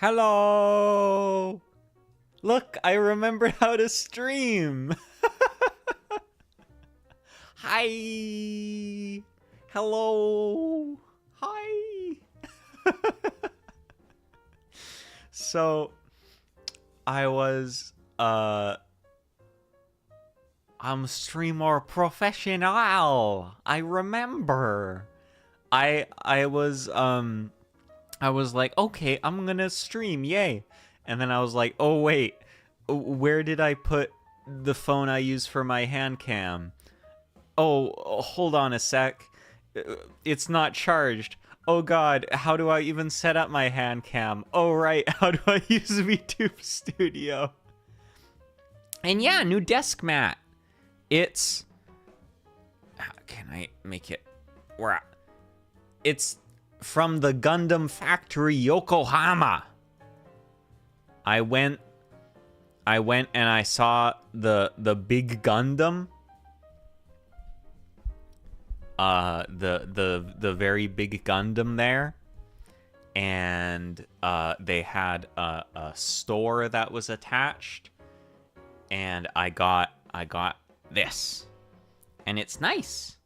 Hello! Look, I remembered how to stream! Hi! Hello! Hi! So, I was, I'm streamer professional! I remember! I was like, okay, I'm gonna stream, yay. And then I was like, oh wait, where did I put the phone I use for my hand cam? Oh, hold on a sec. It's not charged. Oh god, how do I even set up my hand cam? Oh right, how do I use VTube Studio? And yeah, new desk mat. It's... How can I make it... Where? It's from the Gundam factory Yokohama. I went and I saw the big Gundam. The very big Gundam there. And they had a store that was attached. And I got this. And it's nice.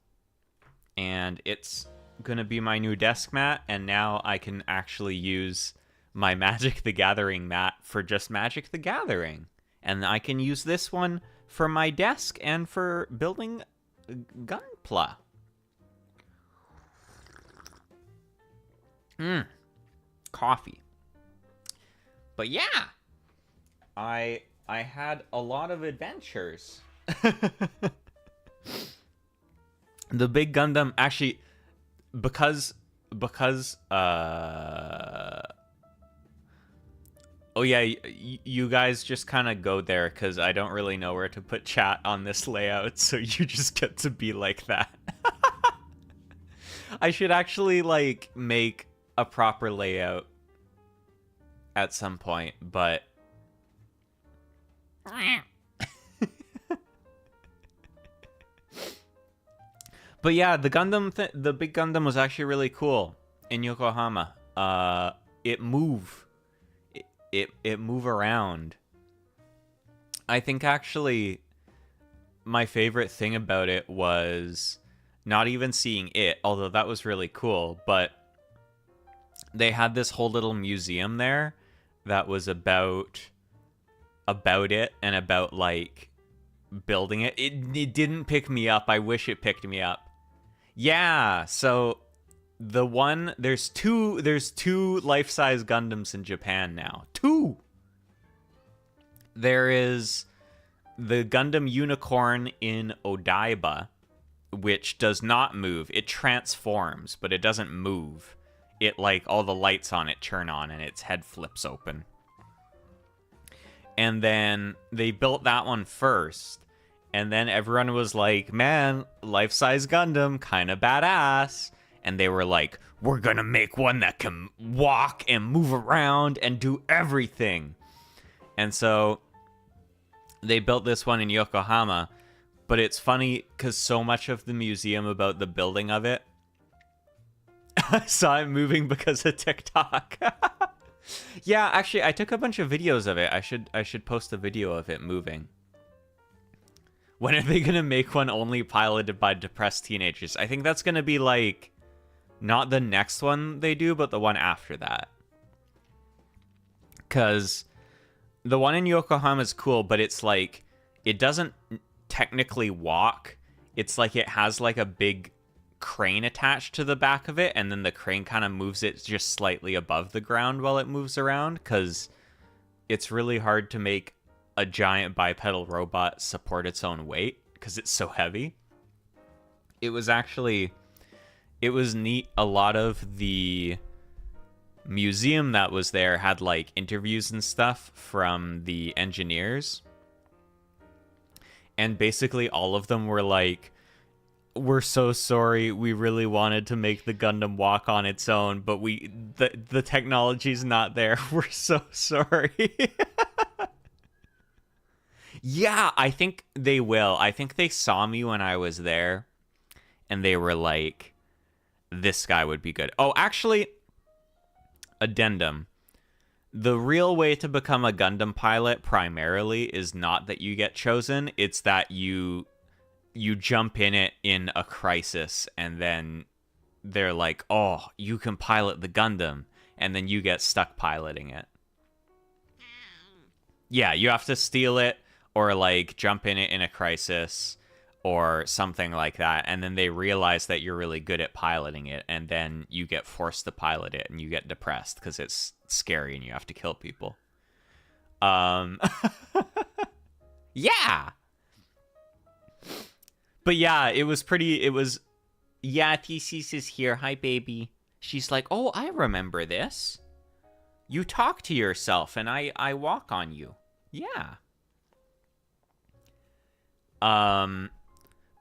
And it's gonna be my new desk mat, and now I can actually use my Magic the Gathering mat for just Magic the Gathering. And I can use this one for my desk and for building Gunpla. Coffee. But yeah, I had a lot of adventures. The big Gundam, actually, because oh yeah, you guys just kind of go there because I don't really know where to put chat on this layout, so you just get to be like that. I should actually like make a proper layout at some point, but but yeah, the the big Gundam was actually really cool in Yokohama. It move around. I think actually my favorite thing about it was not even seeing it, although that was really cool, but they had this whole little museum there that was about it and about like building it. It didn't pick me up. I wish it picked me up. Yeah, so there's two life-size Gundams in Japan now. Two. There is the Gundam Unicorn in Odaiba, which does not move. It transforms, but it doesn't move. It like all the lights on it turn on and its head flips open. And then they built that one first. And then everyone was like, man, life-size Gundam, kind of badass. And they were like, we're gonna make one that can walk and move around and do everything. And so they built this one in Yokohama. But it's funny because so much of the museum about the building of it, I saw it moving because of TikTok. Yeah, actually, I took a bunch of videos of it. I should post a video of it moving. When are they gonna make one only piloted by depressed teenagers? I think that's gonna be like, not the next one they do, but the one after that. Because the one in Yokohama is cool, but it's like, it doesn't technically walk. It's like it has like a big crane attached to the back of it, and then the crane kind of moves it just slightly above the ground while it moves around, because it's really hard to make a giant bipedal robot support its own weight because it's so heavy. It was neat. A lot of the museum that was there had like interviews and stuff from the engineers, and basically all of them were like, we're so sorry, we really wanted to make the Gundam walk on its own, but the technology's not there. We're so sorry. Yeah, I think they will. I think they saw me when I was there, and they were like, this guy would be good. Oh, actually, addendum. The real way to become a Gundam pilot primarily is not that you get chosen, it's that you jump in it in a crisis, and then they're like, "Oh, you can pilot the Gundam," and then you get stuck piloting it. Yeah, you have to steal it or like jump in it in a crisis or something like that, and then they realize that you're really good at piloting it, and then you get forced to pilot it and you get depressed because it's scary and you have to kill people. Yeah. But yeah, yeah, Thesis is here. Hi, baby. She's like, "Oh, I remember this. You talk to yourself and I walk on you." Yeah.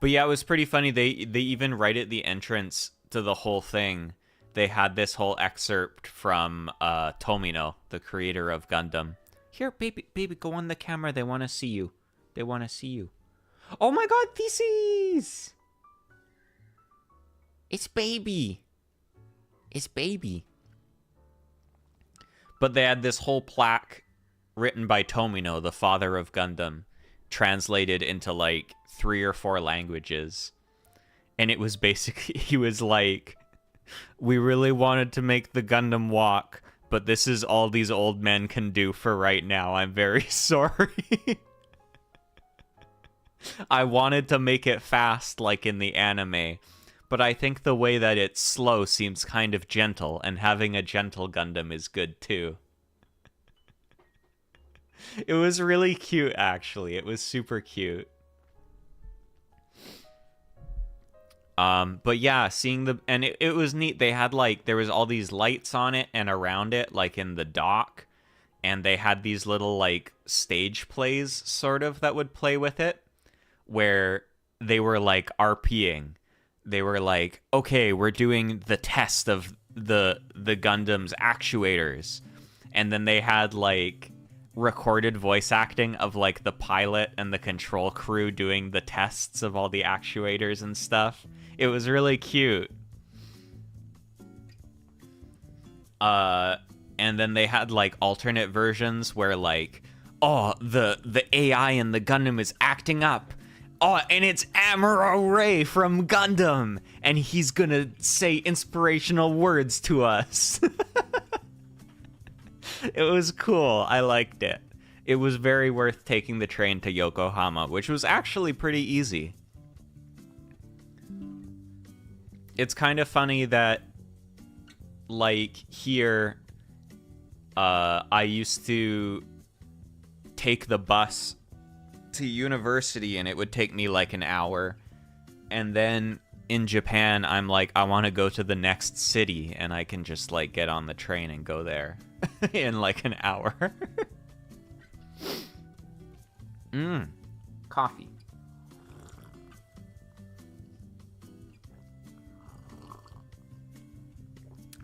But yeah, it was pretty funny. They even right at the entrance to the whole thing, they had this whole excerpt from Tomino, the creator of Gundam. Here, baby, go on the camera. They want to see you. They want to see you. Oh my god, Thesis! It's baby. It's baby. But they had this whole plaque written by Tomino, the father of Gundam, translated into like 3 or 4 languages. And it was basically, he was like, "We really wanted to make the Gundam walk, but this is all these old men can do for right now. I'm very sorry." I wanted to make it fast like in the anime, but I think the way that it's slow seems kind of gentle, and having a gentle Gundam is good too. It was really cute, actually. It was super cute. But yeah, seeing and it was neat. They had like, there was all these lights on it and around it, like in the dock, and they had these little like stage plays sort of that would play with it, where they were like RPing. They were like, "Okay, we're doing the test of the Gundam's actuators," and then they had like recorded voice acting of like the pilot and the control crew doing the tests of all the actuators and stuff. It was really cute. And then they had like alternate versions where like, "Oh, the AI in the Gundam is acting up. Oh, and it's Amuro Ray from Gundam, and he's gonna say inspirational words to us." It was cool. I liked it. It was very worth taking the train to Yokohama, which was actually pretty easy. It's kind of funny that, like, here, I used to take the bus to university, and it would take me like an hour. And then in Japan, I'm like, I want to go to the next city, and I can just like get on the train and go there in like an hour. Coffee.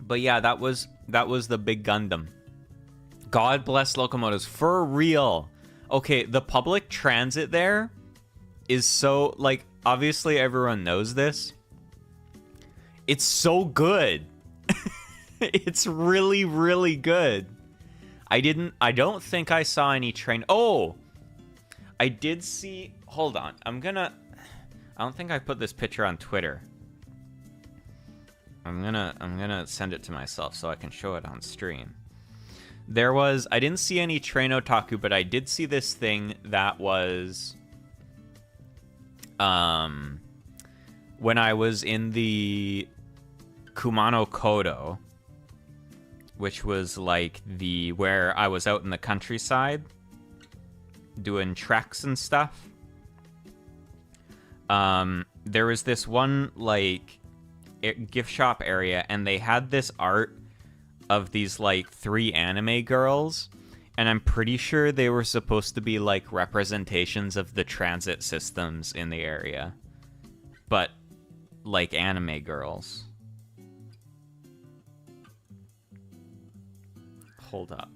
But yeah, that was the big Gundam. God bless locomotives for real. Okay, the public transit there is so, like, obviously everyone knows this. It's so good. It's really, really good. I don't think I saw any train. Oh, I did see, hold on. I don't think I put this picture on Twitter. I'm gonna send it to myself so I can show it on stream. I didn't see any train otaku, but I did see this thing that was, when I was in the Kumano Kodo, which was like where I was out in the countryside doing treks and stuff. There was this one like gift shop area, and they had this art of these like 3 anime girls, and I'm pretty sure they were supposed to be like representations of the transit systems in the area, but like anime girls. Hold up.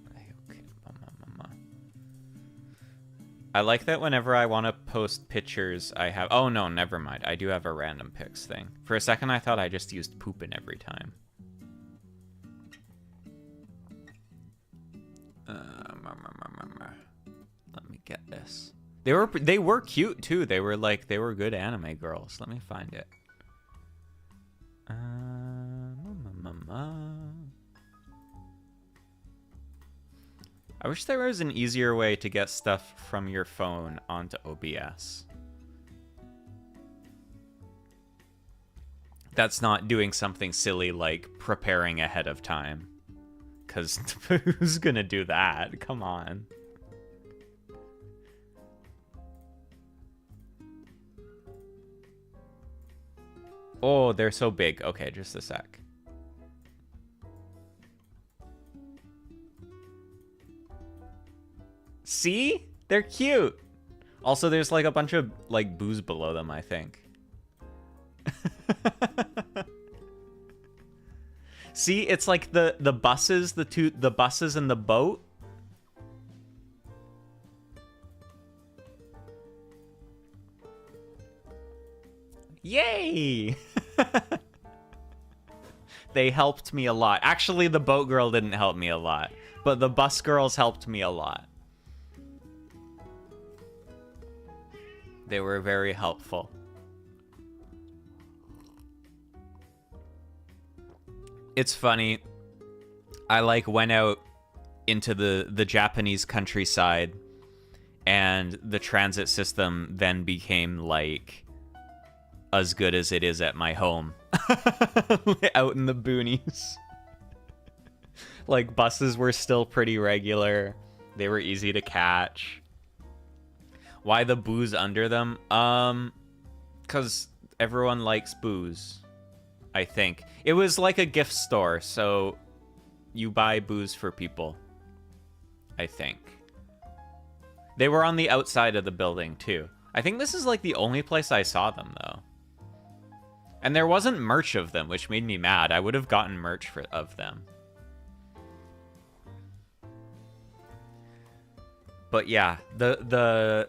Okay. I like that whenever I want to post pictures, I have... Oh, no, never mind. I do have a random pics thing. For a second, I thought I just used poopin' every time. get this. They were cute too. They were good anime girls. Let me find it. I wish there was an easier way to get stuff from your phone onto OBS. That's not doing something silly like preparing ahead of time. Because who's gonna do that? Come on. Oh, they're so big. Okay, just a sec. See? They're cute. Also, there's like a bunch of like booze below them, I think. See, it's like the buses, the buses and the boat. Yay! They helped me a lot. Actually, the boat girl didn't help me a lot, but the bus girls helped me a lot. They were very helpful. It's funny. I like went out into the Japanese countryside, and the transit system then became like as good as it is at my home. Out in the boonies. Like, buses were still pretty regular. They were easy to catch. Why the booze under them? Because everyone likes booze, I think. It was like a gift store, so you buy booze for people, I think. They were on the outside of the building, too. I think this is like the only place I saw them, though. And there wasn't merch of them, which made me mad. I would have gotten merch of them. But yeah, the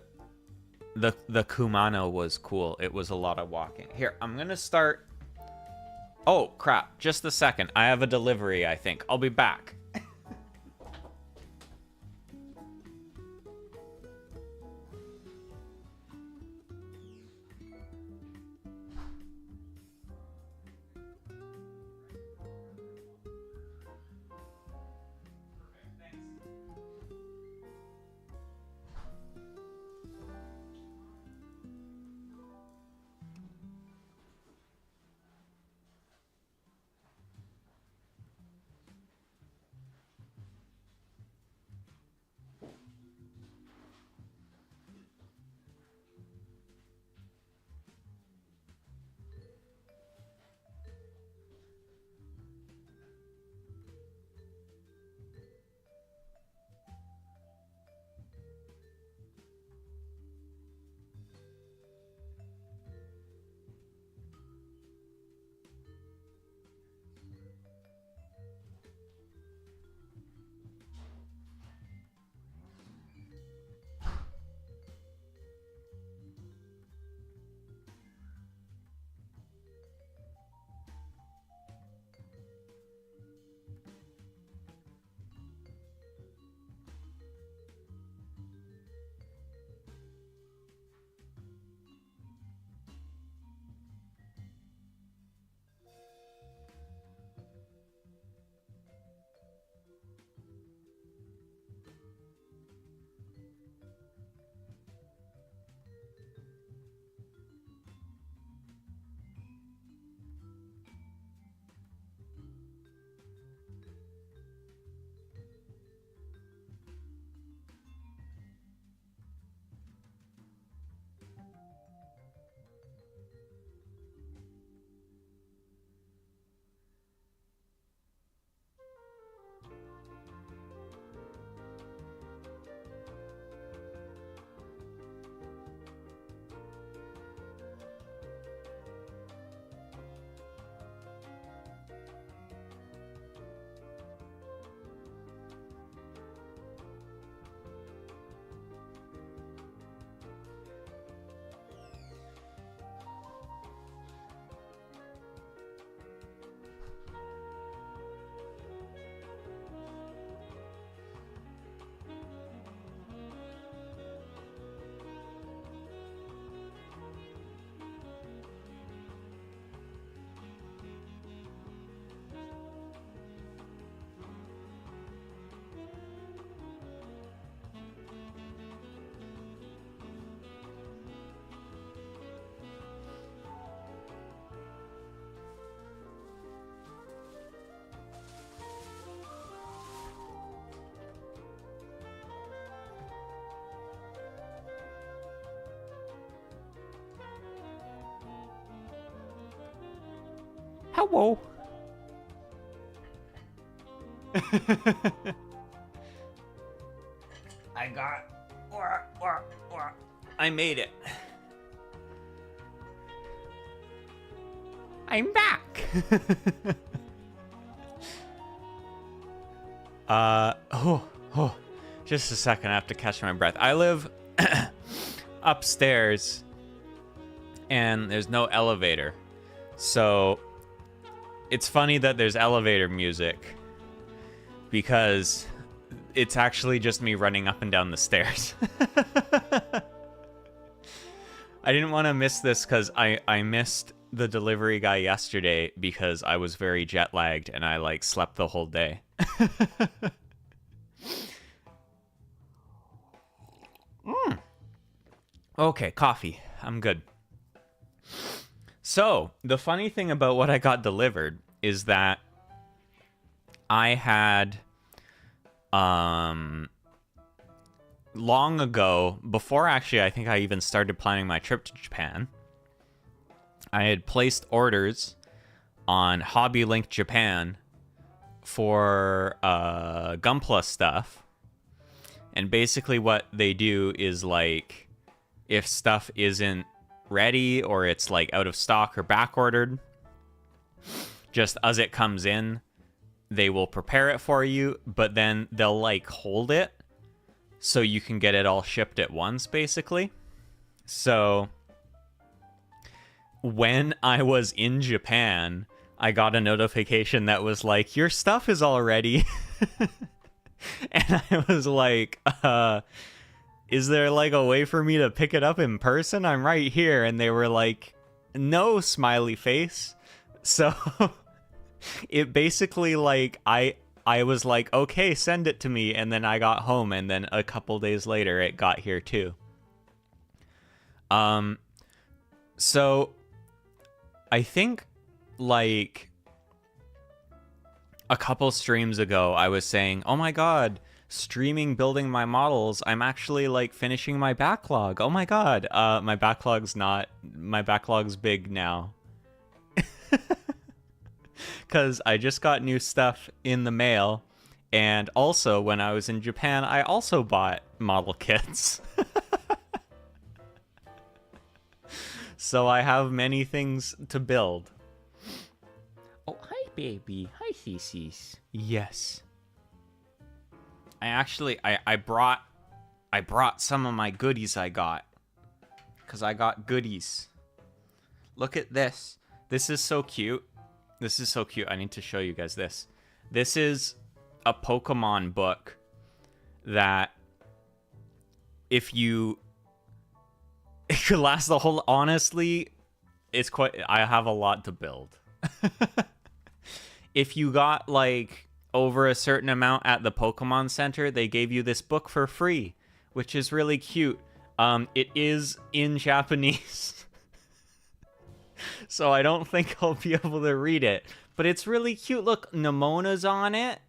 Kumano was cool. It was a lot of walking. Here, I'm gonna start. Oh crap! Just a second. I have a delivery, I think. I'll be back. Hello. I made it. I'm back. Just a second. I have to catch my breath. I live upstairs, and there's no elevator. So it's funny that there's elevator music, because it's actually just me running up and down the stairs. I didn't want to miss this because I missed the delivery guy yesterday because I was very jet lagged and I like slept the whole day. Okay, coffee. I'm good. So, the funny thing about what I got delivered is that I had long ago, before actually I think I even started planning my trip to Japan, I had placed orders on Hobby Link Japan for Gunpla stuff. And basically what they do is, like, if stuff isn't ready or it's like out of stock or back ordered, just as it comes in, they will prepare it for you, but then they'll like hold it so you can get it all shipped at once, basically. So when I was in Japan, I got a notification that was like, your stuff is all ready. And I was like, is there like a way for me to pick it up in person? I'm right here. And they were like, no, smiley face. So it basically, like, I was like, okay, send it to me. And then I got home, and then a couple days later it got here too. So I think, like, a couple streams ago I was saying, oh my god, streaming building my models, I'm actually like finishing my backlog. Oh my god. My backlog's big now. Because I just got new stuff in the mail, and also when I was in Japan, I also bought model kits. So I have many things to build. Oh, hi, baby. Hi, Thesis. Yes. I brought some of my goodies I got. Because I got goodies. Look at this. This is so cute. This is so cute. I need to show you guys this. This is a Pokemon book that it could last the whole... Honestly, I have a lot to build. If you got, like, over a certain amount at the Pokemon Center, they gave you this book for free, which is really cute. It is in Japanese. So I don't think I'll be able to read it, but it's really cute. Look, Nemona's on it,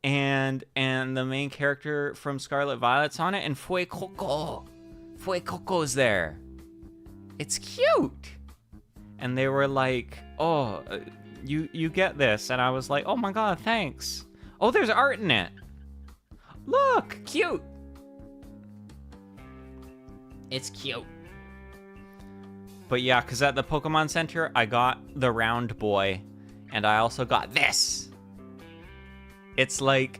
and the main character from Scarlet Violet's on it, and Fuecoco's there. It's cute. And they were like, oh, you get this, and I was like, oh my god, thanks. Oh, there's art in it. Look, cute. It's cute. But yeah, because at the Pokemon Center, I got the round boy, and I also got this. It's like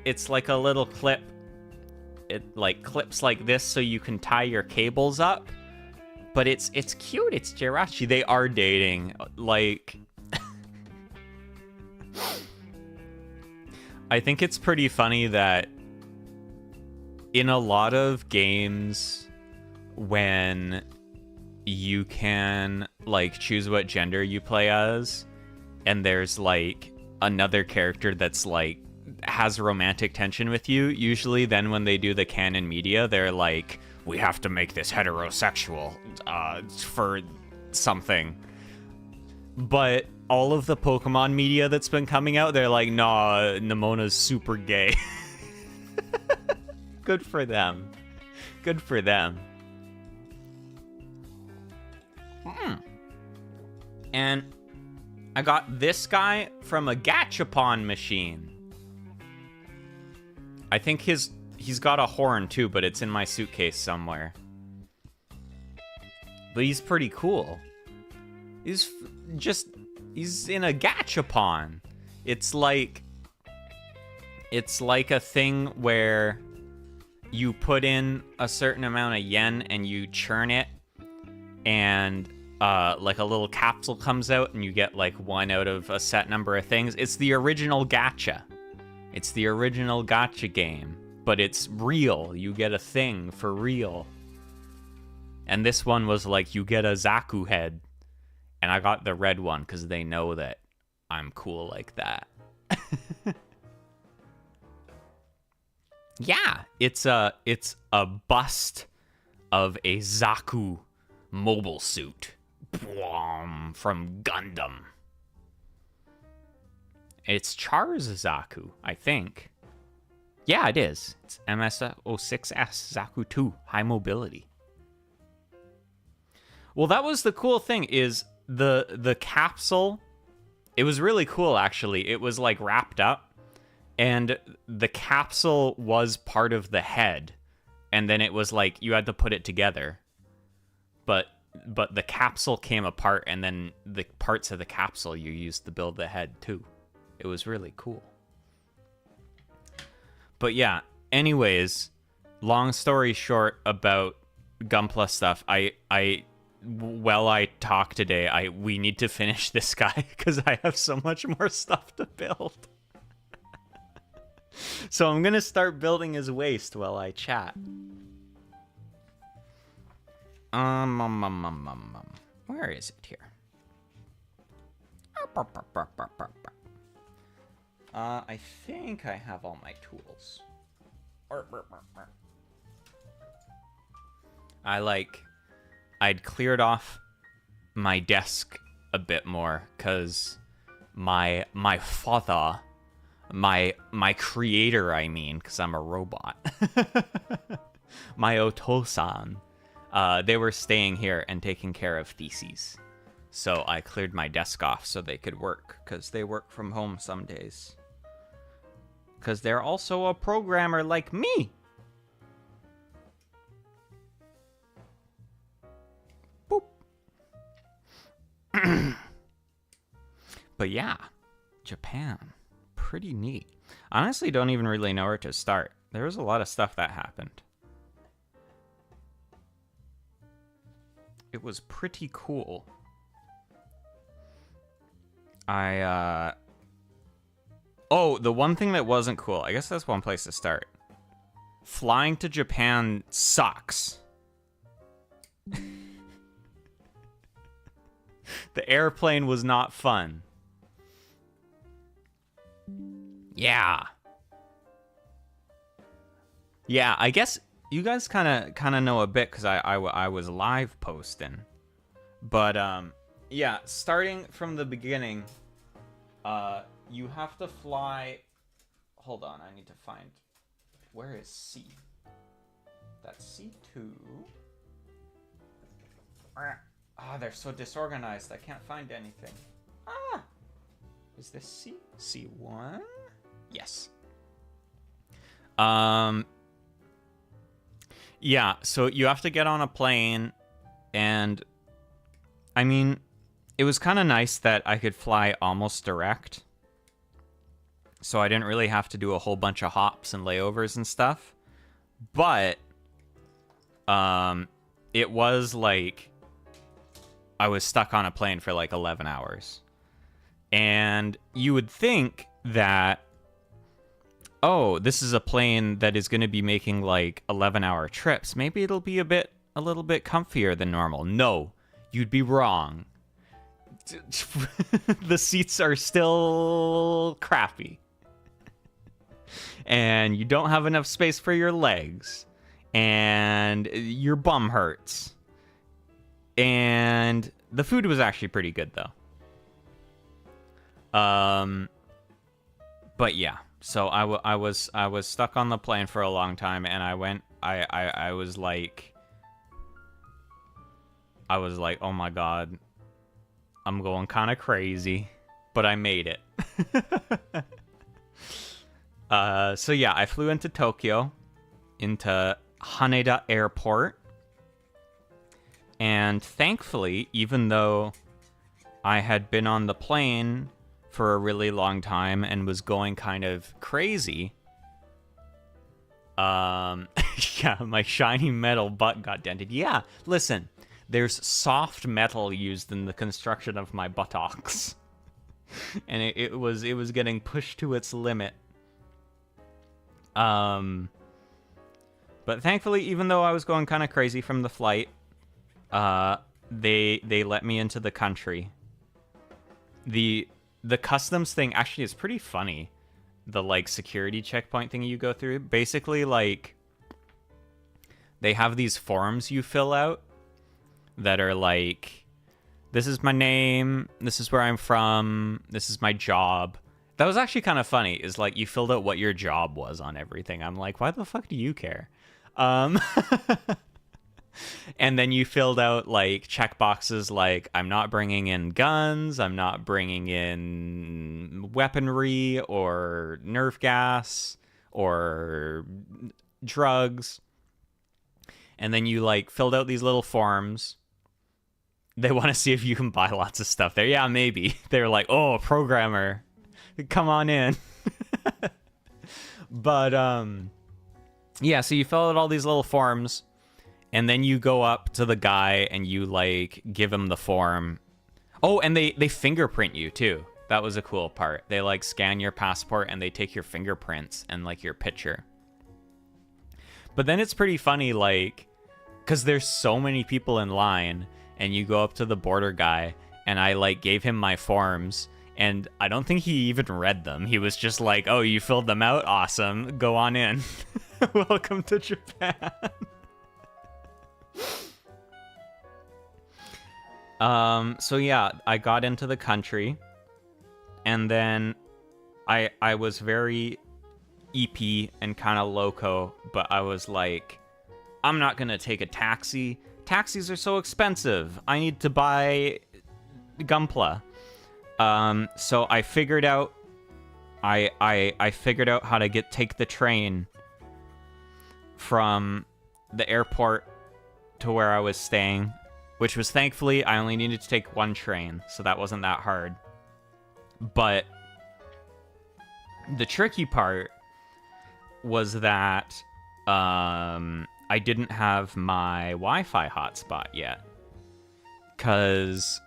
a little clip. It like clips like this so you can tie your cables up. But it's cute. It's Jirachi. They are dating. Like, I think it's pretty funny that in a lot of games, when you can like choose what gender you play as, and there's like another character that's like has romantic tension with you, usually then when they do the canon media, they're like, we have to make this heterosexual for something. But all of the Pokemon media that's been coming out, they're like, nah, Nemona's super gay. Good for them. Good for them. And I got this guy from a gachapon machine. I think he's got a horn too, but it's in my suitcase somewhere. But he's pretty cool. He's in a gachapon. It's like a thing where you put in a certain amount of yen and you churn it, and like a little capsule comes out and you get like one out of a set number of things. It's the original gacha. It's the original gacha game, but it's real. You get a thing for real. And this one was like, you get a Zaku head. And I got the red one because they know that I'm cool like that. Yeah, it's a bust of a Zaku mobile suit from Gundam. It's Char's Zaku, I think. Yeah, it is. It's MS-06S Zaku 2, high mobility. Well, that was the cool thing, is the capsule. It was really cool, actually. It was like wrapped up, and the capsule was part of the head, and then it was like you had to put it together. But the capsule came apart, and then the parts of the capsule you used to build the head too. It was really cool. But yeah, anyways, long story short about Gunpla stuff, while I talk today, we need to finish this guy because I have so much more stuff to build. So I'm gonna start building his waist while I chat. Where is it here? I think I have all my tools. I'd cleared off my desk a bit more because my father, my creator, I mean, because I'm a robot, my Otosan, they were staying here and taking care of theses. So I cleared my desk off so they could work, because they work from home some days. Because they're also a programmer like me. Boop. But yeah, Japan. Pretty neat. Honestly, don't even really know where to start. There was a lot of stuff that happened. It was pretty cool. Oh, the one thing that wasn't cool, I guess that's one place to start. Flying to Japan sucks. The airplane was not fun. Yeah. Yeah, I guess you guys kind of know a bit because I was live posting. But yeah, starting from the beginning, you have to fly. Hold on, I need to find. Where is C? That's C2. Ah, they're so disorganized. I can't find anything. Ah, is this C? C1? Yes. Yeah, so you have to get on a plane, and I mean, it was kind of nice that I could fly almost direct. So I didn't really have to do a whole bunch of hops and layovers and stuff. But it was like I was stuck on a plane for like 11 hours. And you would think that, oh, this is a plane that is going to be making like 11-hour trips. Maybe it'll be a little bit comfier than normal. No, you'd be wrong. The seats are still crappy. And you don't have enough space for your legs. And your bum hurts. And the food was actually pretty good, though. But yeah, so I was stuck on the plane for a long time, and I was like, oh my god, I'm going kind of crazy. but I made it. So yeah, I flew into Tokyo, into Haneda Airport. And thankfully, even though I had been on the plane for a really long time and was going kind of crazy, yeah, my shiny metal butt got dented. Yeah, listen, there's soft metal used in the construction of my buttocks. And it was getting pushed to its limit. But thankfully, even though I was going kind of crazy from the flight, they let me into the country. The customs thing actually is pretty funny. The like security checkpoint thing you go through. Basically, like, they have these forms you fill out that are like, this is my name, this is where I'm from, this is my job. That was actually kind of funny, is like you filled out what your job was on everything. I'm like, why the fuck do you care? And then you filled out like check boxes like, I'm not bringing in guns, I'm not bringing in weaponry or nerve gas or drugs. And then you like filled out these little forms. They want to see if you can buy lots of stuff there. Yeah, maybe. They're like, oh, programmer, come on in. But yeah, so you fill out all these little forms. And then you go up to the guy and you, like, give him the form. Oh, and they fingerprint you, too. That was a cool part. They, like, scan your passport and they take your fingerprints and, like, your picture. But then it's pretty funny, like, because there's so many people in line, and you go up to the border guy, and I, like, gave him my forms, and I don't think he even read them. He was just like, oh, you filled them out? Awesome. Go on in. Welcome to Japan. So yeah, I got into the country, and then I was very EP and kind of loco, but I was like, I'm not gonna take a taxi. Taxis are so expensive. I need to buy Gunpla. So I figured out, I figured out how to take the train from the airport to where I was staying, which was thankfully I only needed to take one train, so that wasn't that hard. But the tricky part was that I didn't have my Wi-Fi hotspot yet. 'Cause,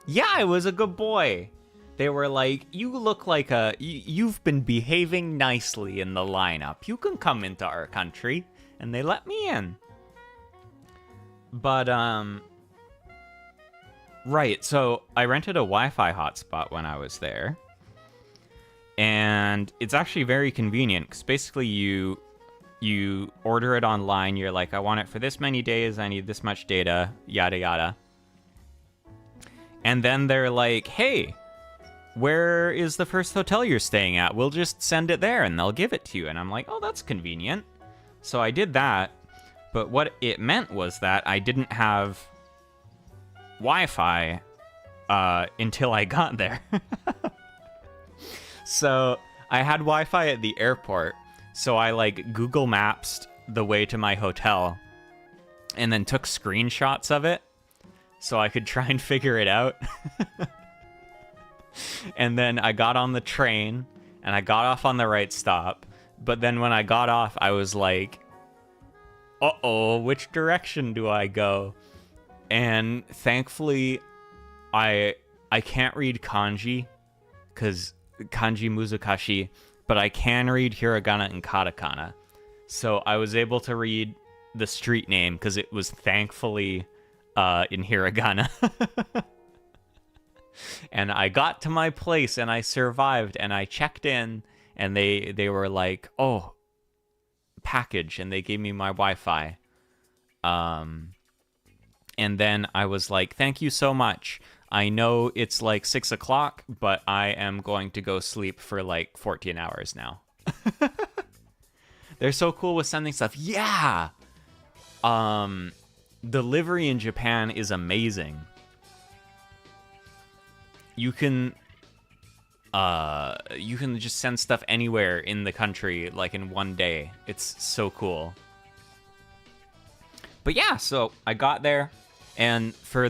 yeah, I was a good boy. They were like, you look like you've been behaving nicely in the lineup. You can come into our country. And they let me in. But, right, so I rented a Wi-Fi hotspot when I was there. And it's actually very convenient, because basically you order it online, you're like, I want it for this many days, I need this much data, yada yada. And then they're like, hey, where is the first hotel you're staying at? We'll just send it there and they'll give it to you. And I'm like, oh, that's convenient. So I did that, but what it meant was that I didn't have Wi-Fi until I got there. So I had Wi-Fi at the airport, so I like Google Maps the way to my hotel and then took screenshots of it so I could try and figure it out. And then I got on the train and I got off on the right stop. But then when I got off, I was like, uh-oh, which direction do I go? And thankfully, I can't read kanji, because kanji muzukashi, but I can read hiragana and katakana. So I was able to read the street name, because it was thankfully in hiragana. And I got to my place, and I survived, and I checked in, and they were like, oh, package, and they gave me my Wi-Fi. And then I was like, thank you so much. I know it's like 6 o'clock, but I am going to go sleep for like 14 hours now. They're so cool with sending stuff. Yeah! Delivery in Japan is amazing. You can you can just send stuff anywhere in the country, like in one day. It's so cool. But yeah, so I got there, and for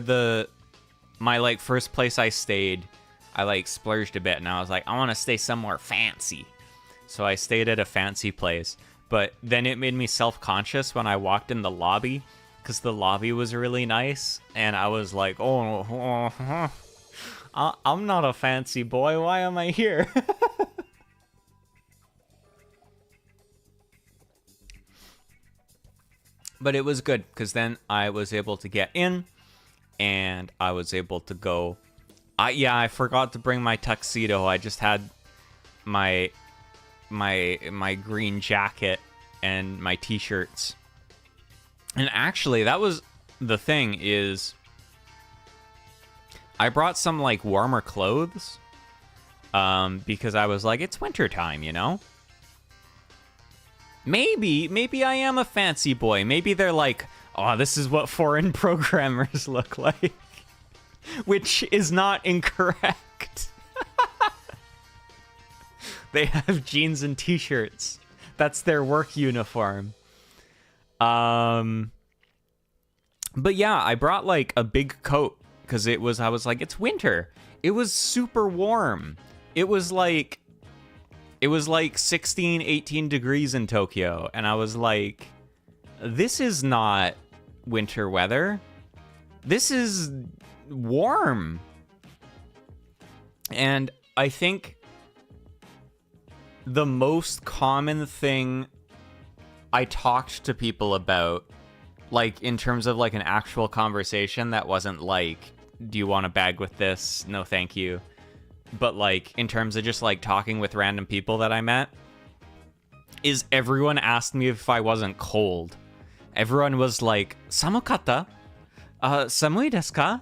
my like first place I stayed, I like splurged a bit, and I was like, I want to stay somewhere fancy. So I stayed at a fancy place, but then it made me self-conscious when I walked in the lobby, because the lobby was really nice, and I was like, I'm not a fancy boy. Why am I here? But it was good, because then I was able to get in, and I was able to go. I forgot to bring my tuxedo. I just had my green jacket and my t-shirts. And actually, that was the thing, is I brought some like warmer clothes because I was like, it's wintertime, you know? Maybe I am a fancy boy. Maybe they're like, oh, this is what foreign programmers look like. Which is not incorrect. They have jeans and t-shirts. That's their work uniform. But yeah, I brought like a big coat because I was like, it's winter. It was super warm. It was like 16, 18 degrees in Tokyo. And I was like, this is not winter weather. This is warm. And I think the most common thing I talked to people about, like in terms of like an actual conversation that wasn't like, do you want a bag with this? No, thank you. But like in terms of just like talking with random people that I met, is everyone asked me if I wasn't cold. Everyone was like, "Samukata? Samui desu ka?"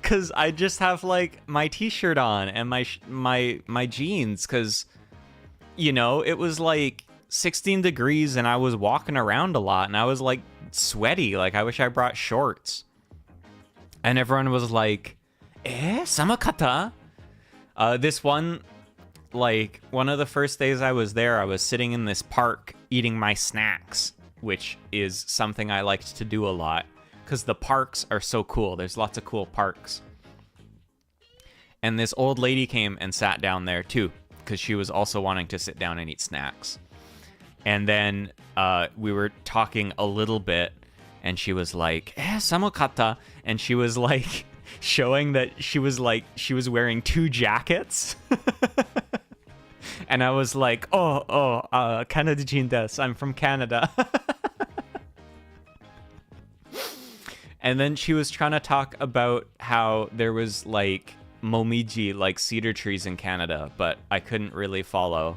Cause I just have like my t-shirt on and my jeans, cause you know, it was like 16 degrees and I was walking around a lot and I was like sweaty. Like I wish I brought shorts. And everyone was like, Samukata? This one, like one of the first days I was there, I was sitting in this park eating my snacks, which is something I liked to do a lot. Because the parks are so cool. There's lots of cool parks. And this old lady came and sat down there too, because she was also wanting to sit down and eat snacks. And then we were talking a little bit, and she was like, samukata. And she was like showing that she was wearing two jackets. And I was like, Canada-jin desu. I'm from Canada. And then she was trying to talk about how there was like momiji, like cedar trees in Canada, but I couldn't really follow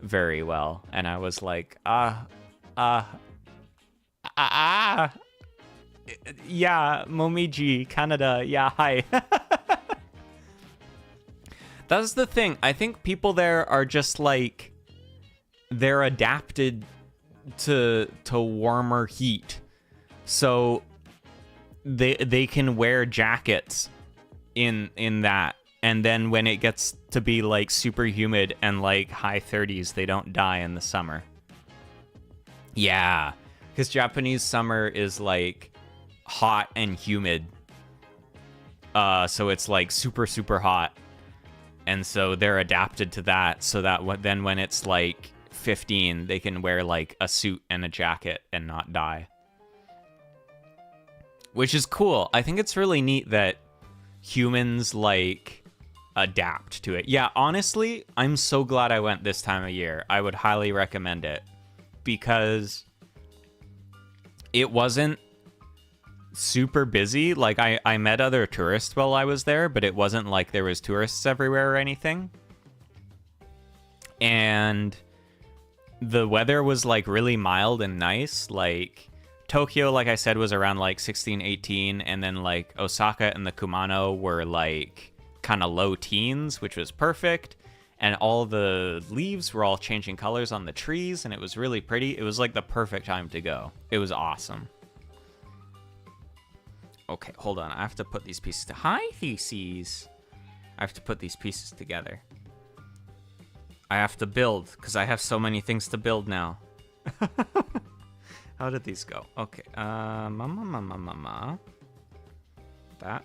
very well. And I was like, yeah, momiji, Canada, yeah, hi. That's the thing. I think people there are just like, they're adapted to warmer heat. So they can wear jackets in that, and then when it gets to be like super humid and like high 30s, they don't die in the summer. Yeah, because Japanese summer is like hot and humid, so it's like super hot, and so they're adapted to that, so that then when it's like 15, they can wear like a suit and a jacket and not die. Which is cool. I think it's really neat that humans, like, adapt to it. Yeah, honestly, I'm so glad I went this time of year. I would highly recommend it. Because it wasn't super busy. Like, I met other tourists while I was there, but it wasn't like there was tourists everywhere or anything. And the weather was, like, really mild and nice. Like, Tokyo, like I said, was around like 16, 18, and then like Osaka and the Kumano were like kind of low teens, which was perfect. And all the leaves were all changing colors on the trees, and it was really pretty. It was like the perfect time to go. It was awesome. Okay, hold on. I have to put these pieces to... Hi, Theses. I have to put these pieces together. I have to build, because I have so many things to build now. How did these go? Okay, that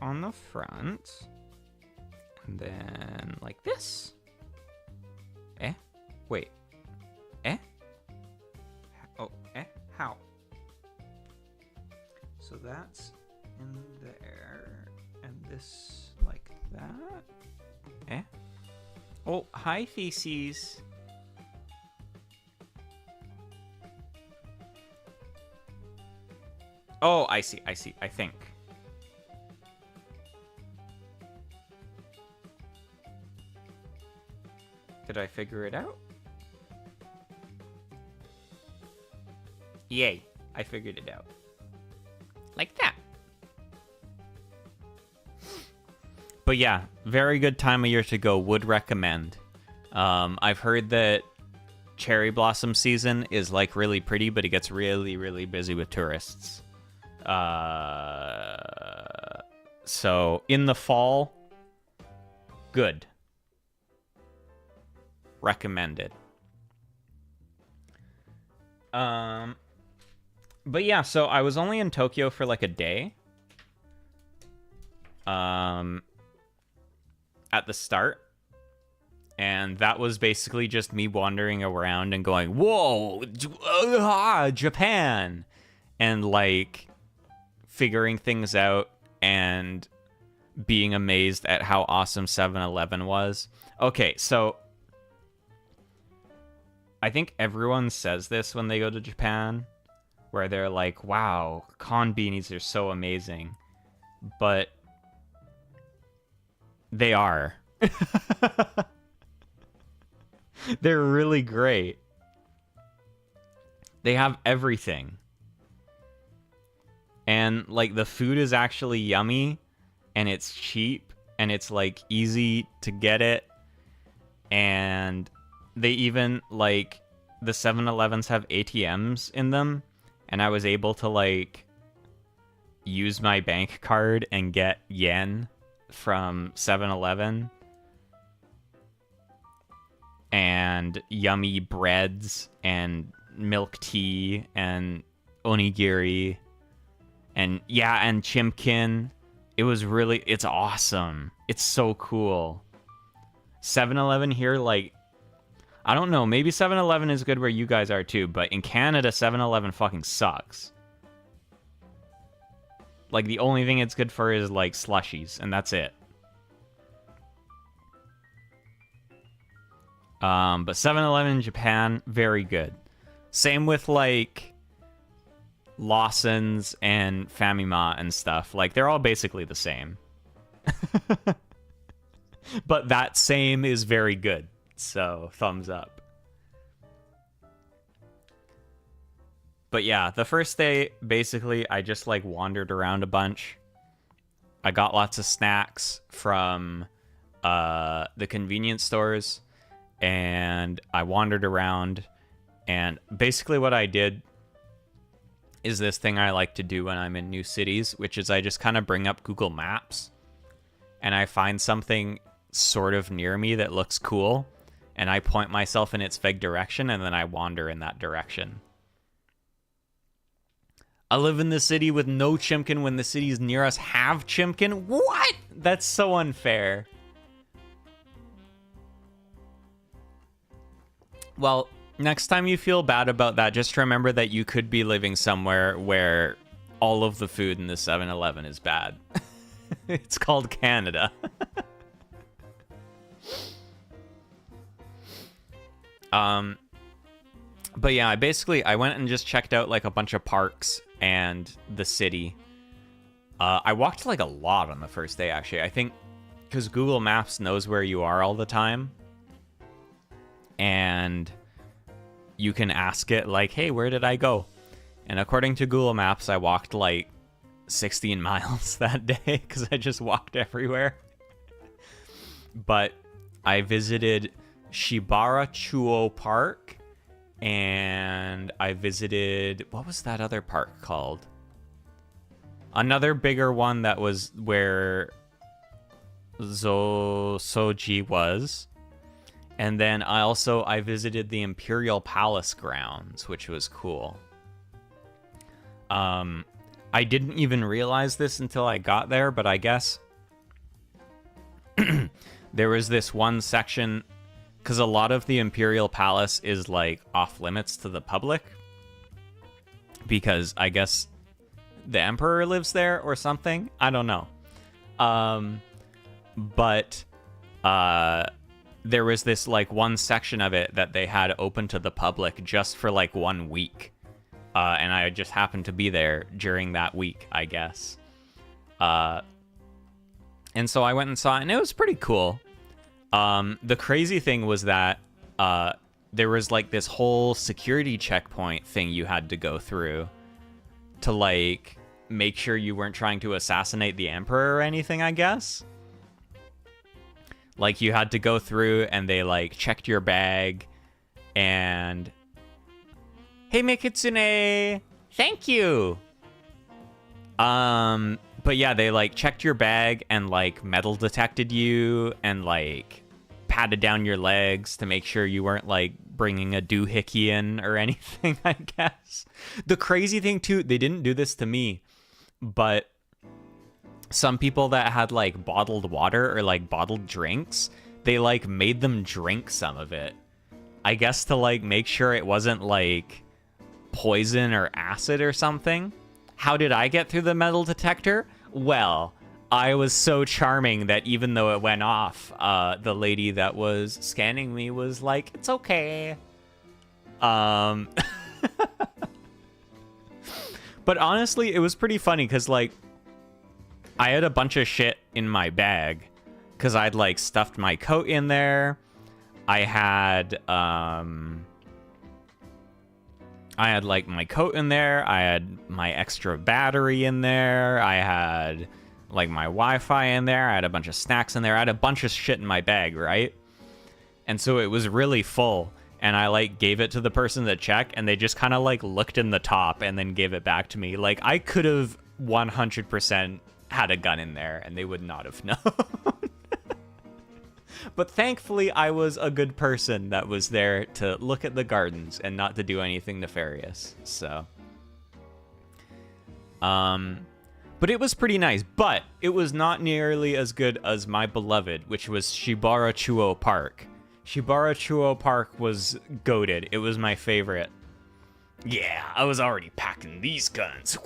on the front. And then like this. Wait. Oh, how? So that's in there. And this like that. Oh, hi, feces. Oh, I see, I think. Did I figure it out? Yay, I figured it out. Like that. But yeah, very good time of year to go. Would recommend. I've heard that cherry blossom season is like really pretty, but it gets really, really busy with tourists. So in the fall, good. Recommended. But yeah, so I was only in Tokyo for like a day. At the start. And that was basically just me wandering around and going, whoa, Japan. And like figuring things out and being amazed at how awesome 7-Eleven was. Okay, so I think everyone says this when they go to Japan, where they're like, wow, konbinis are so amazing. But they are. They're really great. They have everything. And like the food is actually yummy and it's cheap and it's like easy to get it. And they even like the 7-Elevens have ATMs in them, and I was able to like use my bank card and get yen from 7-Eleven. And yummy breads and milk tea and onigiri and yeah, and chimkin. It's awesome. It's so cool. 7-Eleven here, like, I don't know, maybe 7-Eleven is good where you guys are too, but in Canada, 7-Eleven fucking sucks. Like, the only thing it's good for is, like, slushies, and that's it. But 7-Eleven in Japan, very good. Same with, like, Lawson's and Famima and stuff. Like, they're all basically the same. But that same is very good. So, thumbs up. But yeah, the first day, basically, I just, like, wandered around a bunch. I got lots of snacks from the convenience stores. And I wandered around. And basically what I did is this thing I like to do when I'm in new cities, which is I just kind of bring up Google Maps. And I find something sort of near me that looks cool. And I point myself in its vague direction, and then I wander in that direction. I live in the city with no chimkin when the cities near us have chimkin? What? That's so unfair. Well, next time you feel bad about that, just remember that you could be living somewhere where all of the food in the 7-Eleven is bad. It's called Canada. But yeah, I went and just checked out like a bunch of parks and the city. I walked like a lot on the first day, actually. I think because Google Maps knows where you are all the time. And you can ask it like, hey, where did I go? And according to Google Maps, I walked like 16 miles that day because I just walked everywhere. But I visited Shibara Chuo Park, and I visited, what was that other park called? Another bigger one that was where Soji was. And then I visited the Imperial Palace grounds, which was cool. I didn't even realize this until I got there, but I guess there was this one section, because a lot of the Imperial Palace is like off limits to the public, because I guess the Emperor lives there or something. I don't know. But there was this like one section of it that they had open to the public just for like 1 week. And I just happened to be there during that week, I guess. And so I went and saw it, and it was pretty cool. The crazy thing was that there was like this whole security checkpoint thing you had to go through to like make sure you weren't trying to assassinate the Emperor or anything, I guess. Like you had to go through and they like checked your bag and... Hey, Mikitsune! Thank you! But yeah, they like checked your bag and like metal detected you and like patted down your legs to make sure you weren't like bringing a doohickey in or anything, I guess. The crazy thing too, they didn't do this to me, but some people that had like bottled water or like bottled drinks, they like made them drink some of it. I guess to like make sure it wasn't like poison or acid or something. How did I get through the metal detector? Well, I was so charming that even though it went off, the lady that was scanning me was like, it's okay. But honestly, it was pretty funny because like I had a bunch of shit in my bag because I'd like stuffed my coat in there. I had like my coat in there. I had my extra battery in there. I had like my Wi-Fi in there. I had a bunch of snacks in there. I had a bunch of shit in my bag, right? And so it was really full. And I like gave it to the person to check, and they just kind of like looked in the top and then gave it back to me. Like I could have 100% had a gun in there and they would not have known. But thankfully, I was a good person that was there to look at the gardens and not to do anything nefarious. So, but it was pretty nice. But it was not nearly as good as my beloved, which was Shibarachuo Park. Shibarachuo Park was goated. It was my favorite. Yeah, I was already packing these guns.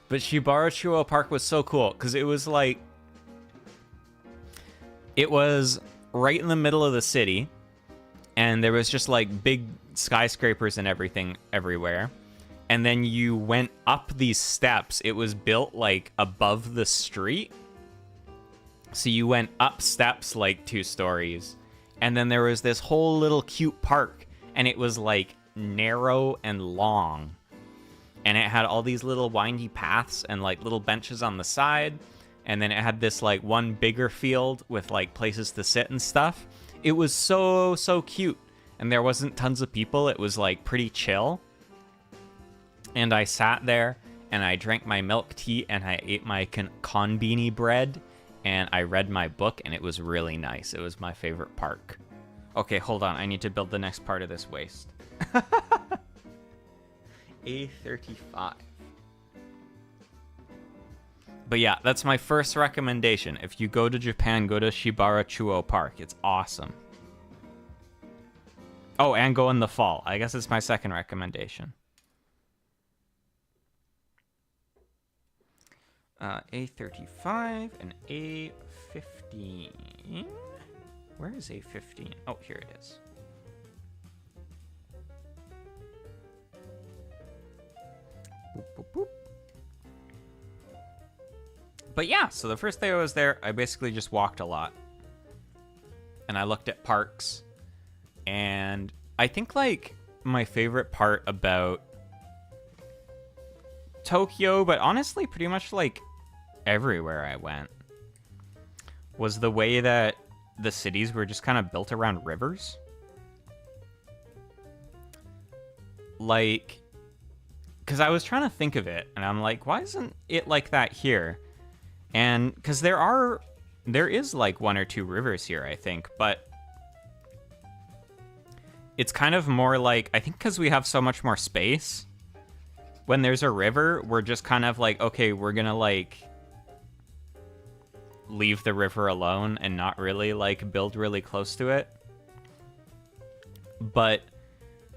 But Shibarachuo Park was so cool because it was like, it was right in the middle of the city, and there was just like big skyscrapers and everything everywhere. And then you went up these steps. It was built like above the street. So you went up steps like 2 stories. And then there was this whole little cute park, and it was like narrow and long. And it had all these little windy paths and like little benches on the side. And then it had this like one bigger field with like places to sit and stuff. It was so cute. And there wasn't tons of people. It was like pretty chill. And I sat there and I drank my milk tea and I ate my konbini bread and I read my book, and it was really nice. It was my favorite park. Okay, hold on. I need to build the next part of this waist. A35. But yeah, that's my first recommendation. If you go to Japan, go to Shibarachuo Park. It's awesome. Oh, and go in the fall. I guess it's my second recommendation. A35 and A15. Where is A15? Oh, here it is. Boop, boop, boop. But yeah, so the first day I was there, I basically just walked a lot. And I looked at parks. And I think, like, my favorite part about Tokyo, but honestly pretty much, like, everywhere I went, was the way that the cities were just kind of built around rivers. Like... because I was trying to think of it, and I'm like, why isn't it like that here? And because there is like one or two rivers here, I think, but it's kind of more like, I think because we have so much more space, when there's a river, we're just kind of like, okay, we're gonna like leave the river alone and not really like build really close to it. But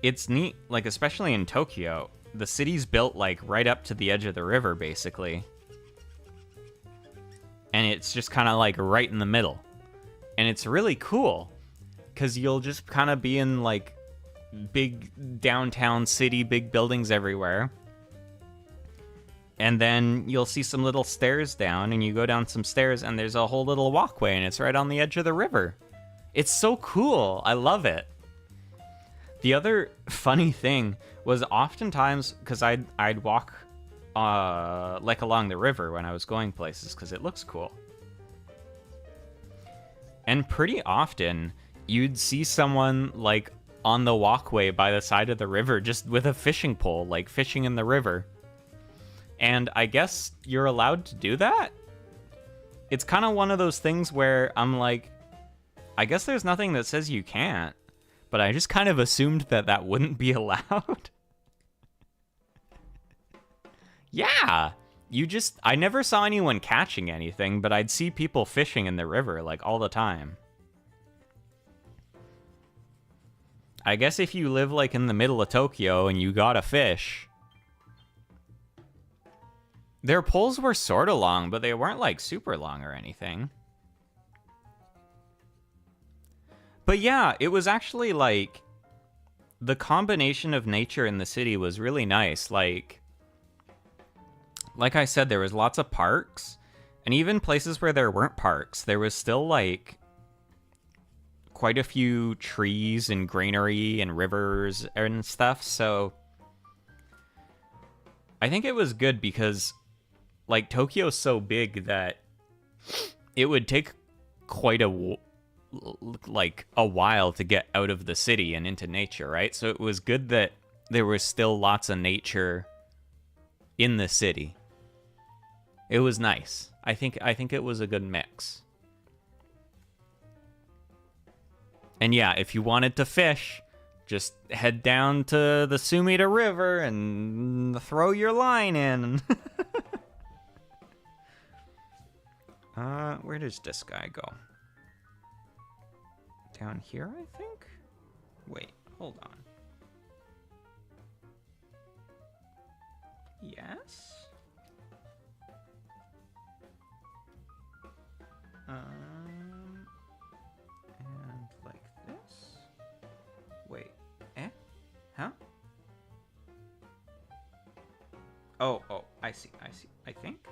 it's neat, like especially in Tokyo, the city's built like right up to the edge of the river basically. And it's just kind of like right in the middle. And it's really cool because you'll just kind of be in like big downtown city, big buildings everywhere. And then you'll see some little stairs down, and you go down some stairs and there's a whole little walkway, and it's right on the edge of the river. It's so cool. I love it. The other funny thing was oftentimes, because I'd walk like along the river when I was going places because it looks cool. And pretty often you'd see someone like on the walkway by the side of the river just with a fishing pole, like fishing in the river. And I guess you're allowed to do that? It's kind of one of those things where I'm like, I guess there's nothing that says you can't, but I just kind of assumed that that wouldn't be allowed. Yeah, I never saw anyone catching anything, but I'd see people fishing in the river, like, all the time. I guess if you live, like, in the middle of Tokyo and you gotta fish... Their poles were sort of long, but they weren't, like, super long or anything. But yeah, it was actually, like... The combination of nature in the city was really nice, like I said, there was lots of parks, and even places where there weren't parks, there was still, like, quite a few trees and greenery and rivers and stuff, so I think it was good because, like, Tokyo's so big that it would take quite a while to get out of the city and into nature, right? So it was good that there was still lots of nature in the city. It was nice. I think it was a good mix. And yeah, if you wanted to fish, just head down to the Sumida River and throw your line in. Where does this guy go? Down here, I think? Wait, hold on. Yes? And like this? Wait, Huh? Oh, I see, I think?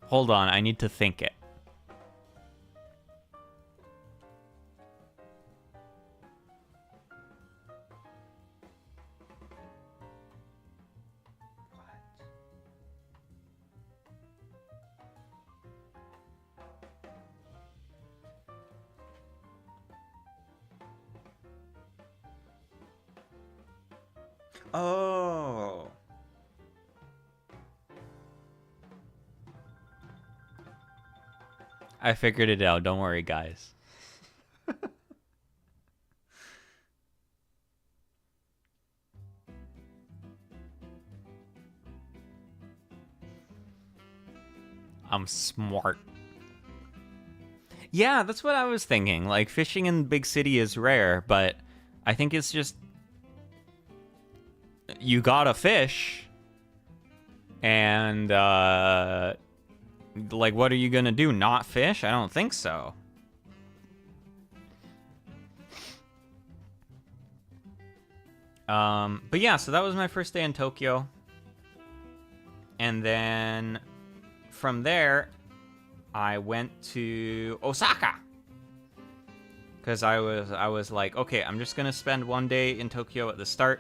Hold on, I need to think it. Oh. I figured it out. Don't worry, guys. I'm smart. Yeah, that's what I was thinking. Like, fishing in the big city is rare, but I think it's just... You gotta fish. And, like, what are you gonna do? Not fish? I don't think so. But yeah, so that was my first day in Tokyo. And then from there, I went to Osaka. Because I was like, okay, I'm just gonna spend one day in Tokyo at the start,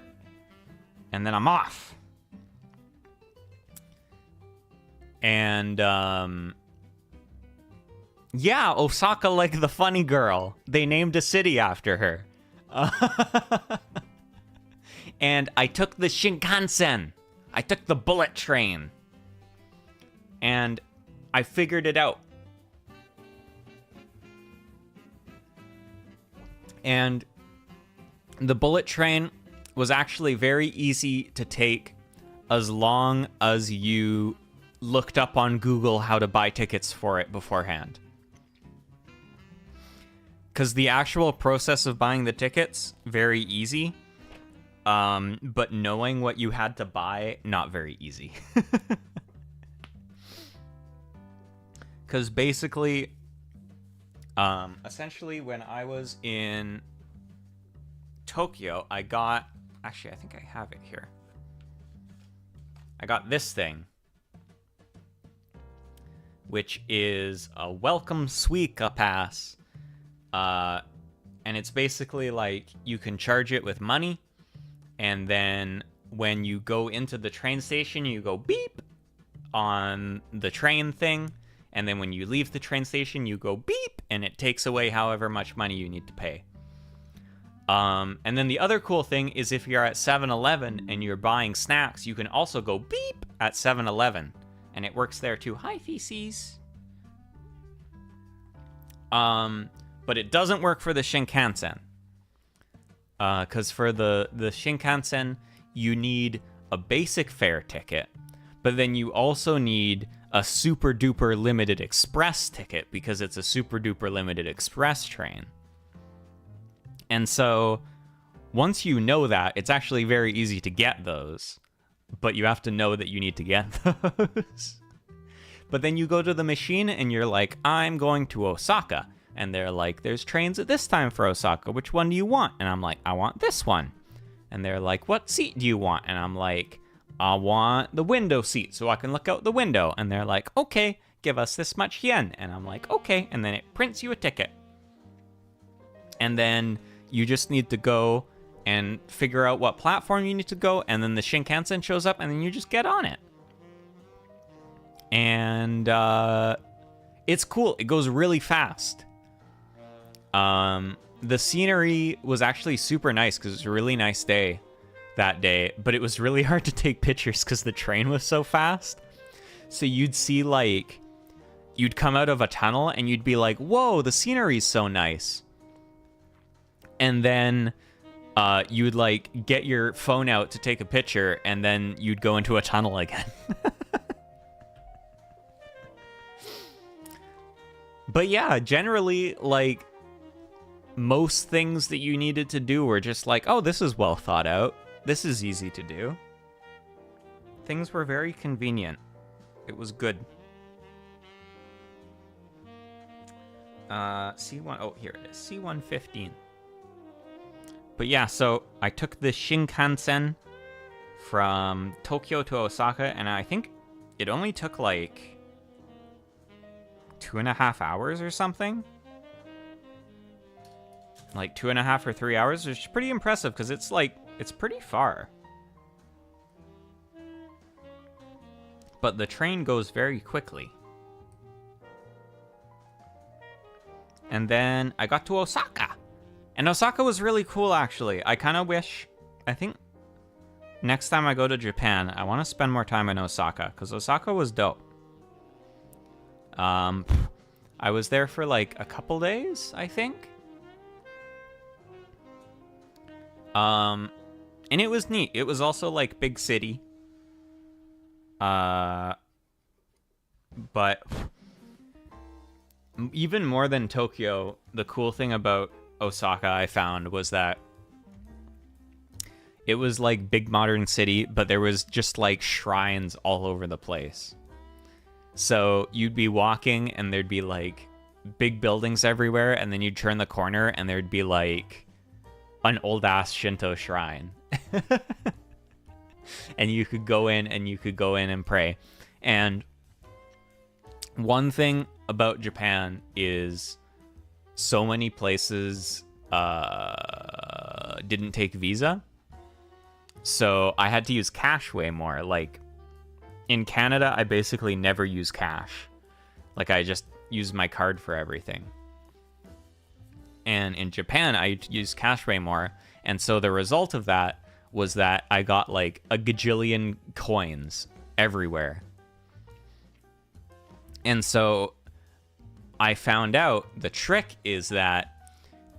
and then I'm off. And, yeah, Osaka like the funny girl. They named a city after her. And I took the Shinkansen. I took the bullet train. And I figured it out. And the bullet train was actually very easy to take as long as you looked up on Google how to buy tickets for it beforehand. Because the actual process of buying the tickets, very easy. But knowing what you had to buy, not very easy. Because basically, essentially when I was in Tokyo, I got... Actually, I think I have it here. I got this thing. Which is a Welcome Suica Pass. And it's basically like you can charge it with money. And then when you go into the train station, you go beep on the train thing. And then when you leave the train station, you go beep, and it takes away however much money you need to pay. And then the other cool thing is if you're at 7-Eleven and you're buying snacks, you can also go beep at 7-Eleven. And it works there too. Hi, feces. But it doesn't work for the Shinkansen. Because for the Shinkansen, you need a basic fare ticket, but then you also need a super duper limited express ticket because it's a super duper limited express train. And so once you know that, it's actually very easy to get those, but you have to know that you need to get those. But then you go to the machine and you're like, I'm going to Osaka. And they're like, there's trains at this time for Osaka. Which one do you want? And I'm like, I want this one. And they're like, what seat do you want? And I'm like, I want the window seat so I can look out the window. And they're like, okay, give us this much yen. And I'm like, okay. And then it prints you a ticket. And then you just need to go and figure out what platform you need to go. And then the Shinkansen shows up and then you just get on it. And it's cool. It goes really fast. The scenery was actually super nice because it was a really nice day that day, but it was really hard to take pictures because the train was so fast. So you'd see like, you'd come out of a tunnel and you'd be like, whoa, the scenery's so nice. And then you would like get your phone out to take a picture and then you'd go into a tunnel again. But yeah, generally, like, most things that you needed to do were just like, oh, this is well thought out. This is easy to do. Things were very convenient. It was good. C1, oh, here it is. C115. But yeah, so I took the Shinkansen from Tokyo to Osaka, and I think it only took like 2.5 hours or something. Like 2.5 or 3 hours, which is pretty impressive because it's like, it's pretty far. But the train goes very quickly. And then I got to Osaka. And Osaka was really cool, actually. I kind of wish, I think next time I go to Japan, I want to spend more time in Osaka because Osaka was dope. I was there for like a couple days, I think. And it was neat. It was also like big city. But even more than Tokyo, the cool thing about Osaka I found was that it was like big modern city, but there was just like shrines all over the place. So you'd be walking and there'd be like big buildings everywhere, and then you'd turn the corner and there'd be like an old ass Shinto shrine. And you could go in and pray. And one thing about Japan is so many places didn't take Visa. So I had to use cash way more. Like in Canada, I basically never use cash. Like I just use my card for everything. And in Japan, I use cash way more. And so the result of that was that I got like a gajillion coins everywhere. And so I found out the trick is that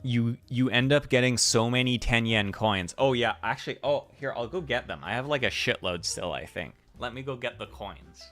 you end up getting so many 10 yen coins. Oh yeah, actually, oh, here, I'll go get them. I have like a shitload still, I think. Let me go get the coins.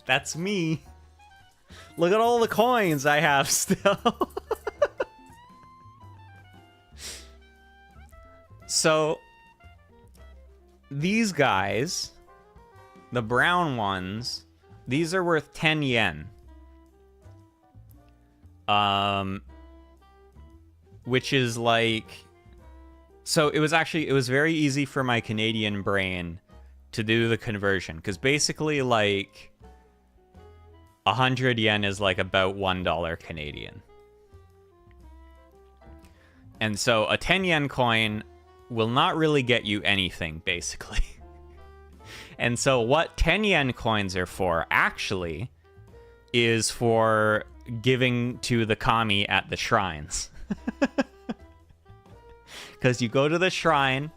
That's me. Look at all the coins I have still. So, these guys, the brown ones, these are worth 10 yen. Which is like... So, it was very easy for my Canadian brain to do the conversion. Because basically, like... 100 yen is like about $1 Canadian. And so a 10 yen coin will not really get you anything, basically. And so what 10 yen coins are for, actually, is for giving to the kami at the shrines. Because you go to the shrine,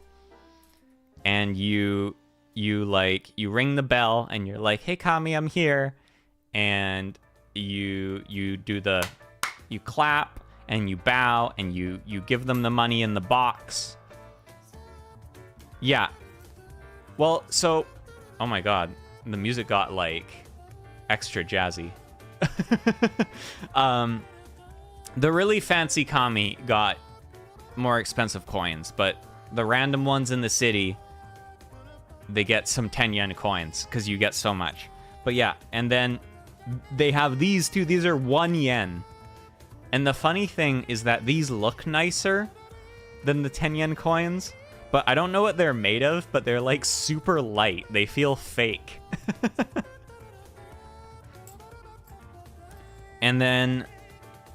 and you ring the bell, and you're like, hey kami, I'm here. And you clap and you bow and you give them the money in the box. Yeah. Well, so, oh my god, the music got like extra jazzy. The really fancy kami got more expensive coins, but the random ones in the city, they get some 10 yen coins because you get so much. But yeah, and then they have these too. These are 1 yen. And the funny thing is that these look nicer than the 10 yen coins. But I don't know what they're made of, but they're like super light. They feel fake. And then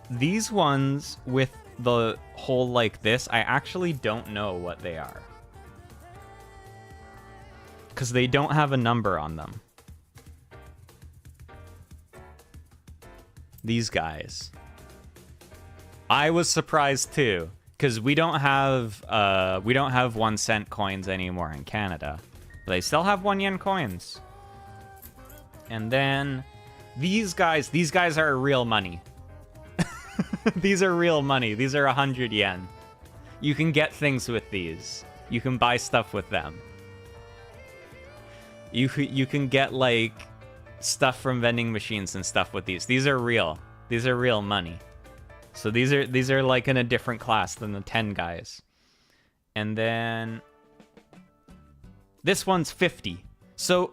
these ones with the hole like this, I actually don't know what they are. Because they don't have a number on them. These guys. I was surprised too, because we don't have 1 cent coins anymore in Canada. But they still have 1 yen coins. And then these guys are real money. These are real money. These are 100 yen. You can get things with these. You can buy stuff with them. You can get like stuff from vending machines and stuff with these. These are real. These are real money. So these are like in a different class than the 10 guys. And then this one's 50. So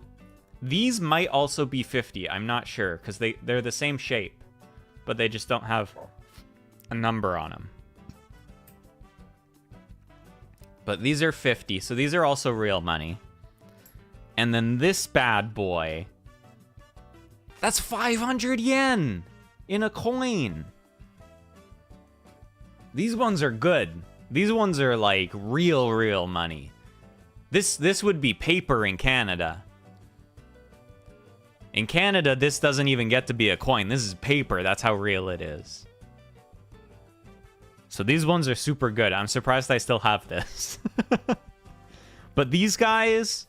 these might also be 50. I'm not sure because they're the same shape, but they just don't have a number on them. But these are 50. So these are also real money. And then this bad boy, that's 500 yen in a coin. These ones are good. These ones are like real money. This would be paper in Canada. In Canada, this doesn't even get to be a coin. This is paper. That's how real it is. So these ones are super good. I'm surprised I still have this. But these guys,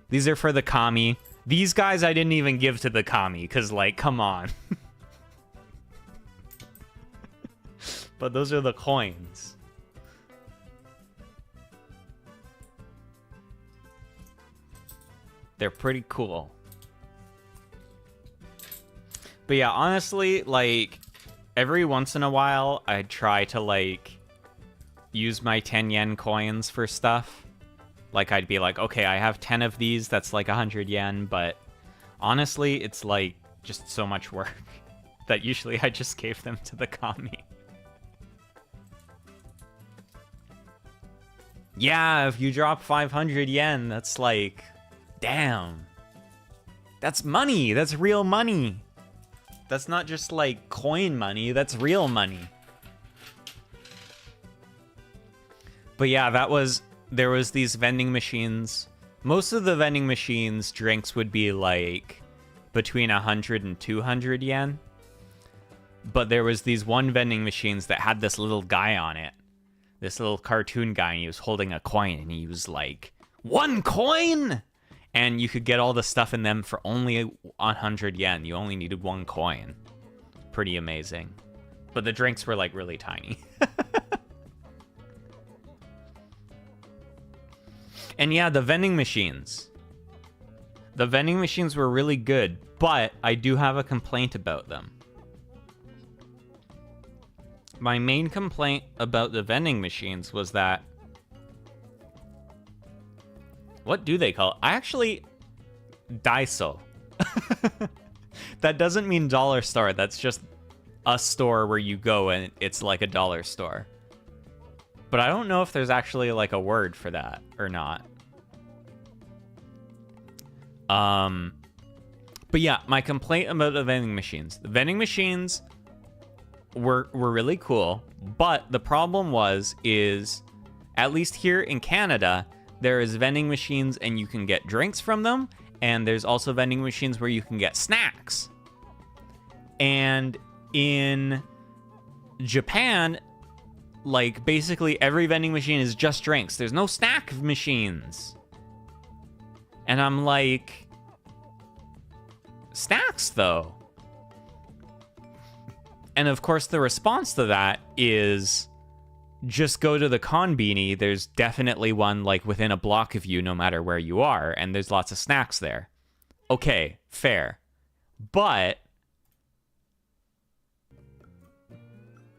these are for the kami. These guys I didn't even give to the kami, because, like, come on. But those are the coins. They're pretty cool. But yeah, honestly, like, every once in a while, I try to, like, use my 10 yen coins for stuff. Like, I'd be like, okay, I have 10 of these, that's like 100 yen, but honestly, it's like just so much work that usually I just gave them to the kami. Yeah, if you drop 500 yen, that's like, damn. That's money, that's real money. That's not just like coin money, that's real money. But yeah, there was these vending machines. Most of the vending machines drinks would be like between 100 and 200 yen. But there was these one vending machines that had this little guy on it. This little cartoon guy, and he was holding a coin, and he was like, 1 coin? And you could get all the stuff in them for only 100 yen. You only needed 1 coin. Pretty amazing. But the drinks were like really tiny. And yeah, the vending machines. The vending machines were really good, but I do have a complaint about them. My main complaint about the vending machines was that... What do they call it? I actually... Daiso. That doesn't mean dollar store. That's just a store where you go and it's like a dollar store. But I don't know if there's actually like a word for that or not. But yeah, my complaint about the vending machines. The vending machines were really cool, but the problem is at least here in Canada, there is vending machines and you can get drinks from them, and there's also vending machines where you can get snacks. And in Japan, like basically every vending machine is just drinks. There's no snack machines. And I'm like, snacks though. And of course the response to that is just go to the konbini. There's definitely one like within a block of you no matter where you are, and there's lots of snacks there. Okay, fair. But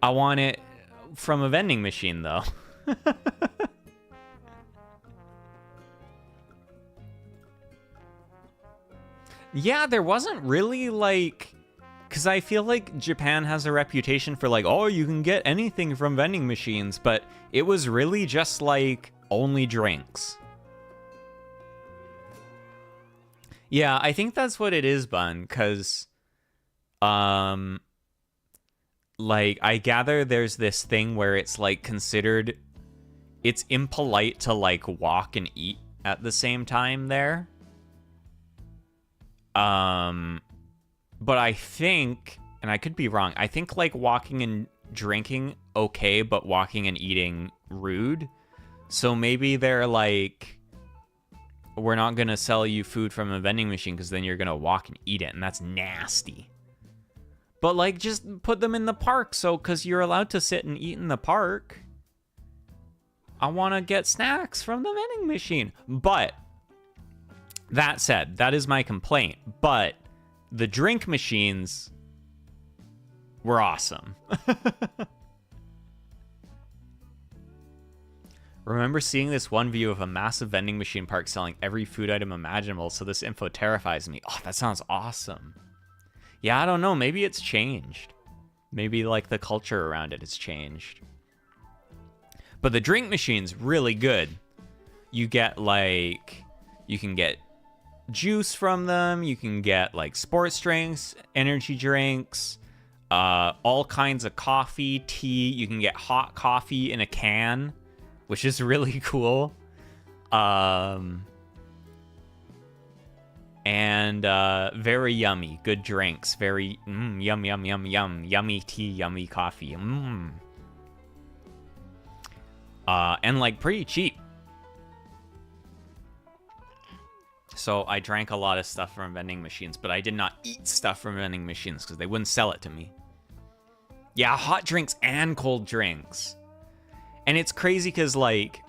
I want it from a vending machine though. Yeah, there wasn't really like... Because I feel like Japan has a reputation for like, oh, you can get anything from vending machines, but it was really just like only drinks. Yeah, I think that's what it is, Bun, because like I gather there's this thing where it's like considered, it's impolite to like walk and eat at the same time there. But I think, and I could be wrong, I think like walking and drinking okay, but walking and eating rude. So maybe they're like, we're not gonna sell you food from a vending machine because then you're gonna walk and eat it, and that's nasty. But like, just put them in the park, so because you're allowed to sit and eat in the park. I want to get snacks from the vending machine. But that said, that is my complaint. But the drink machines were awesome. Remember seeing this one view of a massive vending machine park selling every food item imaginable, so this info terrifies me. Oh, that sounds awesome. Yeah, I don't know. Maybe it's changed. Maybe like the culture around it has changed. But the drink machine's really good. You get like, you can get juice from them, you can get like sports drinks, energy drinks, all kinds of coffee, tea. You can get hot coffee in a can, which is really cool. And very yummy, good drinks, very yum yum yum yum, yummy tea, yummy coffee. And like pretty cheap. So I drank a lot of stuff from vending machines, but I did not eat stuff from vending machines because they wouldn't sell it to me. Yeah, hot drinks and cold drinks. And it's crazy because, like,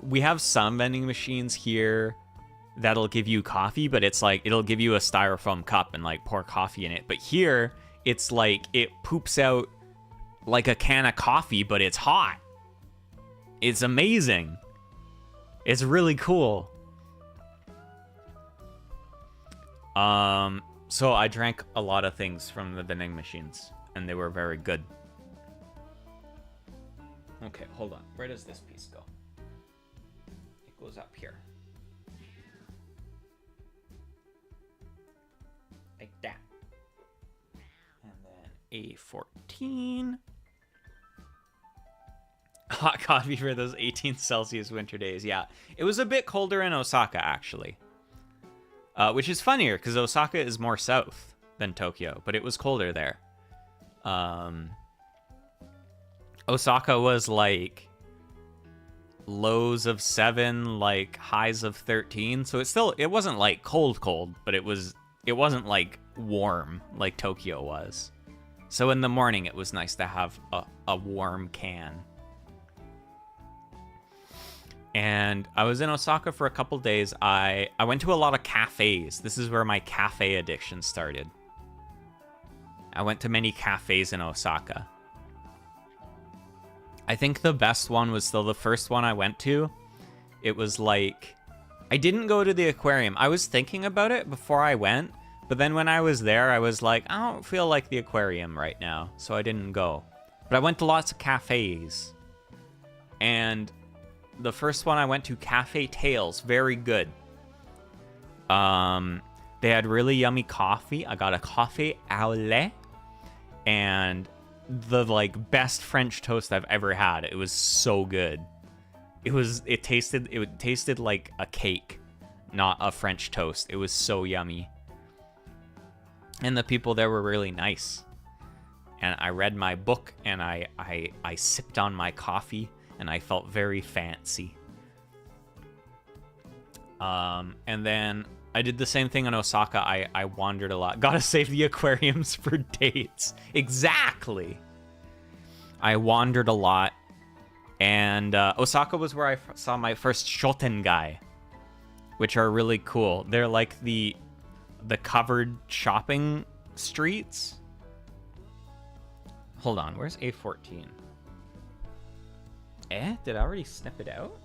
we have some vending machines here that'll give you coffee, but it's like, it'll give you a styrofoam cup and, like, pour coffee in it. But here, it's like, it poops out like a can of coffee, but it's hot. It's amazing. It's really cool. So I drank a lot of things from the vending machines, and they were very good. Okay, hold on. Where does this piece go? It goes up here. Like that. And then A14. Hot coffee for those 18 Celsius winter days. Yeah, it was a bit colder in Osaka, actually. Which is funnier, because Osaka is more south than Tokyo, but it was colder there. Osaka was like lows of 7, like highs of 13. So it wasn't like cold, but it wasn't like warm like Tokyo was. So in the morning, it was nice to have a warm can. And I was in Osaka for a couple days. I went to a lot of cafes. This is where my cafe addiction started. I went to many cafes in Osaka. I think the best one was still the first one I went to. It was like, I didn't go to the aquarium. I was thinking about it before I went, but then when I was there, I was like, I don't feel like the aquarium right now, so I didn't go. But I went to lots of cafes. And the first one I went to, Cafe Tales, very good. They had really yummy coffee. I got a coffee au lait, and the like best French toast I've ever had. It was so good. It tasted like a cake, not a French toast. It was so yummy. And the people there were really nice. And I read my book, and I sipped on my coffee, and I felt very fancy. And then I did the same thing in Osaka. I wandered a lot. Gotta save the aquariums for dates. Exactly. I wandered a lot. And Osaka was where I saw my first shotengai, which are really cool. They're like the covered shopping streets. Hold on, where's A14? Did I already snip it out?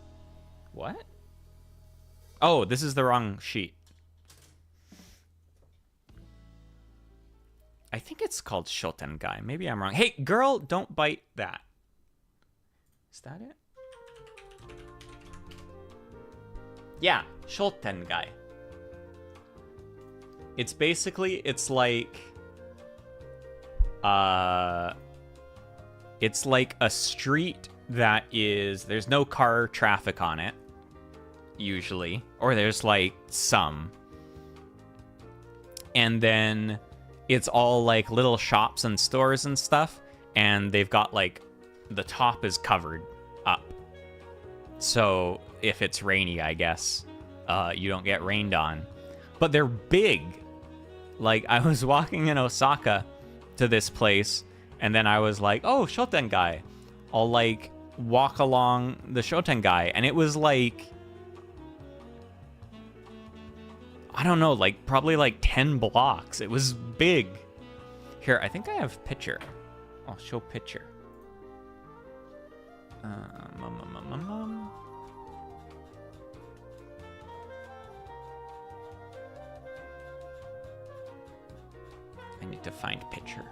What? Oh, this is the wrong sheet. I think it's called Shotengai. Maybe I'm wrong. Hey, girl, don't bite that. Is that it? Yeah, Shotengai. It's basically, it's like a street that is, there's no car traffic on it, usually, or there's like some. And then it's all like little shops and stores and stuff, and they've got like, the top is covered up. So if it's rainy, I guess, you don't get rained on. But they're big. Like, I was walking in Osaka to this place, and then I was like, oh, Shotengai. I'll like walk along the Shotengai, and it was like, I don't know, like probably like 10 blocks. It was big. Here, I think I have picture. I'll show picture. I need to find picture.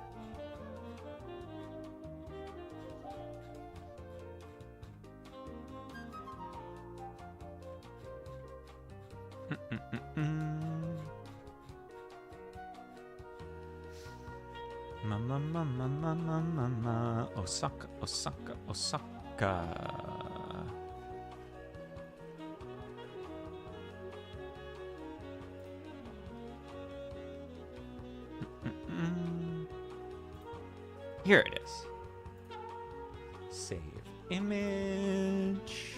Osaka, Osaka, Osaka. Here it is. Save image.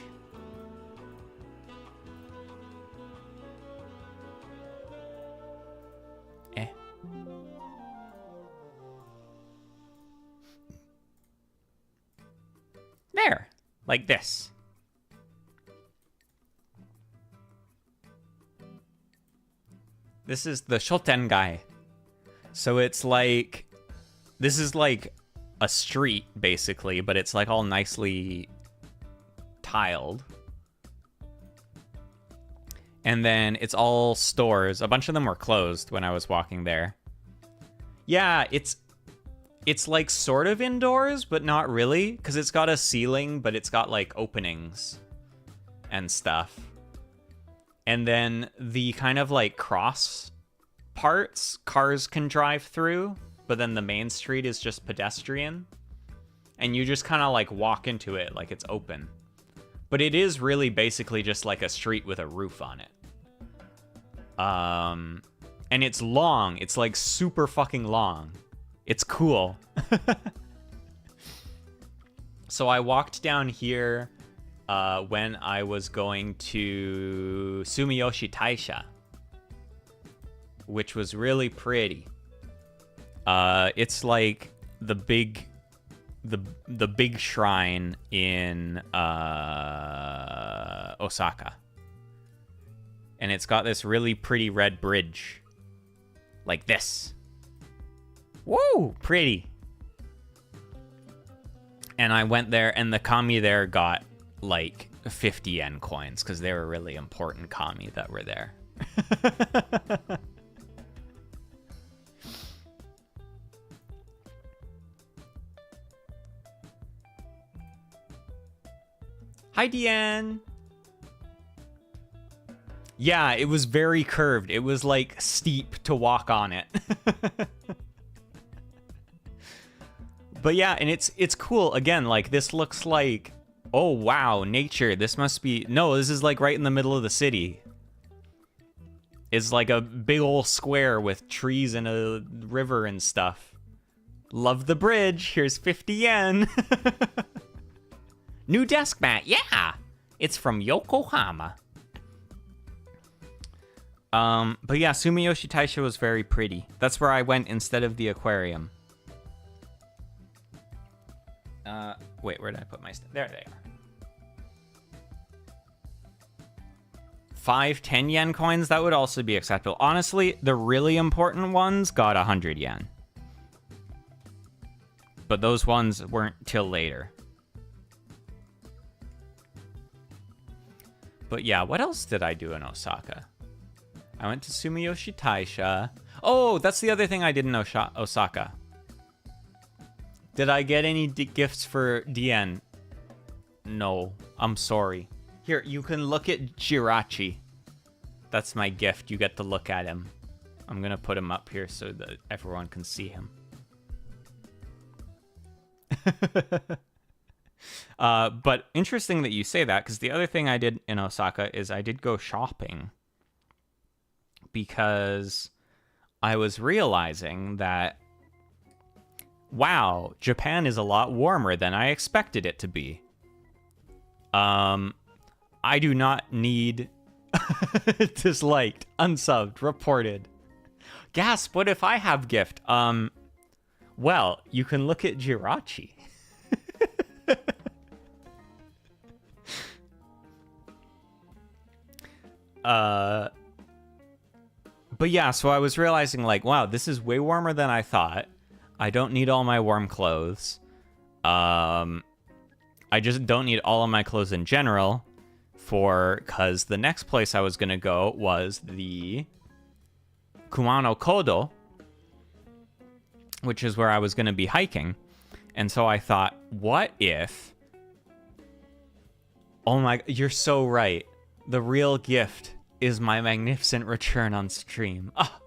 There, like this. This is the Shotengai. So it's like, this is like a street basically, but it's like all nicely tiled. And then it's all stores. A bunch of them were closed when I was walking there. Yeah, it's like sort of indoors, but not really, because it's got a ceiling, but it's got like openings and stuff. And then the kind of like cross parts, cars can drive through, but then the main street is just pedestrian. And you just kind of like walk into it like it's open. But it is really basically just like a street with a roof on it. And it's long. It's like super fucking long. It's cool. So I walked down here when I was going to Sumiyoshi Taisha, which was really pretty. It's like the big shrine in Osaka. And it's got this really pretty red bridge. Like this. Woo! Pretty. And I went there, and the kami there got, like, 50 yen coins, because they were really important kami that were there. Hi, Deanne. Yeah, it was very curved. It was, like, steep to walk on it. But yeah, and it's cool. Again, like, this looks like, oh, wow, nature. This must be... No, this is, like, right in the middle of the city. It's like a big old square with trees and a river and stuff. Love the bridge. Here's 50 yen. New desk mat. Yeah! It's from Yokohama. But yeah, Sumiyoshi Taisha was very pretty. That's where I went instead of the aquarium. Wait, where did I put my stuff? There they are. 10 yen coins, that would also be acceptable. Honestly, the really important ones got 100 yen. But those ones weren't till later. But yeah, what else did I do in Osaka? I went to Sumiyoshi Taisha. Oh, that's the other thing I did in Osaka. Did I get any gifts for Dien? No, I'm sorry. Here, you can look at Jirachi. That's my gift. You get to look at him. I'm going to put him up here so that everyone can see him. But interesting that you say that, because the other thing I did in Osaka is I did go shopping. Because I was realizing that, wow, Japan is a lot warmer than I expected it to be. I do not need disliked, unsubbed, reported. Gasp, what if I have gift? Well, you can look at Jirachi. But yeah, so I was realizing, like, wow, this is way warmer than I thought. I don't need all my warm clothes. I just don't need all of my clothes in general, because the next place I was going to go was the Kumano Kodo, which is where I was going to be hiking. And so I thought, what if... Oh my... You're so right. The real gift is my magnificent return on stream. Ah,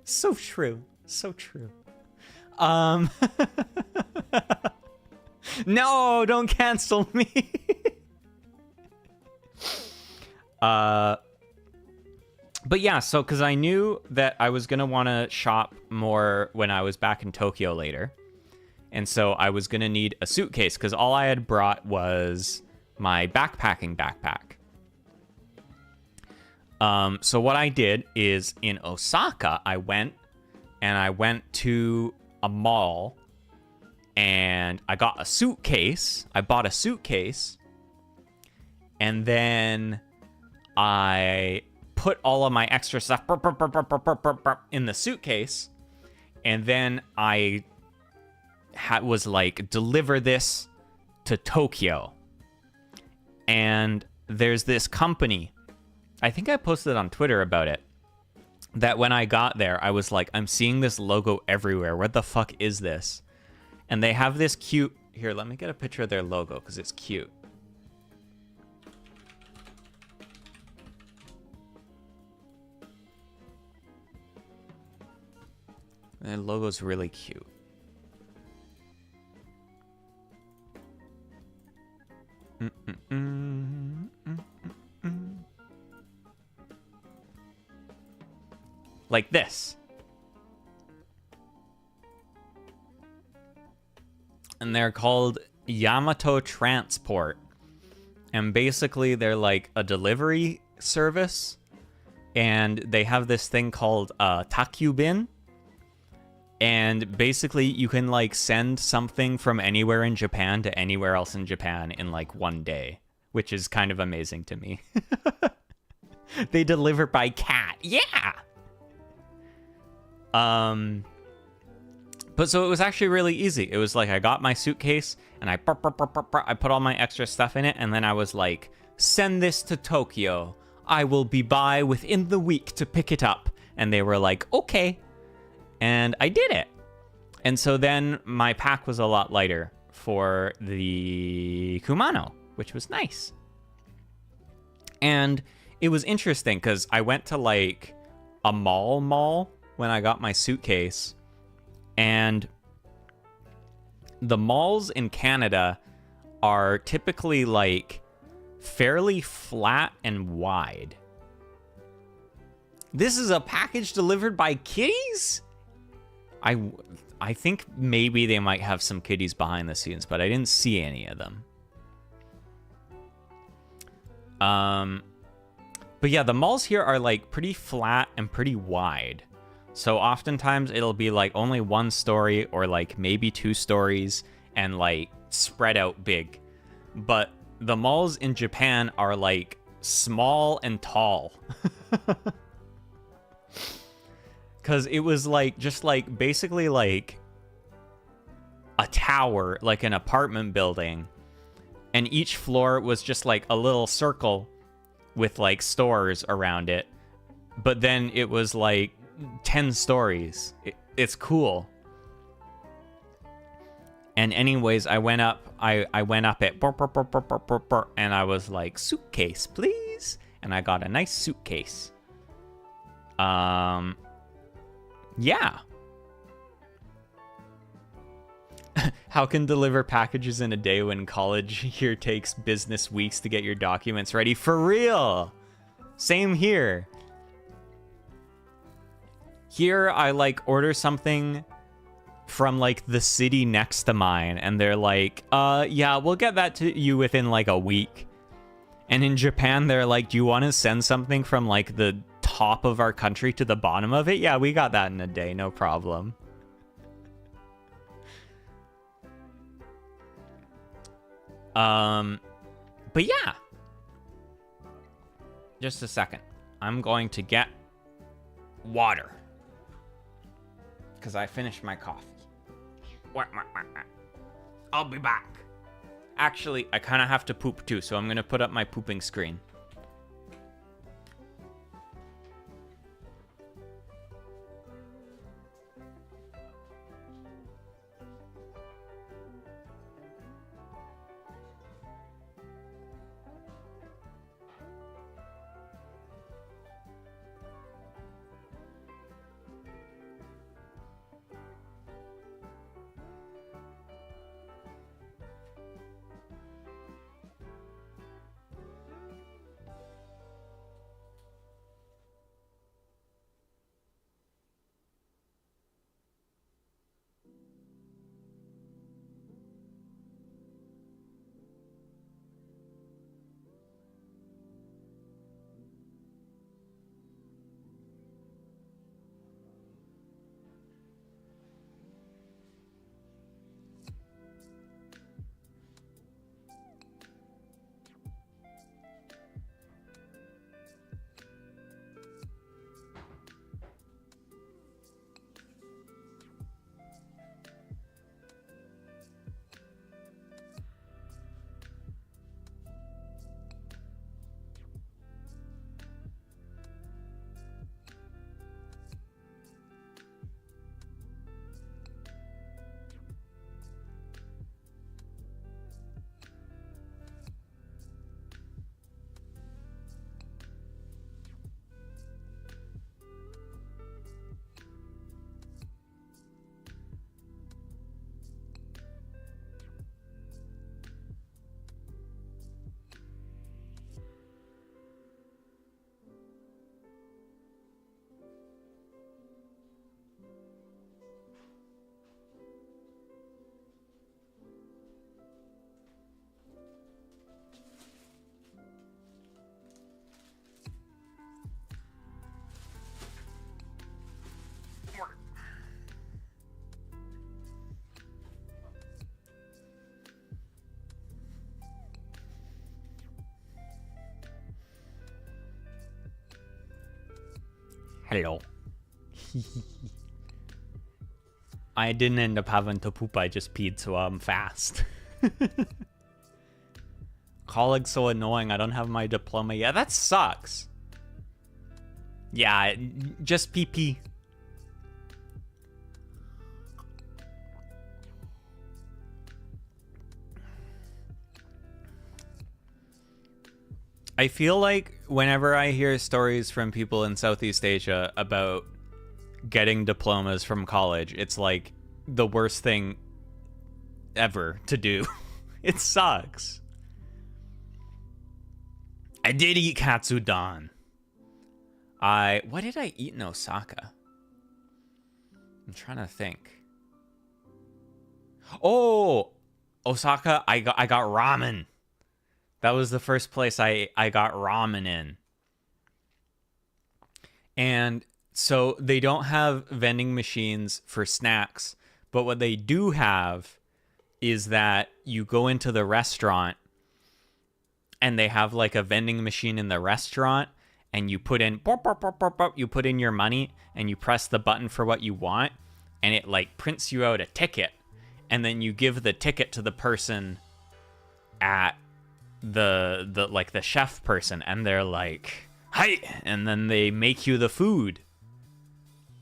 so true. So true. No, don't cancel me. But yeah, so because I knew that I was going to want to shop more when I was back in Tokyo later. And so I was going to need a suitcase because all I had brought was my backpacking backpack. So what I did is in Osaka, I went to a mall and I got a suitcase. I bought a suitcase and then I put all of my extra stuff in the suitcase. And then I was like, deliver this to Tokyo. And there's this company. I think I posted on Twitter about it, that when I got there, I was like, I'm seeing this logo everywhere. What the fuck is this? And they have this cute... Here, let me get a picture of their logo, because it's cute. Their logo's really cute. Like this. And they're called Yamato Transport. And basically they're like a delivery service. And they have this thing called Takyubin. And basically you can like send something from anywhere in Japan to anywhere else in Japan in like one day. Which is kind of amazing to me. They deliver by cat. Yeah! But so it was actually really easy. It was like I got my suitcase and I put all my extra stuff in it, and then I was like, send this to Tokyo. I will be by within the week to pick it up. And they were like, okay. And I did it. And so then my pack was a lot lighter for the Kumano, which was nice. And it was interesting because I went to like a mall when I got my suitcase. And the malls in Canada are typically like fairly flat and wide. This is a package delivered by kitties? I think maybe they might have some kitties behind the scenes, but I didn't see any of them. But yeah, the malls here are like pretty flat and pretty wide. So oftentimes it'll be like only one story or like maybe two stories and like spread out big. But the malls in Japan are like small and tall. Because it was like just like basically like a tower, like an apartment building. And each floor was just like a little circle with like stores around it. But then it was like 10 stories. It's cool. And anyways, I went up at burp, burp, burp, burp, burp, burp, burp, and I was like, suitcase, please. And I got a nice suitcase. Yeah. How can deliver packages in a day when college here takes business weeks to get your documents ready? For real. Same here. Here, I like order something from like the city next to mine, and they're like, yeah, we'll get that to you within like a week. And in Japan, they're like, do you want to send something from like the top of our country to the bottom of it? Yeah, we got that in a day, no problem. But yeah. Just a second. I'm going to get water. Because I finished my coffee. I'll be back. Actually, I kind of have to poop too, so I'm going to put up my pooping screen. Hello. I didn't end up having to poop, I just peed, so I'm fast. Colleague's so annoying, I don't have my diploma yet. That sucks. Yeah, just PP. I feel like whenever I hear stories from people in Southeast Asia about getting diplomas from college, it's like the worst thing ever to do. It sucks. I did eat katsudon. What did I eat in Osaka? I'm trying to think. Oh, Osaka, I got ramen. That was the first place I got ramen in. And so they don't have vending machines for snacks, but what they do have is that you go into the restaurant and they have like a vending machine in the restaurant, and you put in you put in your money and you press the button for what you want, and it like prints you out a ticket, and then you give the ticket to the person at the like the chef person, and they're like, "Hi," and then they make you the food.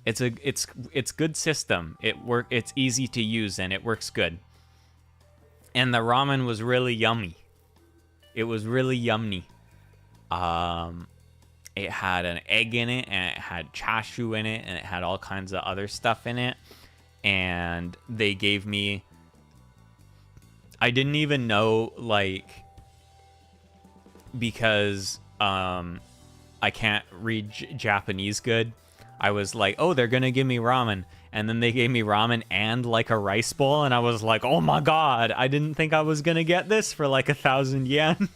It's good system. It's easy to use and it works good. And the ramen was really yummy. It was really yummy. It had an egg in it, and it had chashu in it, and it had all kinds of other stuff in it. And they gave me, I didn't even know, like, because I can't read Japanese good, I was like, oh, they're gonna give me ramen. And then they gave me ramen and like a rice bowl, and I was like, oh my god, I didn't think I was gonna get this for like 1,000 yen.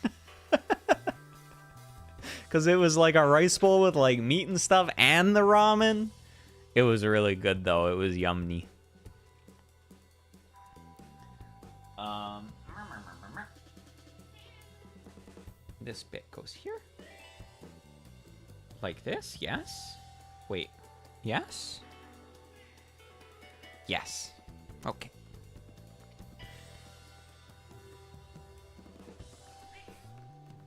Because it was like a rice bowl with like meat and stuff and the ramen. It was really good though. It was yummy. This bit goes here. Like this, yes. Wait, yes? Yes. Okay.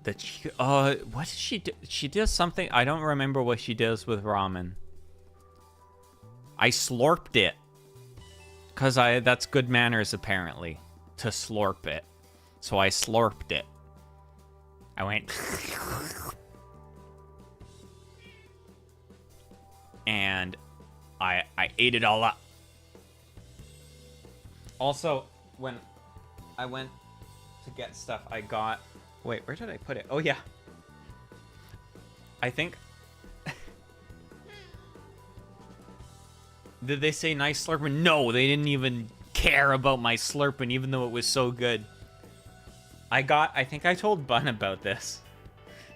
What did she do? She does something. I don't remember what she does with ramen. I slurped it. Because that's good manners, apparently. To slurp it. So I slurped it. I went... and I ate it all up. Also, when I went to get stuff, I got... Wait, where did I put it? Oh, yeah. I think... Did they say nice slurping? No, they didn't even care about my slurping, even though it was so good. I think I told Bun about this.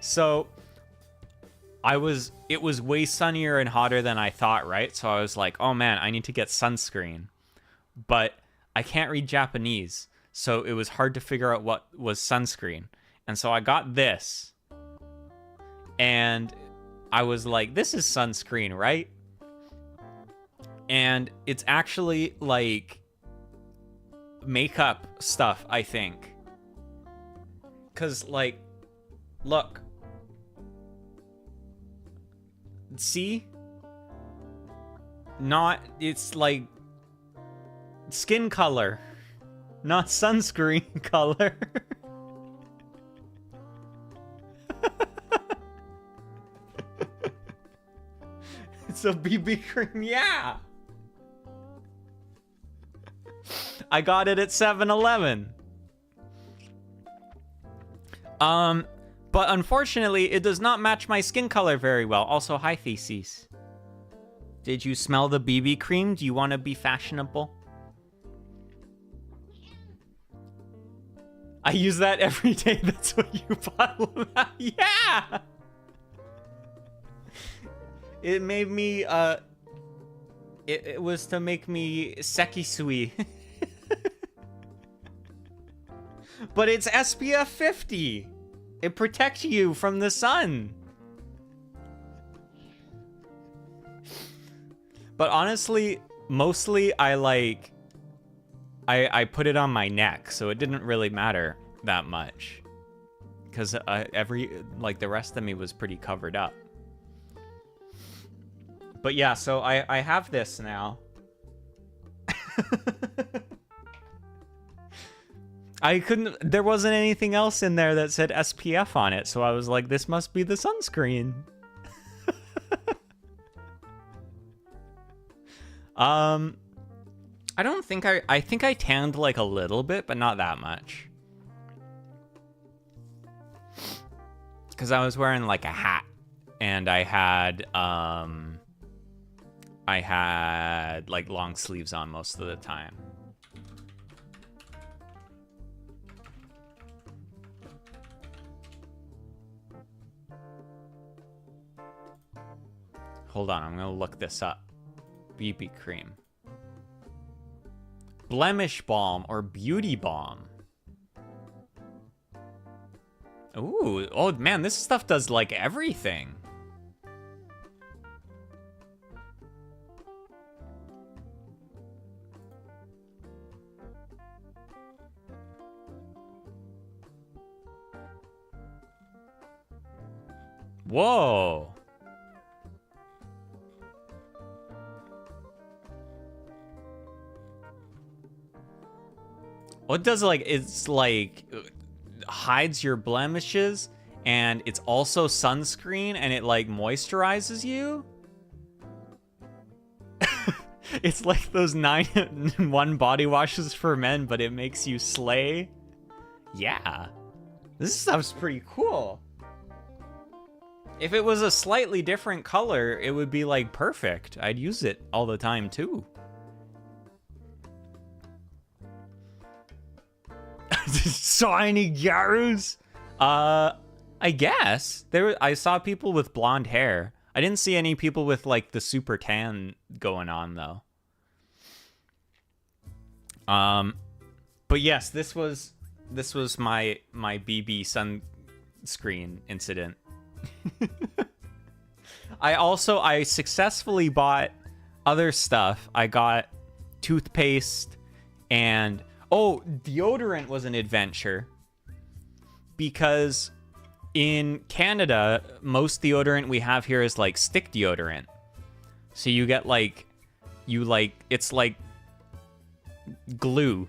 So, it was way sunnier and hotter than I thought, right? So I was like, oh man, I need to get sunscreen. But I can't read Japanese, so it was hard to figure out what was sunscreen. And so I got this. And I was like, this is sunscreen, right? And it's actually like makeup stuff, I think. 'Cause like, look. See? It's like skin color, not sunscreen color. It's a BB cream, yeah. I got it at 7-Eleven. But unfortunately, it does not match my skin color very well. Also, hi, Faces. Did you smell the BB cream? Do you want to be fashionable? I use that every day. That's what you bottle about. Yeah! It made me, it was to make me sekisui. But it's SPF 50. It protects you from the sun. But honestly, mostly I put it on my neck, so it didn't really matter that much. Because the rest of me was pretty covered up. But yeah, so I have this now. There wasn't anything else in there that said SPF on it, so I was like, this must be the sunscreen. I don't think I think I tanned like a little bit, but not that much. Because I was wearing like a hat, and I had like long sleeves on most of the time. Hold on, I'm gonna look this up. BB cream. Blemish balm or beauty balm. Ooh, oh man, this stuff does like everything. Whoa. What does it's like hides your blemishes, and it's also sunscreen, and it like moisturizes you? It's like those 9-in-1 body washes for men, but it makes you slay. Yeah. This stuff's pretty cool. If it was a slightly different color, it would be like perfect. I'd use it all the time too. Shiny Garus? I guess. I saw people with blonde hair. I didn't see any people with like the super tan going on though. But yes, this was my BB sunscreen incident. I successfully bought other stuff. I got toothpaste and deodorant was an adventure, because in Canada, most deodorant we have here is like stick deodorant. So you get it's like glue,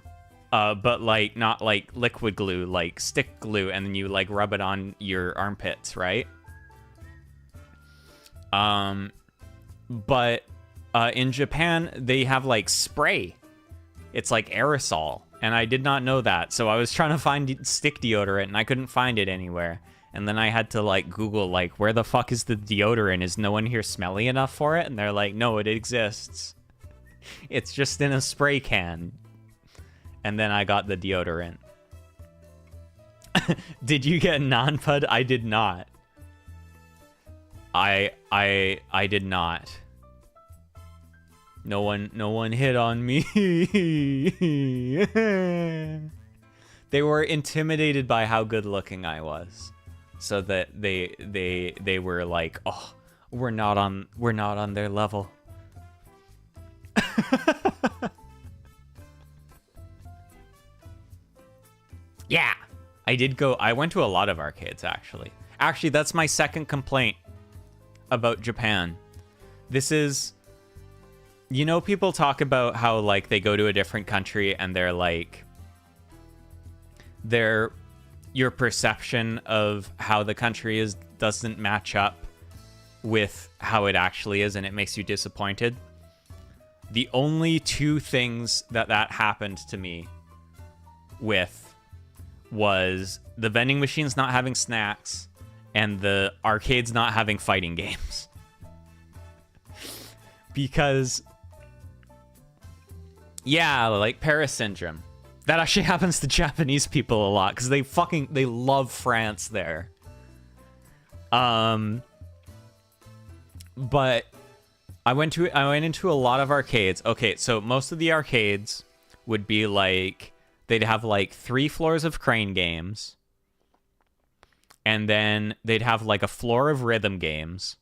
but like not like liquid glue, like stick glue, and then you like rub it on your armpits, right? But in Japan, they have like spray. It's like aerosol. And I did not know that. So I was trying to find stick deodorant and I couldn't find it anywhere. And then I had to like Google like, where the fuck is the deodorant? Is no one here smelly enough for it? And they're like, no, it exists. It's just in a spray can. And then I got the deodorant. Did you get non-pud? I did not. I did not. No one hit on me. They were intimidated by how good looking I was. So that they were like, "Oh, we're not on their level." Yeah. I went to a lot of arcades actually. Actually, that's my second complaint about Japan. This is, people talk about how like they go to a different country and they're like, your perception of how the country is doesn't match up with how it actually is, and it makes you disappointed. The only two things that happened to me with was the vending machines not having snacks and the arcades not having fighting games. Because, yeah, like Paris syndrome. That actually happens to Japanese people a lot because they love France there. But I went into a lot of arcades. Okay, so most of the arcades would be like, they'd have like 3 floors of crane games. And then they'd have like a floor of rhythm games.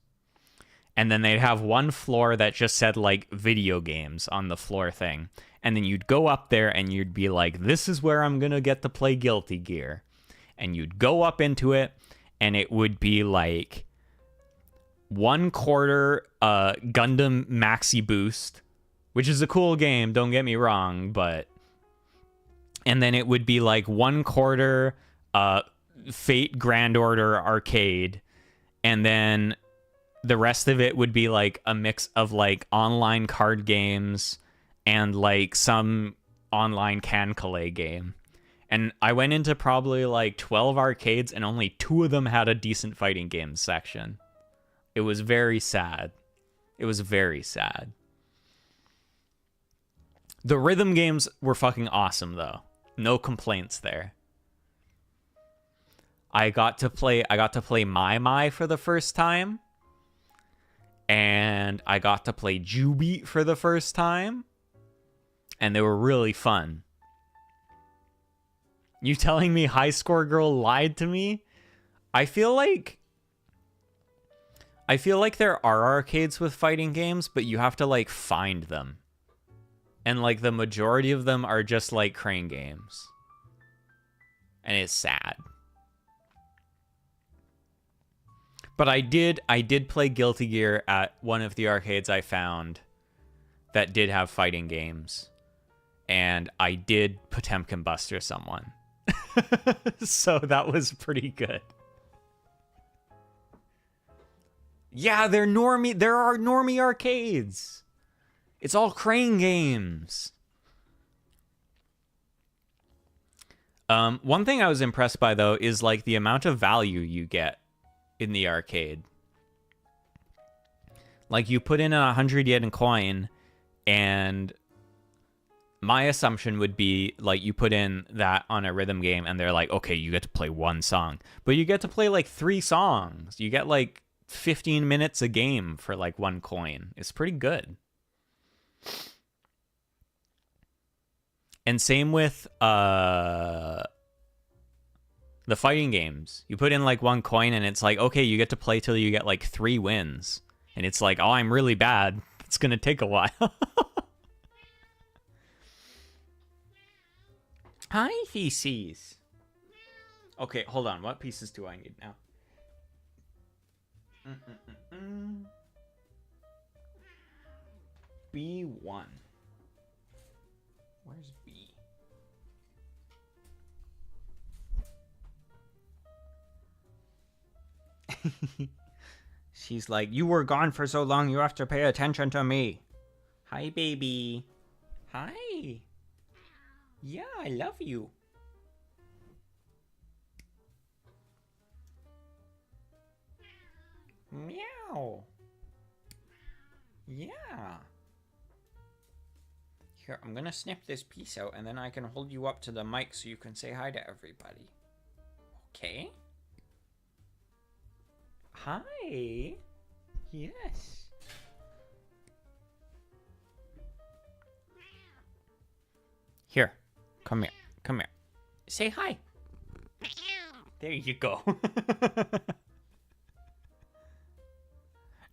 And then they'd have one floor that just said like video games on the floor thing. And then you'd go up there and you'd be like, this is where I'm going to get to play Guilty Gear. And you'd go up into it and it would be like 1/4 Gundam Maxi Boost, which is a cool game, don't get me wrong, but... And then it would be like 1/4 Fate Grand Order Arcade. And then the rest of it would be like a mix of like online card games and like some online Cancale game. And I went into probably like 12 arcades and only 2 of them had a decent fighting games section. It was very sad. It was very sad. The rhythm games were fucking awesome though. No complaints there. I got to play My for the first time. And I got to play Jubeat for the first time. And they were really fun. You telling me High Score Girl lied to me? I feel like there are arcades with fighting games, but you have to like find them. And like the majority of them are just like crane games. And it's sad. But I did play Guilty Gear at one of the arcades I found that did have fighting games. And I did Potemkin Buster someone. So that was pretty good. Yeah, there are normie arcades. It's all crane games. One thing I was impressed by though is like the amount of value you get in the arcade. Like you put in a 100 yen coin, and my assumption would be like you put in that on a rhythm game and they're like, okay, you get to play 1 song, but you get to play like 3 songs. You get like 15 minutes a game for like 1 coin. It's pretty good. And same with the fighting games. You put in like 1 coin and it's like, okay, you get to play till you get like 3 wins. And it's like, oh, I'm really bad. It's going to take a while. Hi, feces. Okay, hold on. What pieces do I need now? B1. Where's B? She's like, you were gone for so long, you have to pay attention to me. Hi, baby. Hi. Yeah, I love you. Meow. Yeah. Here, I'm gonna snip this piece out and then I can hold you up to the mic so you can say hi to everybody. Okay? Hi. Yes. Here. Come here. Come here. Say hi. There you go.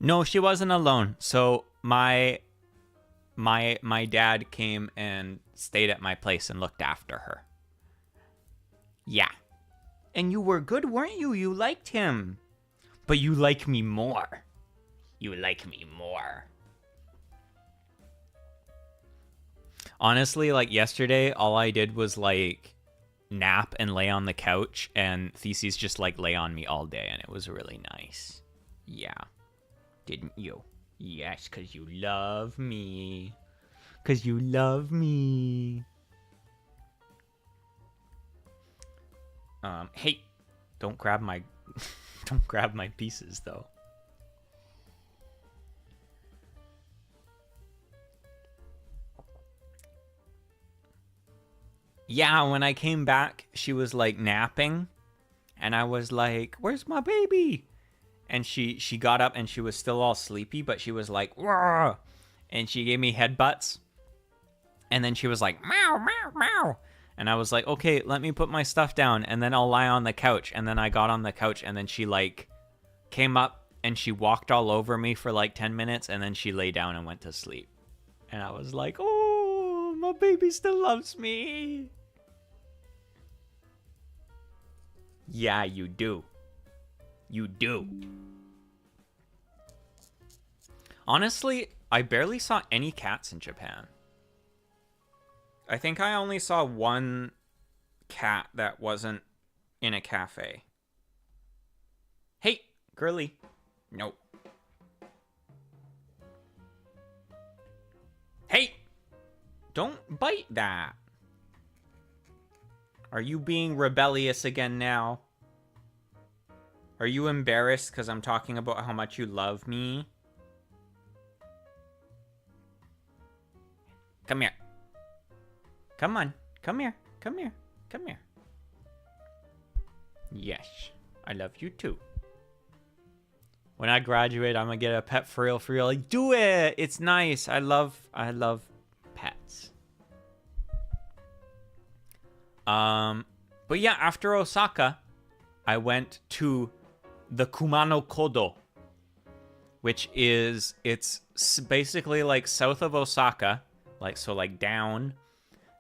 No, she wasn't alone. So my dad came and stayed at my place and looked after her. Yeah. And you were good, weren't you? You liked him. But you like me more. You like me more. Honestly, like yesterday, all I did was like nap and lay on the couch, and Theses just like lay on me all day, and it was really nice. Yeah. Didn't you? Yes, 'cause you love me. 'Cause you love me. Hey, don't grab my don't grab my pieces though. Yeah, when I came back, she was like napping, and I was like, "Where's my baby?" And she got up and she was still all sleepy, but she was like, "Wah!" And she gave me headbutts. And then she was like, "Meow, meow, meow." And I was like, "Okay, let me put my stuff down and then I'll lie on the couch." And then I got on the couch and then she like came up and she walked all over me for like 10 minutes, and then she lay down and went to sleep. And I was like, oh, my baby still loves me. Yeah, you do. You do. Honestly, I barely saw any cats in Japan. I think I only saw one cat that wasn't in a cafe. Hey, girly. Nope. Hey! Don't bite that. Are you being rebellious again now? Are you embarrassed because I'm talking about how much you love me? Come here. Come on. Come here. Come here. Come here. Yes. I love you too. When I graduate, I'm going to get a pet for real, for real. Like, do it. It's nice. I love pets. But yeah, after Osaka, I went to the Kumano Kodo, which is, it's basically like south of Osaka, like down.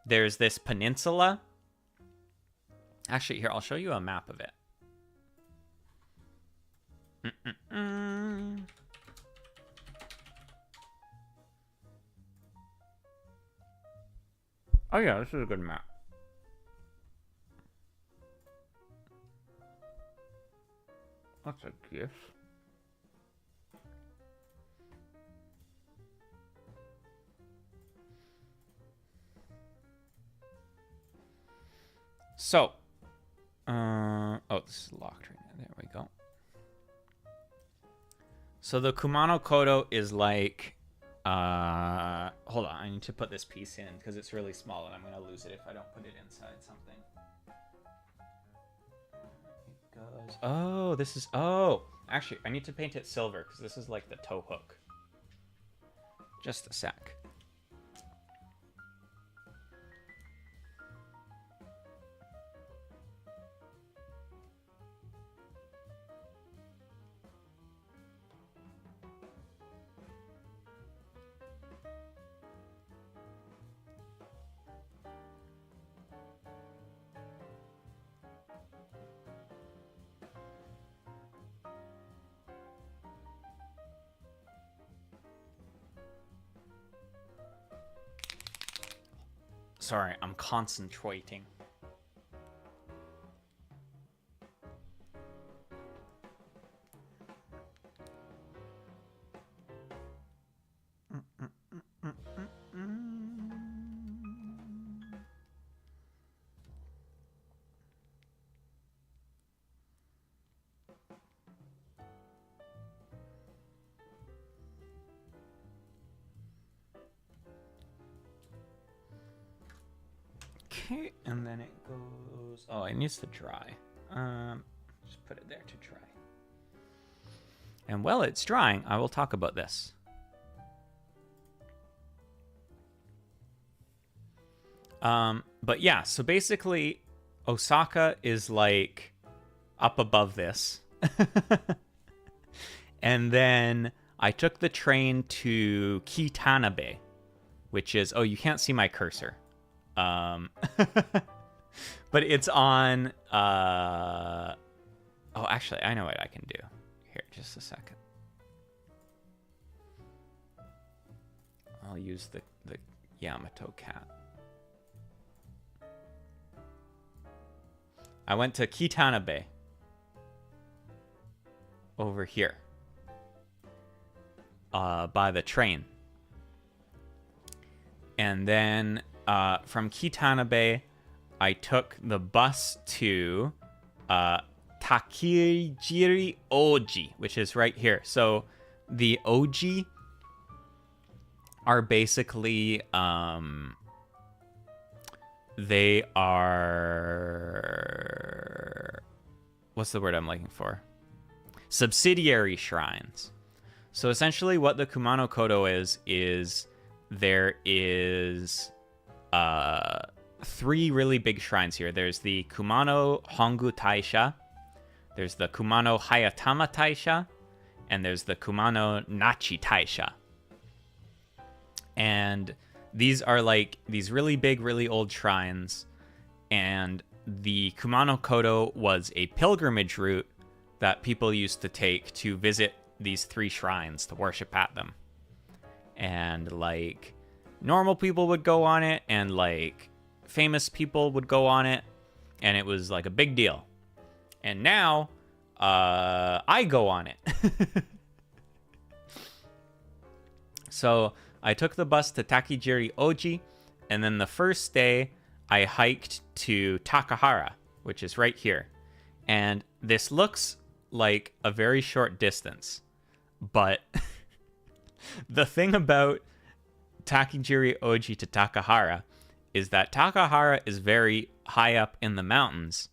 There's this peninsula. Actually, here, I'll show you a map of it. Oh yeah, this is a good map. That's a GIF. So, oh, this is locked right now. There we go. So the Kumano Kodo is like, hold on, I need to put this piece in because it's really small and I'm going to lose it if I don't put it inside something. It goes, oh, this is, oh, actually, I need to paint it silver because this is like the tow hook. Just a sec. Sorry, I'm concentrating. Okay, and then it goes... Oh, it needs to dry. Just put it there to dry. And while it's drying, I will talk about this. But yeah, so basically, Osaka is like up above this. And then I took the train to Kitanabe, which is... Oh, you can't see my cursor. But it's on, oh, actually, I know what I can do. Here, just a second. I'll use the Yamato cat. I went to Kitanabe. Over here. By the train. And then... from Kitanabe, I took the bus to Takijiri Oji, which is right here. So the Oji are basically, they are, what's the word I'm looking for? Subsidiary shrines. So essentially what the Kumano Kodo is there is... three really big shrines here. There's the Kumano Hongu Taisha, there's the Kumano Hayatama Taisha, and there's the Kumano Nachi Taisha. And these are like these really big, really old shrines. And the Kumano Kodo was a pilgrimage route that people used to take to visit these 3 shrines to worship at them. And like normal people would go on it, and like famous people would go on it, and it was like a big deal. And now I go on it. So I took the bus to Takijiri Oji, and then the first day I hiked to Takahara, which is right here. And this looks like a very short distance, but the thing about Takijiri Oji to Takahara is that Takahara is very high up in the mountains,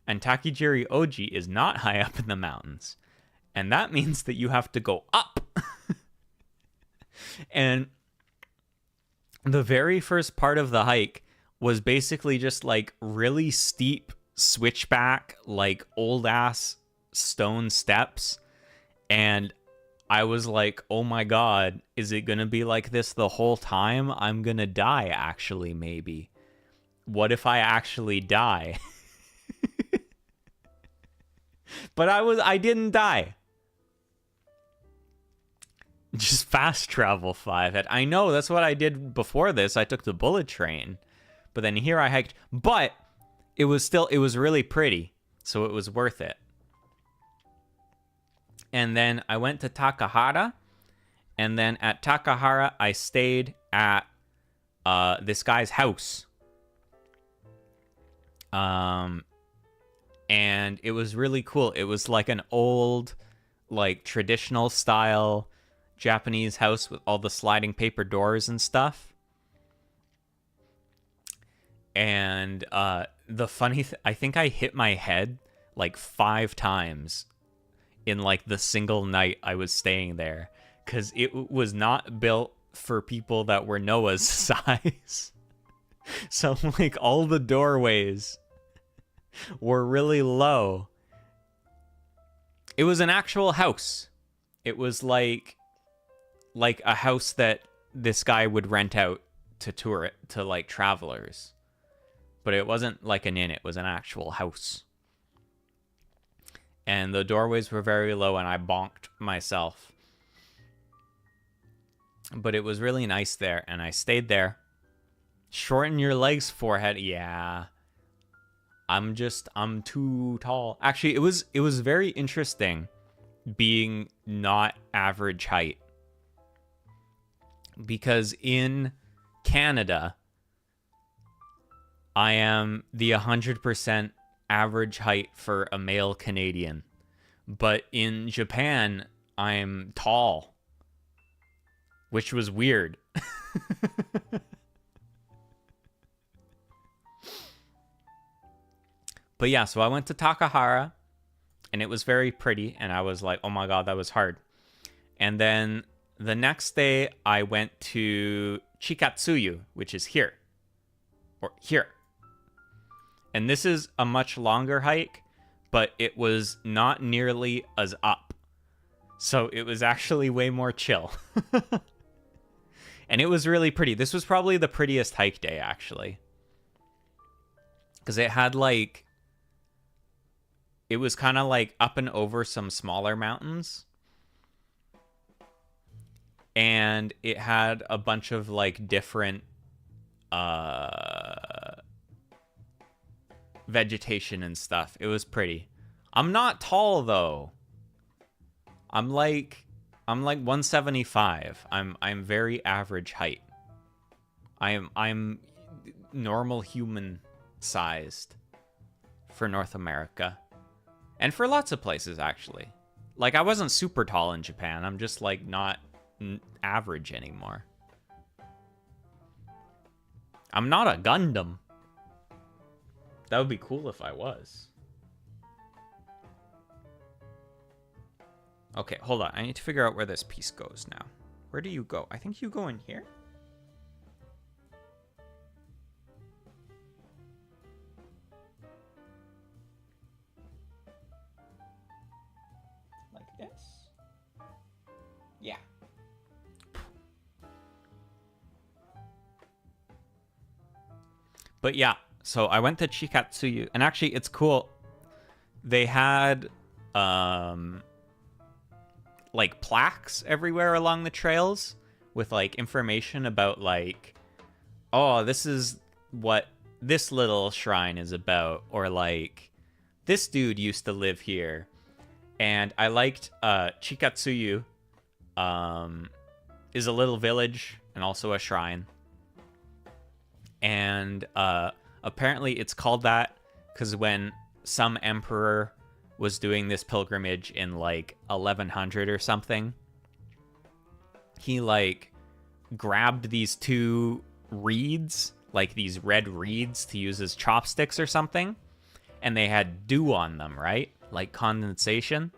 and Takijiri Oji is not high up in the mountains. And that means that you have to go up. And the very first part of the hike was basically just like really steep switchback, like old ass stone steps. And I was like, oh my God, is it going to be like this the whole time? I'm going to die, actually, maybe. What if I actually die? But I didn't die. Just fast travel 5. I know, that's what I did before this. I took the bullet train. But then here I hiked. But it was really pretty. So it was worth it. And then I went to Takahara. And then at Takahara, I stayed at this guy's house. And it was really cool. It was like an old, like traditional style Japanese house with all the sliding paper doors and stuff. And the funny I think I hit my head like 5 times in like the single night I was staying there, because it was not built for people that were No.A's size. So like all the doorways were really low. It was an actual house. It was like a house that this guy would rent out to tour it to like travelers. But it wasn't like an inn, it was an actual house. And the doorways were very low, and I bonked myself. But it was really nice there, and I stayed there. Shorten your legs, forehead. Yeah. I'm too tall. Actually, it was very interesting being not average height. Because in Canada, I am the 100% average height for a male Canadian. But in Japan, I'm tall. Which was weird. But yeah, so I went to Takahara, and it was very pretty, and I was like, oh my God, that was hard. And then the next day, I went to Chikatsuyu, which is here. Or here. And this is a much longer hike, but it was not nearly as up. So it was actually way more chill. And it was really pretty. This was probably the prettiest hike day, actually. Because it had like... It was kind of like up and over some smaller mountains. And it had a bunch of like different vegetation and stuff. It was pretty. I'm not tall though. I'm like 175. I'm very average height. I'm normal human sized for North America. And for lots of places, actually. Like, I wasn't super tall in Japan. I'm just, like, not average anymore. I'm not a Gundam. That would be cool if I was. Okay, hold on. I need to figure out where this piece goes now. Where do you go? I think you go in here? Like this? Yeah. But yeah, so I went to Chikatsuyu, and actually it's cool. They had like plaques everywhere along the trails with like information about like, oh, this is what this little shrine is about, or like this dude used to live here. And I liked Chikatsuyu is a little village and also a shrine. And apparently it's called that because when some emperor was doing this pilgrimage in like 1100 or something, he like grabbed these two reeds, like these red reeds, to use as chopsticks or something, and they had dew on them, right? Like condensation.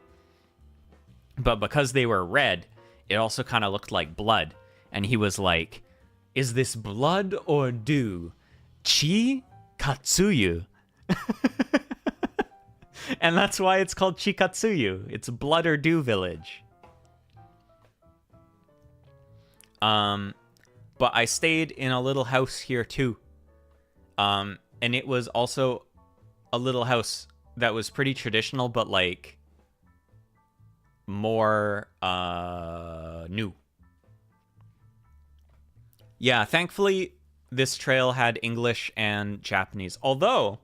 But because they were red, it also kind of looked like blood. And he was like, is this blood or dew? Chi Katsuyu. And that's why it's called Chikatsuyu. It's blood or dew village. But I stayed in a little house here too. And it was also a little house that was pretty traditional, but like more new. Yeah, thankfully this trail had English and Japanese. Although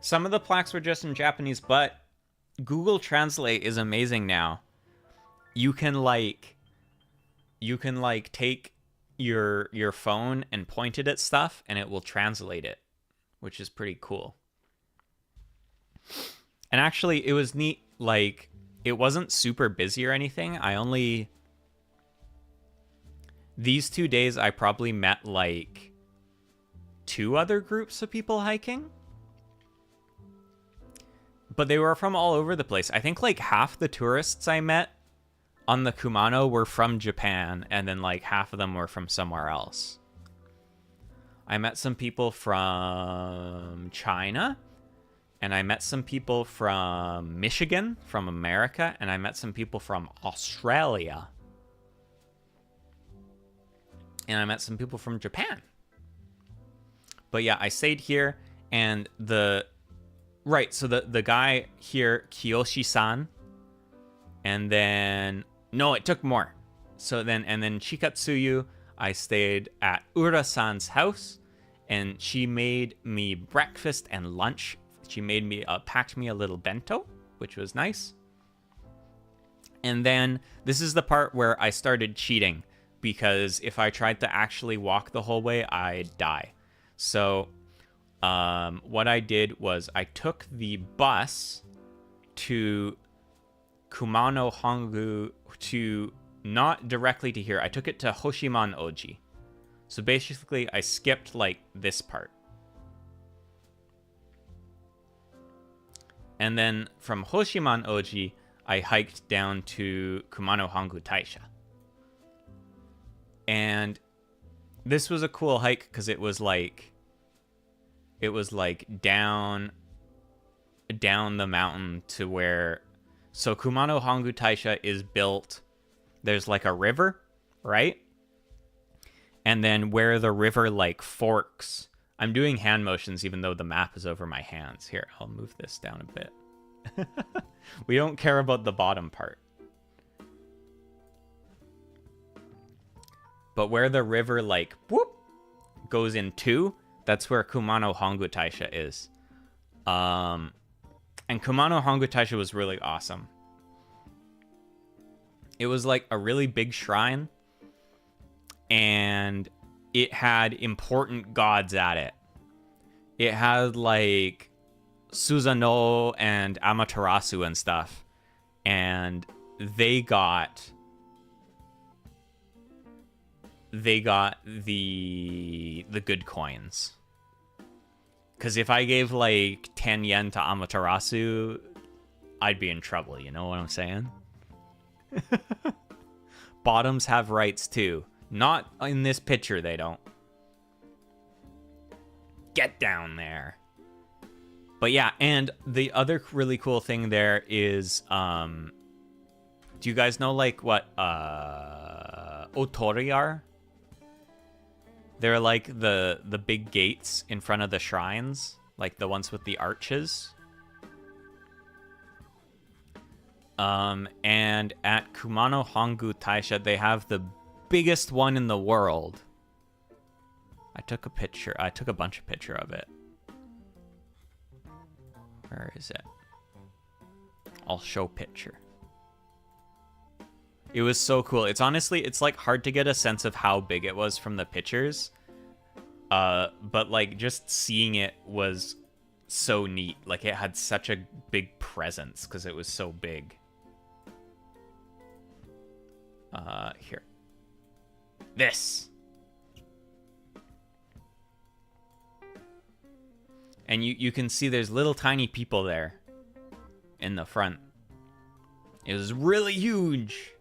some of the plaques were just in Japanese, but Google Translate is amazing now. You can like take your phone and point it at stuff and it will translate it, which is pretty cool. And actually it was neat, like it wasn't super busy or anything. These 2 days I probably met like 2 other groups of people hiking. But they were from all over the place. I think like half the tourists I met on the Kumano were from Japan, and then like half of them were from somewhere else. I met some people from China, and I met some people from Michigan, from America, and I met some people from Australia. And I met some people from Japan. But yeah, I stayed here, and so the guy here, Kiyoshi-san, and then no, it took more. And then Chikatsuyu, I stayed at Ura-san's house, and she made me breakfast and lunch. She made me packed me a little bento, which was nice. And then this is the part where I started cheating, because if I tried to actually walk the whole way, I'd die. So what I did was I took the bus to Kumano Hongu, to not directly to here. I took it to Hoshiman Oji. So basically I skipped like this part. And then from Hoshiman Oji, I hiked down to Kumano Hongu Taisha. And this was a cool hike because it was like down the mountain to where, so Kumano Hongu Taisha is built, there's like a river, right? And then where the river like forks, I'm doing hand motions even though the map is over my hands. Here, I'll move this down a bit. We don't care about the bottom part. But where the river like whoop goes in two, that's where Kumano Hongu Taisha is. And Kumano Hongu Taisha was really awesome. It was like a really big shrine, and it had important gods at it. It had like Susanoo and Amaterasu and stuff, and they got the good coins. Because if I gave like 10 yen to Amaterasu, I'd be in trouble, you know what I'm saying? Bottoms have rights too. Not in this picture, they don't. Get down there. But yeah, and the other really cool thing there is Do you guys know like what otori are? They're like the big gates in front of the shrines, like the ones with the arches. And at Kumano Hongu Taisha, they have the biggest one in the world. I took a picture. I took a bunch of picture of it. Where is it? I'll show picture. It was so cool. It's honestly, it's like hard to get a sense of how big it was from the pictures. But like just seeing it was so neat. Like it had such a big presence because it was so big. Here. This. And you can see there's little tiny people there in the front. It was really huge.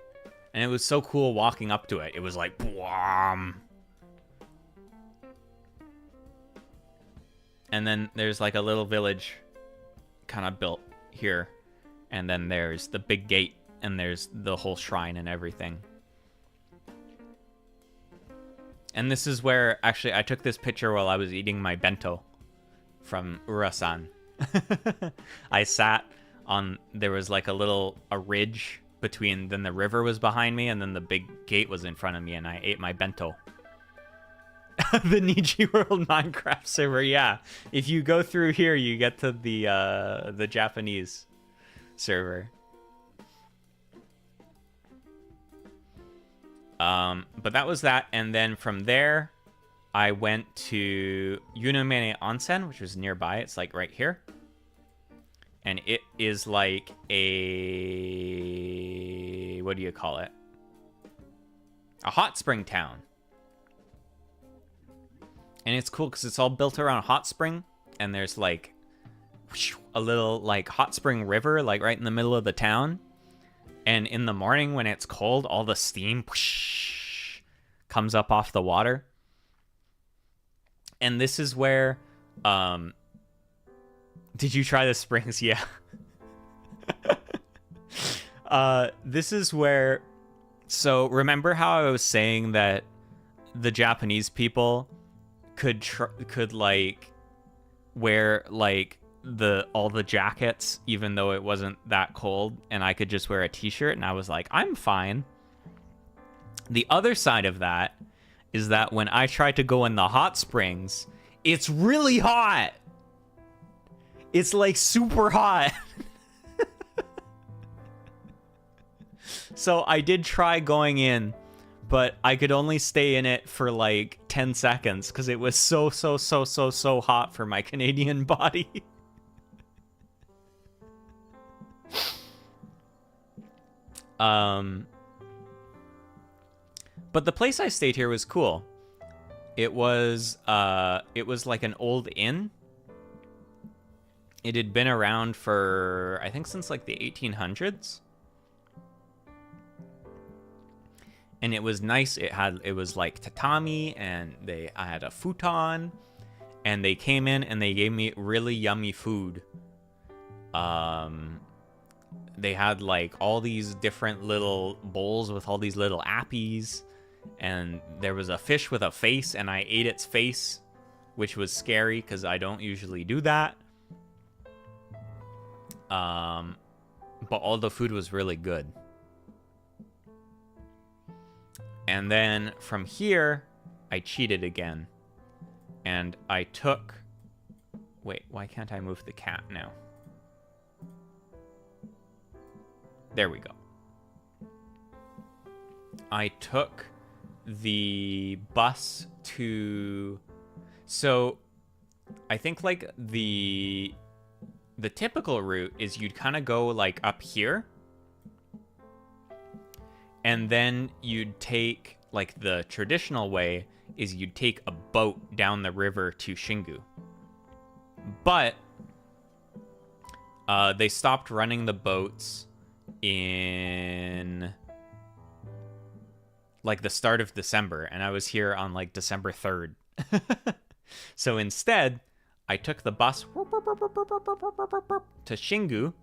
And it was so cool walking up to it. It was like, bwam. And then there's like a little village kind of built here. And then there's the big gate. And there's the whole shrine and everything. And this is where, actually, I took this picture while I was eating my bento from Urasan. I sat on, there was like a ridge between, then the river was behind me, and then the big gate was in front of me, and I ate my bento. The Niji World Minecraft server, yeah. If you go through here, you get to the Japanese server. But that was that, and then from there, I went to Yunamene Onsen, which was nearby. It's like right here. And it is like a... what do you call it? A hot spring town. And it's cool because it's all built around a hot spring. And there's like a little like hot spring river like right in the middle of the town. And in the morning when it's cold, all the steam comes up off the water. And this is where... did you try the springs? Yeah. This is where... So remember how I was saying that the Japanese people could like wear like all the jackets even though it wasn't that cold, and I could just wear a t-shirt and I was like, I'm fine. The other side of that is that when I try to go in the hot springs, it's really hot. It's like super hot. So I did try going in, but I could only stay in it for like 10 seconds because it was so hot for my Canadian body. But the place I stayed here was cool. It was like an old inn. It had been around for, I think, since like the 1800s. And it was nice. It was like tatami, and I had a futon, and they came in and they gave me really yummy food. They had like all these different little bowls with all these little appies, and there was a fish with a face, and I ate its face, which was scary because I don't usually do that. But all the food was really good. And then from here, I cheated again. And I took... Wait, why can't I move the cat now? There we go. I took the bus to... So, I think like the typical route is you'd kind of go like up here. And then you'd take, like the traditional way is you'd take a boat down the river to Shingu. But they stopped running the boats in like the start of December, and I was here on like December 3rd. So instead, I took the bus to Shingu,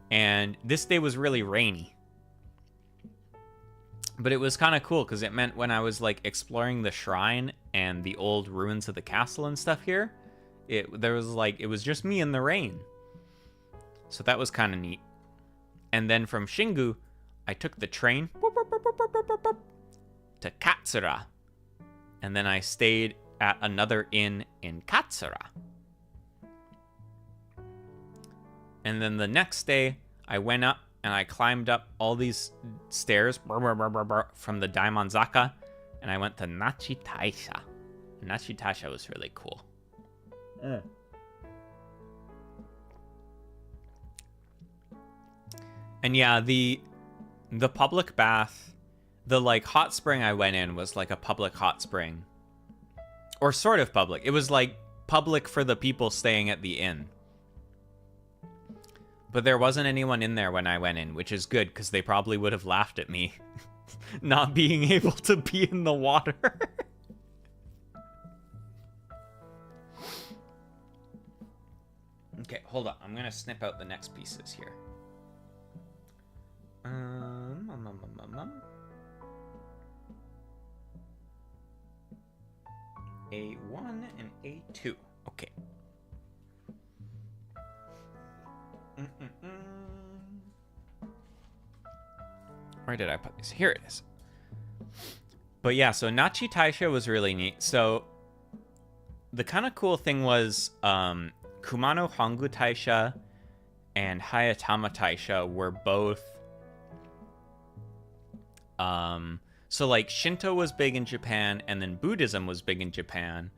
and this day was really rainy. But it was kind of cool because it meant when I was like exploring the shrine and the old ruins of the castle and stuff here, it was just me in the rain. So that was kind of neat. And then from Shingu, I took the train to Katsura. And then I stayed at another inn in Katsura. And then the next day, I went up and I climbed up all these stairs from the Daimonzaka, and I went to Nachi Taisha. Nachi Taisha was really cool. And yeah, the public bath, the like hot spring I went in was like a public hot spring. Or sort of public. It was like public for the people staying at the inn. But there wasn't anyone in there when I went in, which is good, because they probably would have laughed at me not being able to be in the water. Okay, hold on. I'm going to snip out the next pieces here. A1 and A2. Okay. Where did I put this? Here it is. But yeah, so Nachi Taisha was really neat. So the kind of cool thing was Kumano Hongu Taisha and Hayatama Taisha were both so like Shinto was big in Japan and then Buddhism was big in Japan.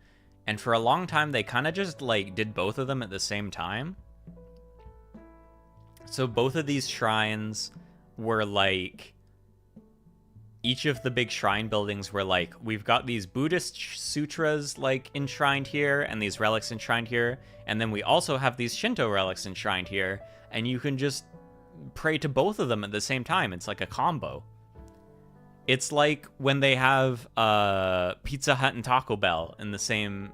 And for a long time they kind of just like did both of them at the same time. So both of these shrines were like, each of the big shrine buildings were like, we've got these Buddhist sutras like enshrined here and these relics enshrined here. And then we also have these Shinto relics enshrined here. And you can just pray to both of them at the same time. It's like a combo. It's like when they have Pizza Hut and Taco Bell in the same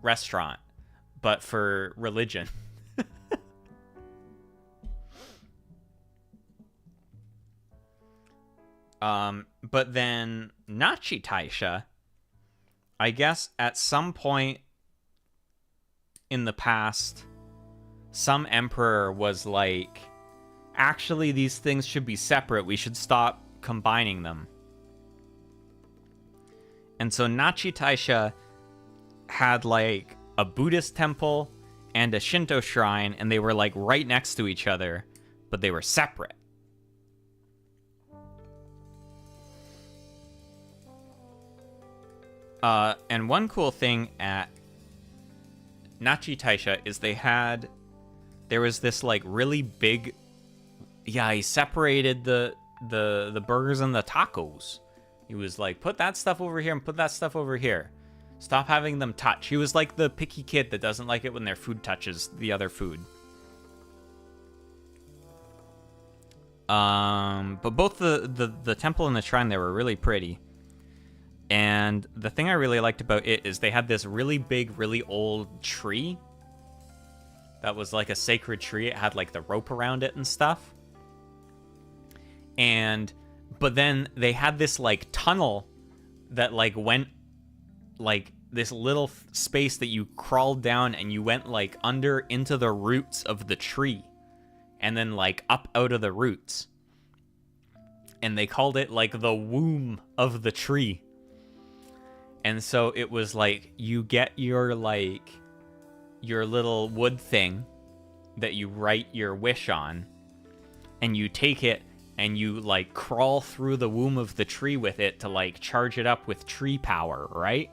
restaurant, but for religion. But then Nachi Taisha, I guess at some point in the past, some emperor was like, actually these things should be separate. We should stop combining them. And so Nachi Taisha had like a Buddhist temple and a Shinto shrine, and they were like right next to each other, but they were separate. And one cool thing at Nachi Taisha is there was this like really big, yeah, he separated the burgers and the tacos. He was like, put that stuff over here and put that stuff over here. Stop having them touch. He was like the picky kid that doesn't like it when their food touches the other food. But both the temple and the shrine, they were really pretty. And the thing I really liked about it is they had this really big, really old tree that was like a sacred tree. It had like the rope around it and stuff. But then they had this like tunnel that like went like this little space that you crawled down and you went like under into the roots of the tree and then like up out of the roots. And they called it like the womb of the tree. And so it was like you get your like your little wood thing that you write your wish on, and you take it and you like crawl through the womb of the tree with it to like charge it up with tree power, right?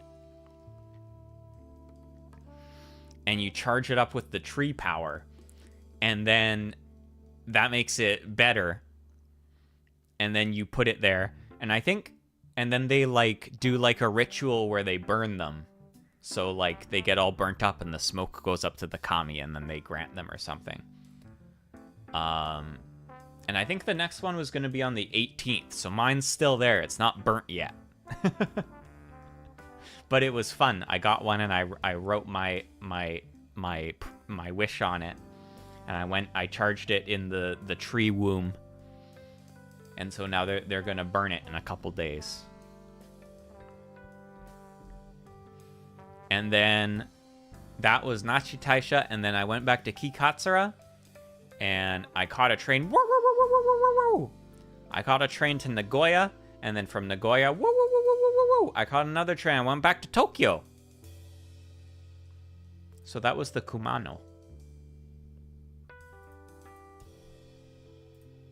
And you charge it up with the tree power, and then that makes it better. And then you put it there, and then they like do like a ritual where they burn them. So like they get all burnt up and the smoke goes up to the kami and then they grant them or something. And I think the next one was going to be on the 18th. So mine's still there. It's not burnt yet. But it was fun. I got one and I wrote my wish on it. And I charged it in the tree womb. And so now they're going to burn it in a couple days. And then that was Nachi Taisha, and then I went back to Kikatsura, and I caught a train. I caught a train to Nagoya, and then from Nagoya, I caught another train. I went back to Tokyo. So that was the Kumano.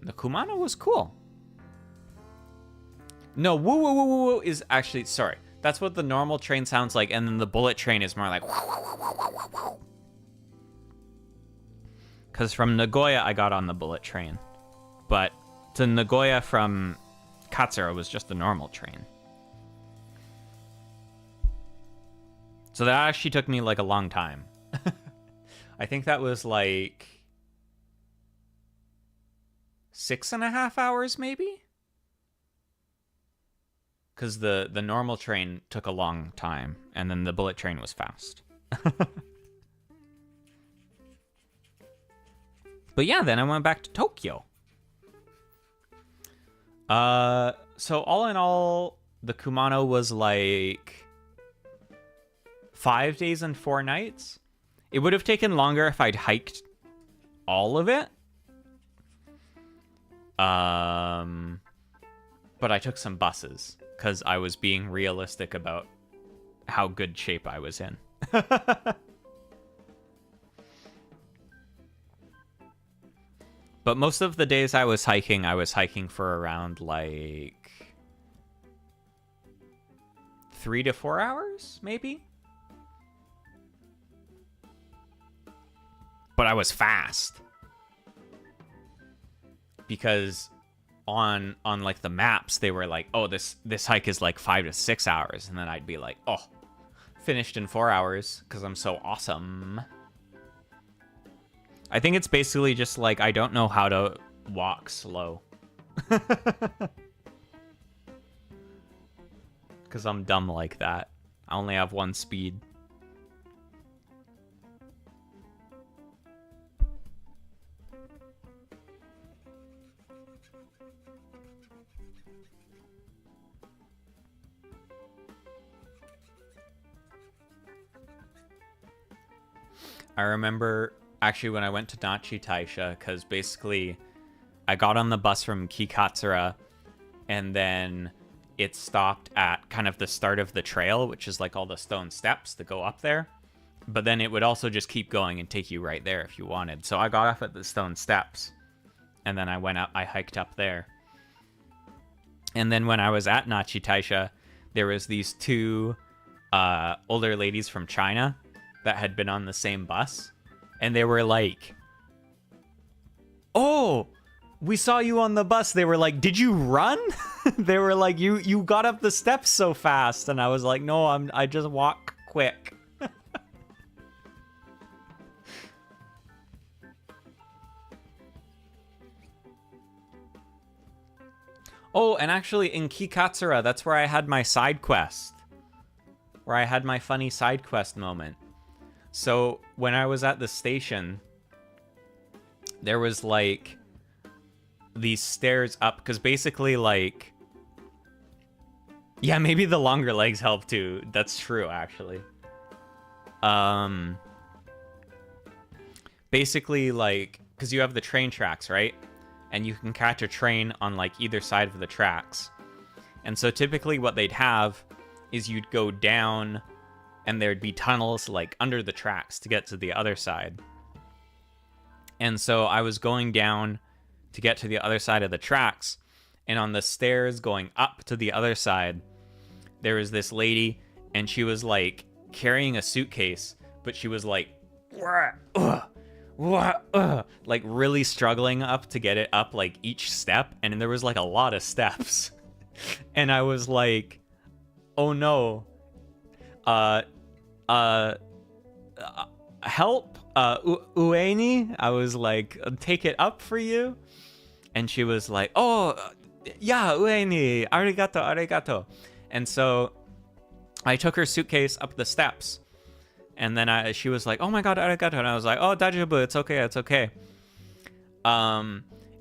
The Kumano was cool. No, woo woo woo woo woo is actually, sorry. That's what the normal train sounds like, and then the bullet train is more like woo woo woo woo woo woo. Because from Nagoya, I got on the bullet train. But to Nagoya from Katsura was just the normal train. So that actually took me like a long time. I think that was like 6.5 hours maybe? Because the normal train took a long time, and then the bullet train was fast. But yeah, then I went back to Tokyo. So all in all, the Kumano was like 5 days and 4 nights. It would have taken longer if I'd hiked all of it. But I took some buses because I was being realistic about how good shape I was in. But most of the days I was hiking for around like 3 to 4 hours, maybe. But I was fast. Because on like the maps, they were like, oh, this hike is like 5 to 6 hours. And then I'd be like, oh, finished in 4 hours because I'm so awesome. I think it's basically just like I don't know how to walk slow. Because I'm dumb like that. I only have one speed. I remember actually when I went to Nachi Taisha, because basically I got on the bus from Kikatsura and then it stopped at kind of the start of the trail, which is like all the stone steps that go up there. But then it would also just keep going and take you right there if you wanted. So I got off at the stone steps and then I went up, I hiked up there. And then when I was at Nachi Taisha, there was these two older ladies from China that had been on the same bus, and they were like, oh, we saw you on the bus. They were like, did you run? They were like, you got up the steps so fast. And I was like, no, I just walk quick. Oh, and actually in Kikatsura, that's where I had my side quest, where I had my funny side quest moment. So when I was at the station, there was like these stairs up, because basically like, yeah, maybe the longer legs help too. That's true, actually. Basically like, because you have the train tracks, right? And you can catch a train on like either side of the tracks. And so typically what they'd have is you'd go down and there'd be tunnels like under the tracks to get to the other side. And so I was going down to get to the other side of the tracks, and on the stairs going up to the other side, there was this lady, and she was like carrying a suitcase, but she was like, like really struggling up to get it up like each step, and there was like a lot of steps. And I was like, oh no. Help, Ueni. I was like, take it up for you. And she was like, oh, yeah, Ueni, arigato, arigato. And so I took her suitcase up the steps. And then she was like, oh my god, arigato. And I was like, oh, daijoubu, it's okay, it's okay.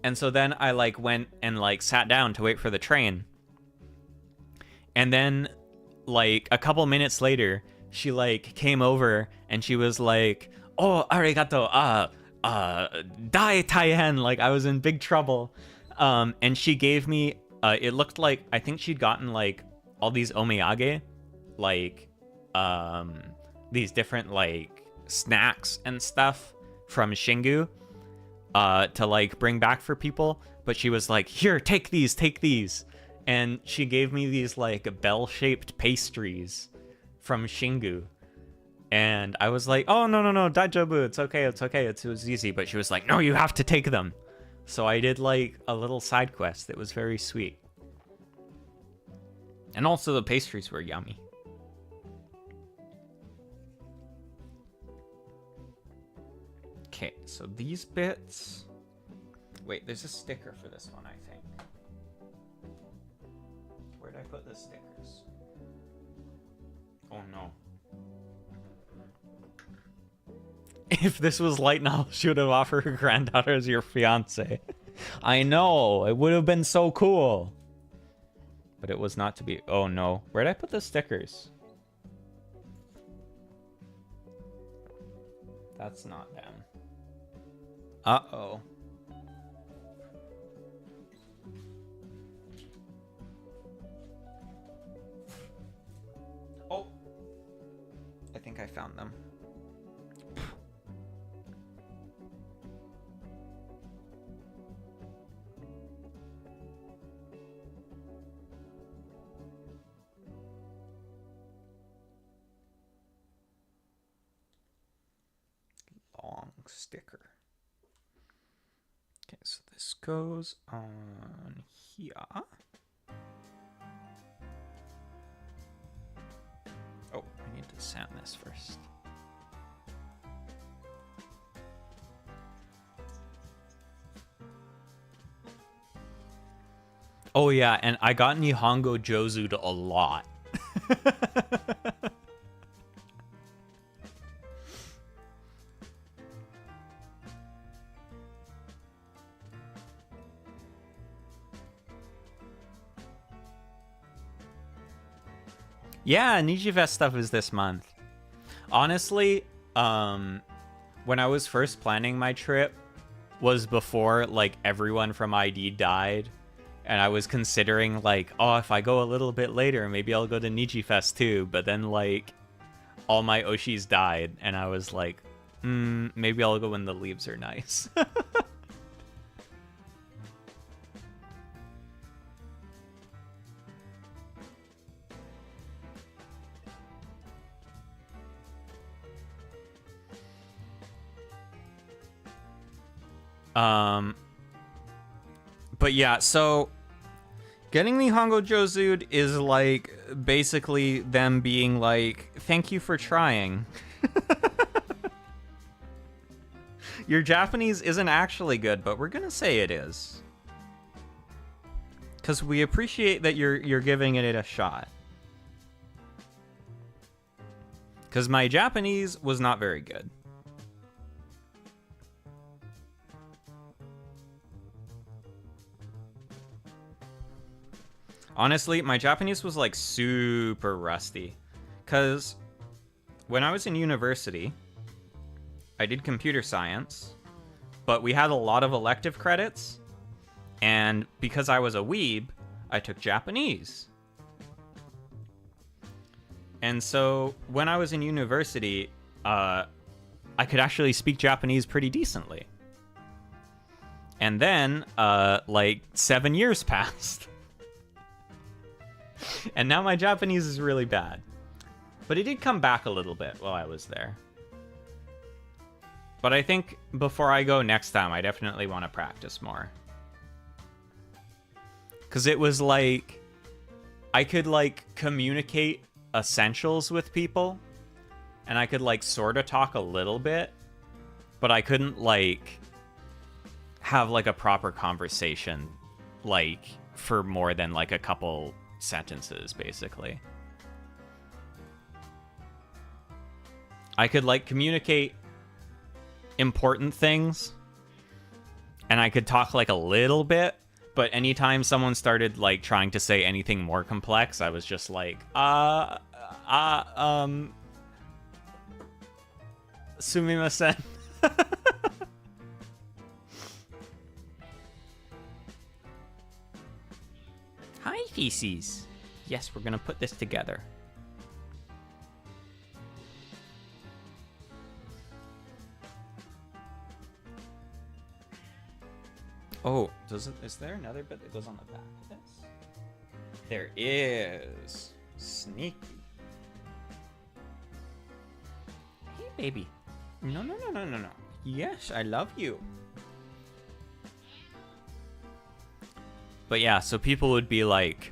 And so then I like went and like sat down to wait for the train. And then like a couple minutes later, she like came over and she was like, "Oh, arigato, dai taien," like I was in big trouble. And she gave me, it looked like, I think she'd gotten like all these omiyage, like these different like snacks and stuff from Shingu, to like bring back for people. But she was like, "Here, take these." And she gave me these like bell-shaped pastries from Shingu. And I was like, "Oh, no, daijobu, it's okay, it was easy." But she was like, "No, you have to take them." So I did like a little side quest that was very sweet. And also the pastries were yummy. Okay, so these bits... Wait, there's a sticker for this one, I think. Where'd I put the stickers? Oh no. If this was light novel, she would have offered her granddaughter as your fiance. I know, it would have been so cool. But it was not to be. Oh no. Where'd I put the stickers? That's not them. Uh-oh. Oh. I think I found them. Long sticker. Okay, so this goes on here. Oh, I need to sand this first. Oh yeah, and I got Nihongo Josu'd a lot. Yeah, Nijifest stuff is this month. Honestly, when I was first planning my trip was before like everyone from ID died, and I was considering like, oh, if I go a little bit later, maybe I'll go to Nijifest too. But then like all my Oshis died, and I was like, maybe I'll go when the leaves are nice. But yeah, so getting the Nihongo Josu'd is like basically them being like, thank you for trying. Your Japanese isn't actually good, but we're gonna say it is. Because we appreciate that you're giving it a shot. Because my Japanese was not very good. Honestly, my Japanese was like super rusty. Because when I was in university, I did computer science, but we had a lot of elective credits. And because I was a weeb, I took Japanese. And so when I was in university, I could actually speak Japanese pretty decently. And then, like 7 years passed. And now my Japanese is really bad. But it did come back a little bit while I was there. But I think before I go next time, I definitely want to practice more. Because it was like, I could like communicate essentials with people. And I could like sort of talk a little bit. But I couldn't like have like a proper conversation like for more than like a couple sentences, basically. I could like communicate important things and I could talk like a little bit, but anytime someone started like trying to say anything more complex, I was just like, sumimasen. Hi, feces. Yes, we're gonna put this together. Oh, is there another bit that goes on the back of this? There is. Sneaky. Hey, baby. No. Yes, I love you. But yeah, so people would be like,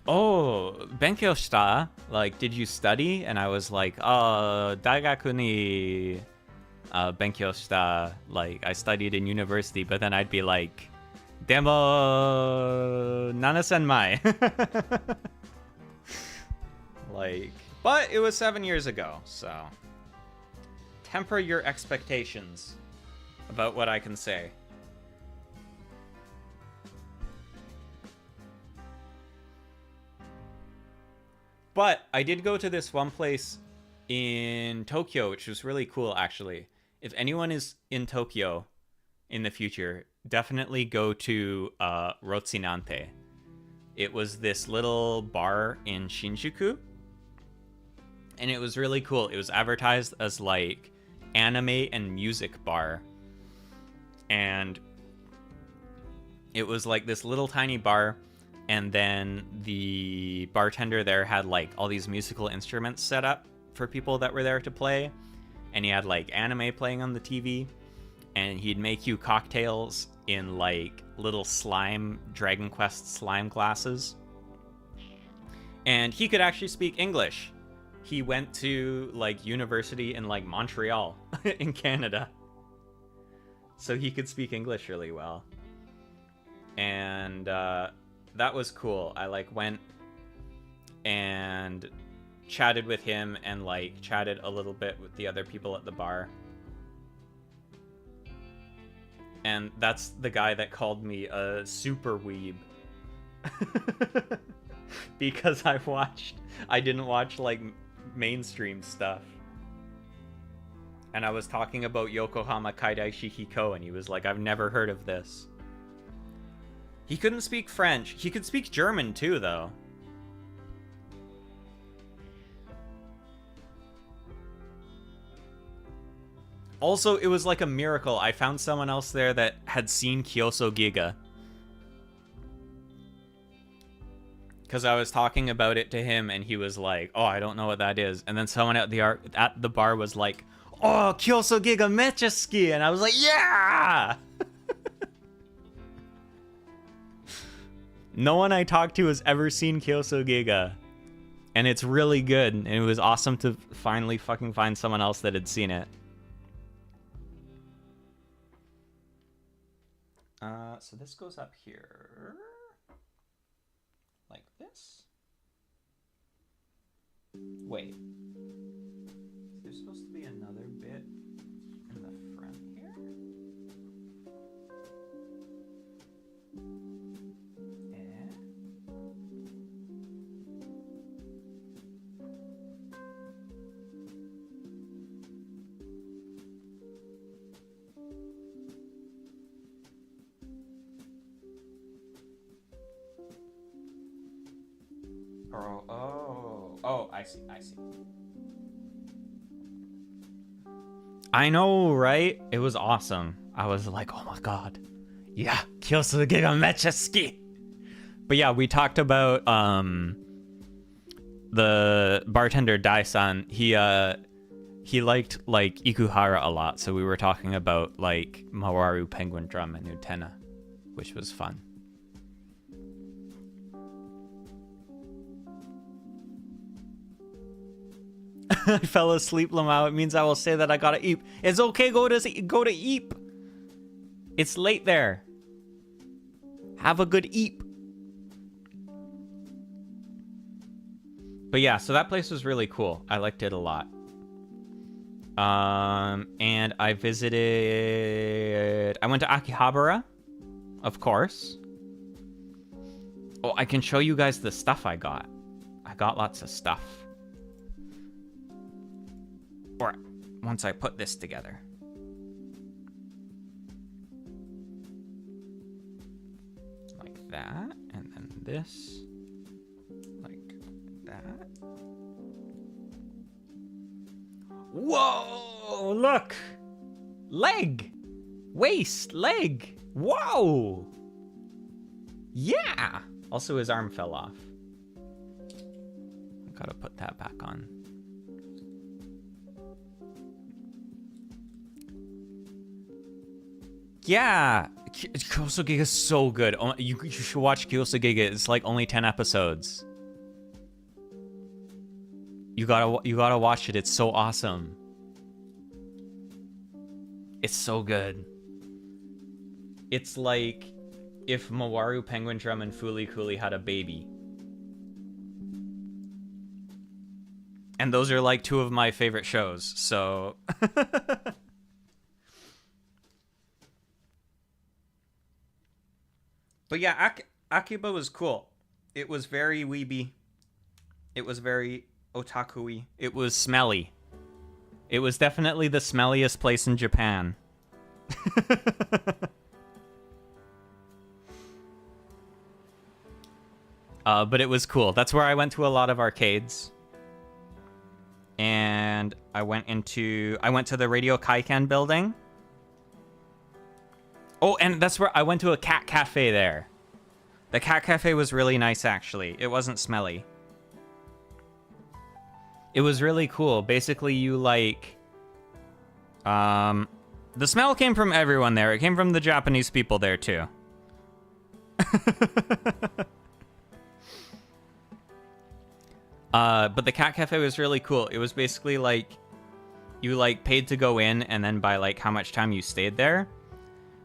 oh, benkyou shita? Like, did you study? And I was like, daigaku ni benkyou shita. Like, I studied in university, but then I'd be like, demo nanasenmai. Like, but it was 7 years ago, so temper your expectations about what I can say. But I did go to this one place in Tokyo, which was really cool, actually. If anyone is in Tokyo in the future, definitely go to Rotsinante. It was this little bar in Shinjuku, and it was really cool. It was advertised as like anime and music bar, and it was like this little tiny bar, and then the bartender there had like all these musical instruments set up for people that were there to play, and he had like anime playing on the TV, and he'd make you cocktails in like little slime Dragon Quest slime glasses. And he could actually speak English. He went to like university in like Montreal in Canada, so he could speak English really well. And that was cool. I like went and chatted with him and like chatted a little bit with the other people at the bar. And that's the guy that called me a super weeb. Because I didn't watch like mainstream stuff. And I was talking about Yokohama Kaidaishi Hiko, and he was like, I've never heard of this. He couldn't speak French. He could speak German too, though. Also, it was like a miracle. I found someone else there that had seen Kyoso Giga. Because I was talking about it to him, and he was like, oh, I don't know what that is. And then someone at the bar was like, oh, Kyoso Giga mecha suki. And I was like, yeah! No one I talked to has ever seen Kyoso Giga. And it's really good. And it was awesome to finally fucking find someone else that had seen it. So this goes up here. Like this? Wait. There's supposed to be another bit in the front here? Oh, I see. I know, right? It was awesome. I was like, oh my god. Yeah, Kyosu Giga Mecha Suki. But yeah, we talked about the bartender Dai-san. He liked like Ikuhara a lot, so we were talking about like Mawaru Penguin Drum and Utena, which was fun. I fell asleep, Lamau. It means I will say that I gotta eat. It's okay, go to eat. It's late there. Have a good eat. But yeah, so that place was really cool. I liked it a lot. And I went to Akihabara of course. Oh, I can show you guys the stuff I got. I got lots of stuff. Or once I put this together. Like that, and then this. Like that. Whoa! Look! Leg! Waist! Leg! Whoa! Yeah! Also, his arm fell off. I gotta put that back on. Yeah! Kyosogege is so good. Oh, you should watch Kyosogege. It's like only 10 episodes. You gotta watch it. It's so awesome. It's so good. It's like if Mawaru Penguin Drum and Fooly Cooly had a baby. And those are like two of my favorite shows, so... But yeah, Akiba was cool. It was very weeby. It was very otaku-y. It was smelly. It was definitely the smelliest place in Japan. But it was cool. That's where I went to a lot of arcades. And I went to the Radio Kaikan building. Oh, and that's where I went to a cat cafe there. The cat cafe was really nice, actually. It wasn't smelly. It was really cool. Basically, you like... the smell came from everyone there. It came from the Japanese people there, too. But the cat cafe was really cool. It was basically like... You, like, paid to go in, and then by, like, how much time you stayed there.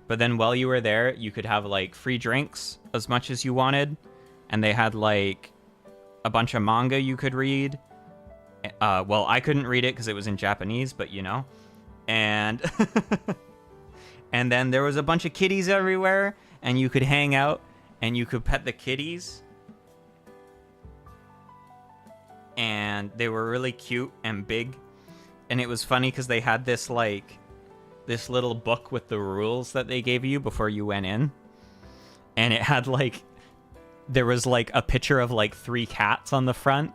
But then while you were there, you could have, like, free drinks as much as you wanted. And they had, like, a bunch of manga you could read. Well, I couldn't read it because it was in Japanese, but you know. And and then there was a bunch of kitties everywhere, and you could hang out, and you could pet the kitties. And they were really cute and big. And it was funny because they had this, like... this little book with the rules that they gave you before you went in. And it had, like... there was, like, a picture of, like, 3 cats on the front.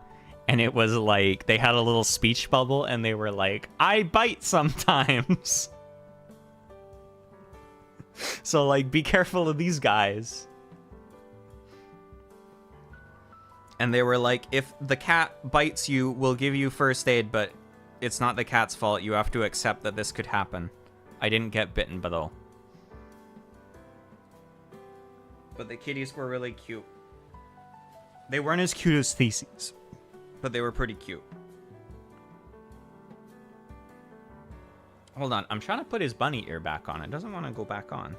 And it was, like, they had a little speech bubble, and they were like, I bite sometimes. So, like, be careful of these guys. And they were like, if the cat bites you, we'll give you first aid, but it's not the cat's fault. You have to accept that this could happen. I didn't get bitten, but though. But the kitties were really cute. They weren't as cute as Theses, but they were pretty cute. Hold on, I'm trying to put his bunny ear back on. It doesn't want to go back on.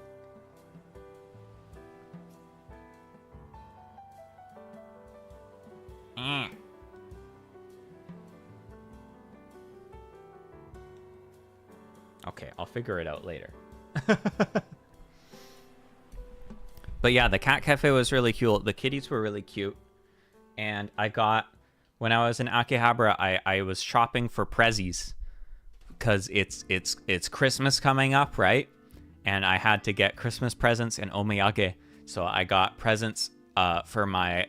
Okay, I'll figure it out later. But yeah, the cat cafe was really cute. The kitties were really cute. And I got, when I was in Akihabara, I was shopping for prezzies. Because it's Christmas coming up, right? And I had to get Christmas presents and omiyage. So I got presents for my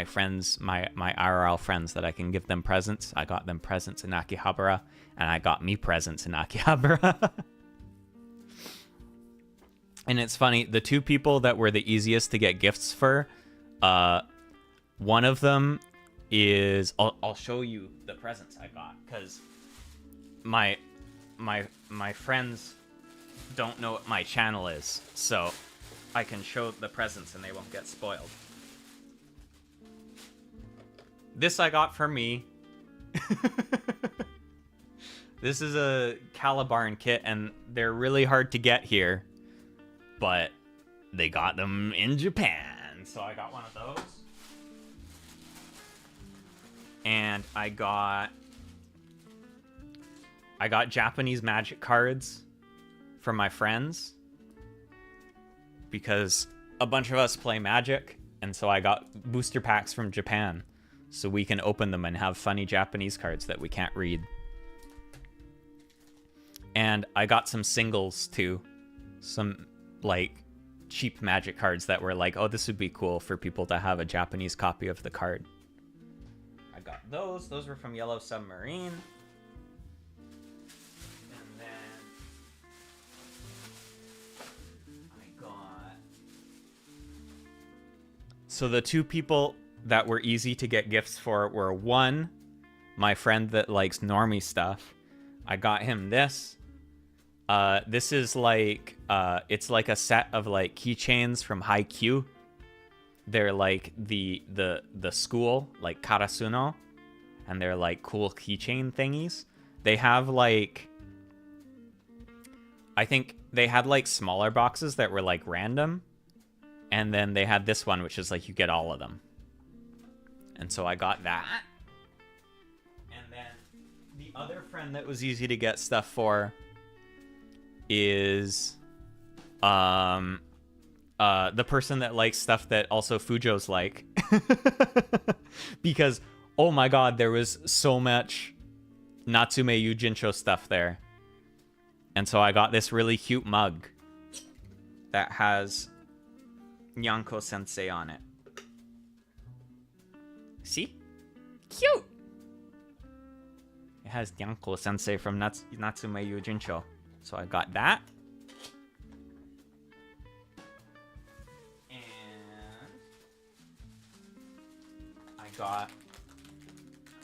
friends, my IRL friends, that I can give them presents. I got them presents in Akihabara, and I got me presents in Akihabara. And it's funny, the 2 people that were the easiest to get gifts for, one of them is... I'll show you the presents I got, because my friends don't know what my channel is, so I can show the presents and they won't get spoiled. This I got for me. This is a Calibarn kit, and they're really hard to get here. But they got them in Japan. So I got one of those. And I got Japanese magic cards for my friends. because a bunch of us play Magic, and so I got booster packs from Japan so we can open them and have funny Japanese cards that we can't read. And I got some singles too. Some like cheap Magic cards that were like, oh, this would be cool for people to have a Japanese copy of the card. I got those. Those were from Yellow Submarine. And then I got... So the two people that were easy to get gifts for were, one, my friend that likes normie stuff. I got him this. This is like, it's like a set of like keychains from Haikyuu. They're like the school, like Karasuno, and they're like cool keychain thingies. They have like, I think they had like smaller boxes that were like random, and then they had this one, which is like you get all of them. And so I got that. And then the other friend that was easy to get stuff for is the person that likes stuff that also Fujo's like. Because, oh my god, there was so much Natsume Yujincho stuff there. And so I got this really cute mug that has Nyanko Sensei on it. See? Cute! It has Nyanko Sensei from Natsume Yujincho. So I got that. And I got...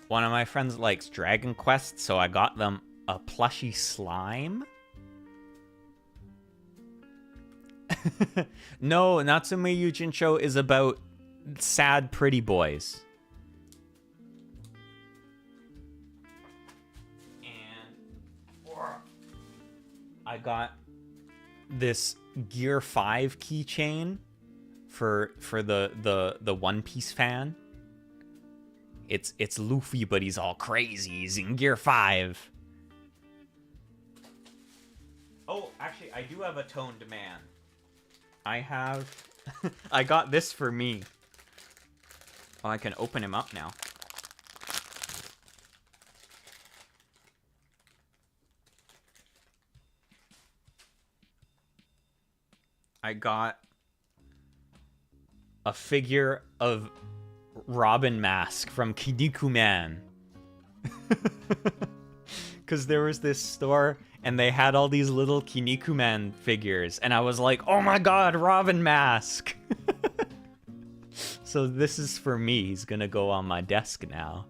One of my friends likes Dragon Quest, so I got them a plushy slime. No, Natsume Yujincho is about sad pretty boys. I got this Gear 5 keychain for the One Piece fan. It's Luffy, but he's all crazy. He's in Gear 5. Oh, actually, I do have a toned man. I have... I got this for me. Oh, I can open him up now. I got a figure of Robin Mask from Kinnikuman. Because there was this store and they had all these little Kinnikuman figures. And I was like, oh my god, Robin Mask! So this is for me. He's gonna go on my desk now.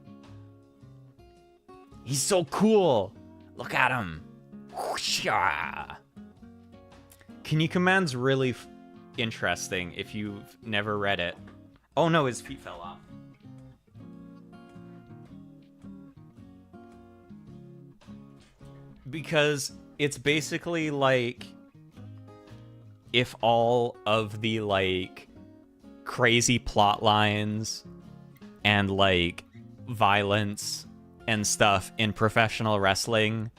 He's so cool! Look at him! Whoosha! Kinnikuman's really interesting if you've never read it. Oh no, his feet fell off. Because it's basically like if all of the like crazy plot lines and like violence and stuff in professional wrestling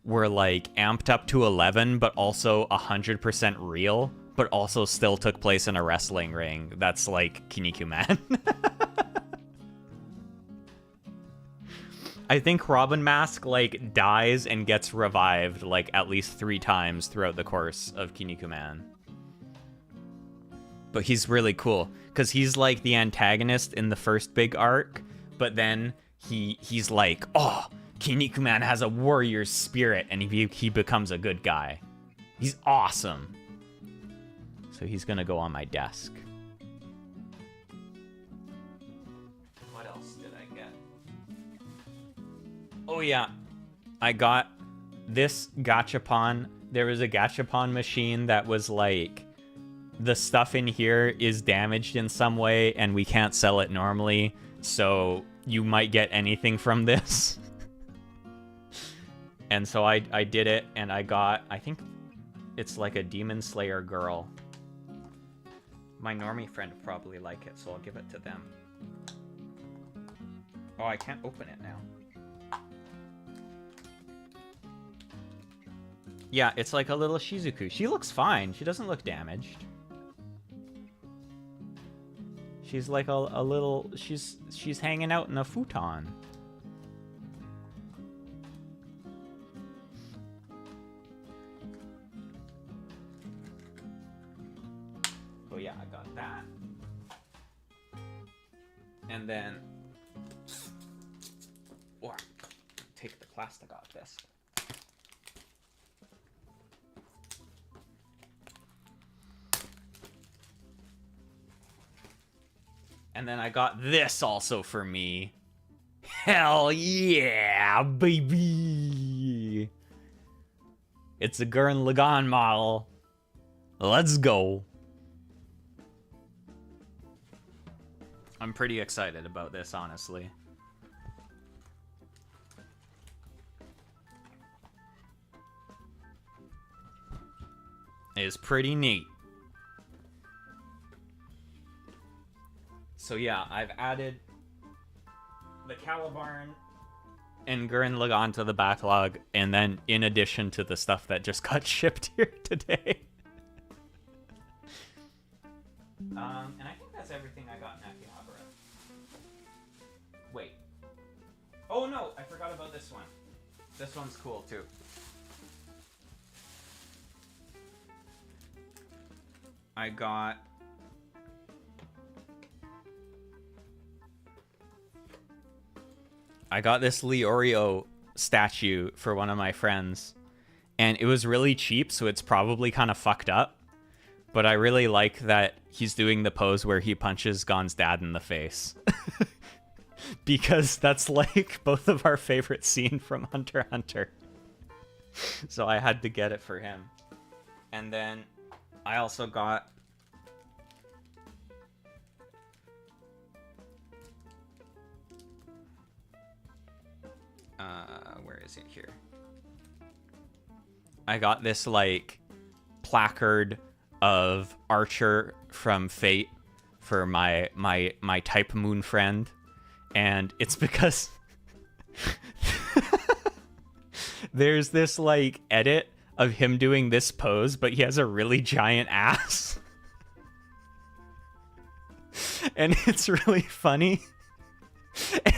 were like amped up to 11, but also 100% real, but also still took place in a wrestling ring. That's like Kinnikuman. I think Robin Mask like dies and gets revived like at least 3 times throughout the course of Kinnikuman. But he's really cool because he's like the antagonist in the first big arc, but then he's like, oh, Kinnikuman has a warrior's spirit, and he becomes a good guy. He's awesome. So he's gonna go on my desk. What else did I get? Oh yeah, I got this gachapon. There was a gachapon machine that was like, the stuff in here is damaged in some way, and we can't sell it normally, so you might get anything from this. And so I did it, and I got, I think it's like a Demon Slayer girl. My normie friend would probably like it, so I'll give it to them. Oh, I can't open it now. Yeah, it's like a little Shizuku. She looks fine. She doesn't look damaged. She's like a little... She's hanging out in a futon. Oh yeah, I got that. And then... Oh, take the plastic off this. And then I got this also for me. Hell yeah, baby! It's a Gurren Lagann model. Let's go. I'm pretty excited about this, honestly. It's pretty neat. So yeah, I've added the Calibarn and Gurren Lagann to the backlog, and then in addition to the stuff that just got shipped here today. And I think that's everything I got in Akihabara. Wait. Oh no, I forgot about this one. This one's cool too. I got... this Leorio statue for one of my friends, and it was really cheap, so it's probably kind of fucked up, but I really like that he's doing the pose where he punches Gon's dad in the face. Because that's like both of our favorite scene from Hunter x Hunter. So I had to get it for him. And then I also got... where is it here? I got this like placard of Archer from Fate for my Type Moon friend, and it's because there's this like edit of him doing this pose, but he has a really giant ass. And it's really funny.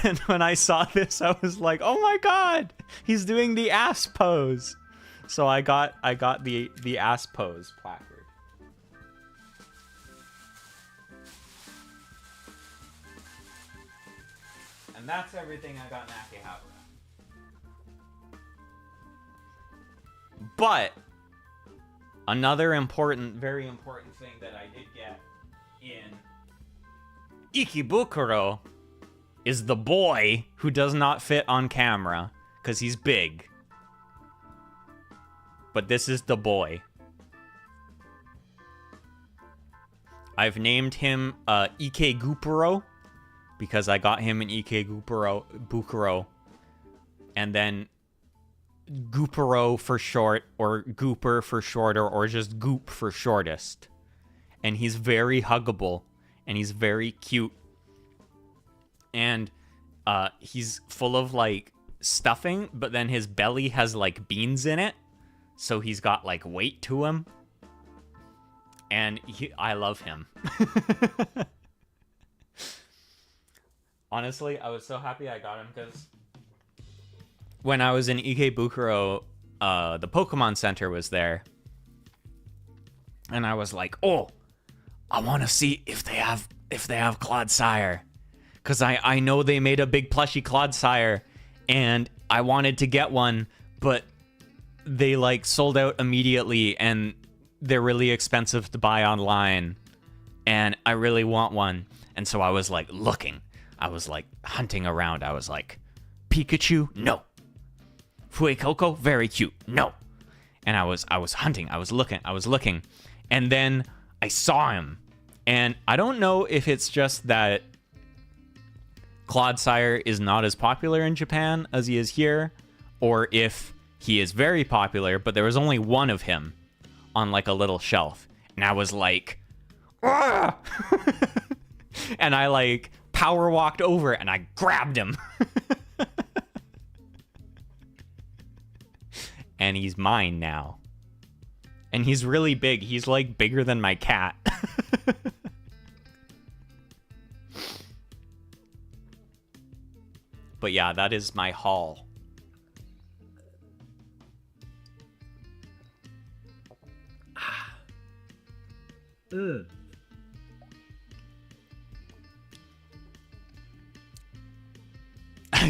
And when I saw this, I was like, "Oh my god, he's doing the ass pose!" So I got the ass pose placard. And that's everything I got in Akihabara. But another important, very important thing that I did get in Ikebukuro is the boy who does not fit on camera because he's big. But this is the boy. I've named him Ikegupuro because I got him in Ikebukuro. And then Goopero for short, or Gooper for shorter, or just Goop for shortest. And he's very huggable, and he's very cute. And he's full of like stuffing, but then his belly has like beans in it, so he's got like weight to him. And I love him. Honestly, I was so happy I got him because when I was in Ikebukuro, the Pokemon Center was there, and I was like, "Oh, I want to see if they have Clodsire." Because I know they made a big plushy Clodsire, and I wanted to get one, but they, like, sold out immediately, and they're really expensive to buy online, and I really want one. And so I was, like, looking. I was, like, hunting around. I was like, Pikachu? No. Fuecoco? Very cute. No. And I was hunting. I was looking. And then I saw him. And I don't know if it's just that Clodsire is not as popular in Japan as he is here, or if he is very popular, but there was only one of him on like a little shelf. And I was like, "Ah!" And I like power walked over and I grabbed him. And he's mine now. And he's really big. He's like bigger than my cat. But yeah, that is my haul.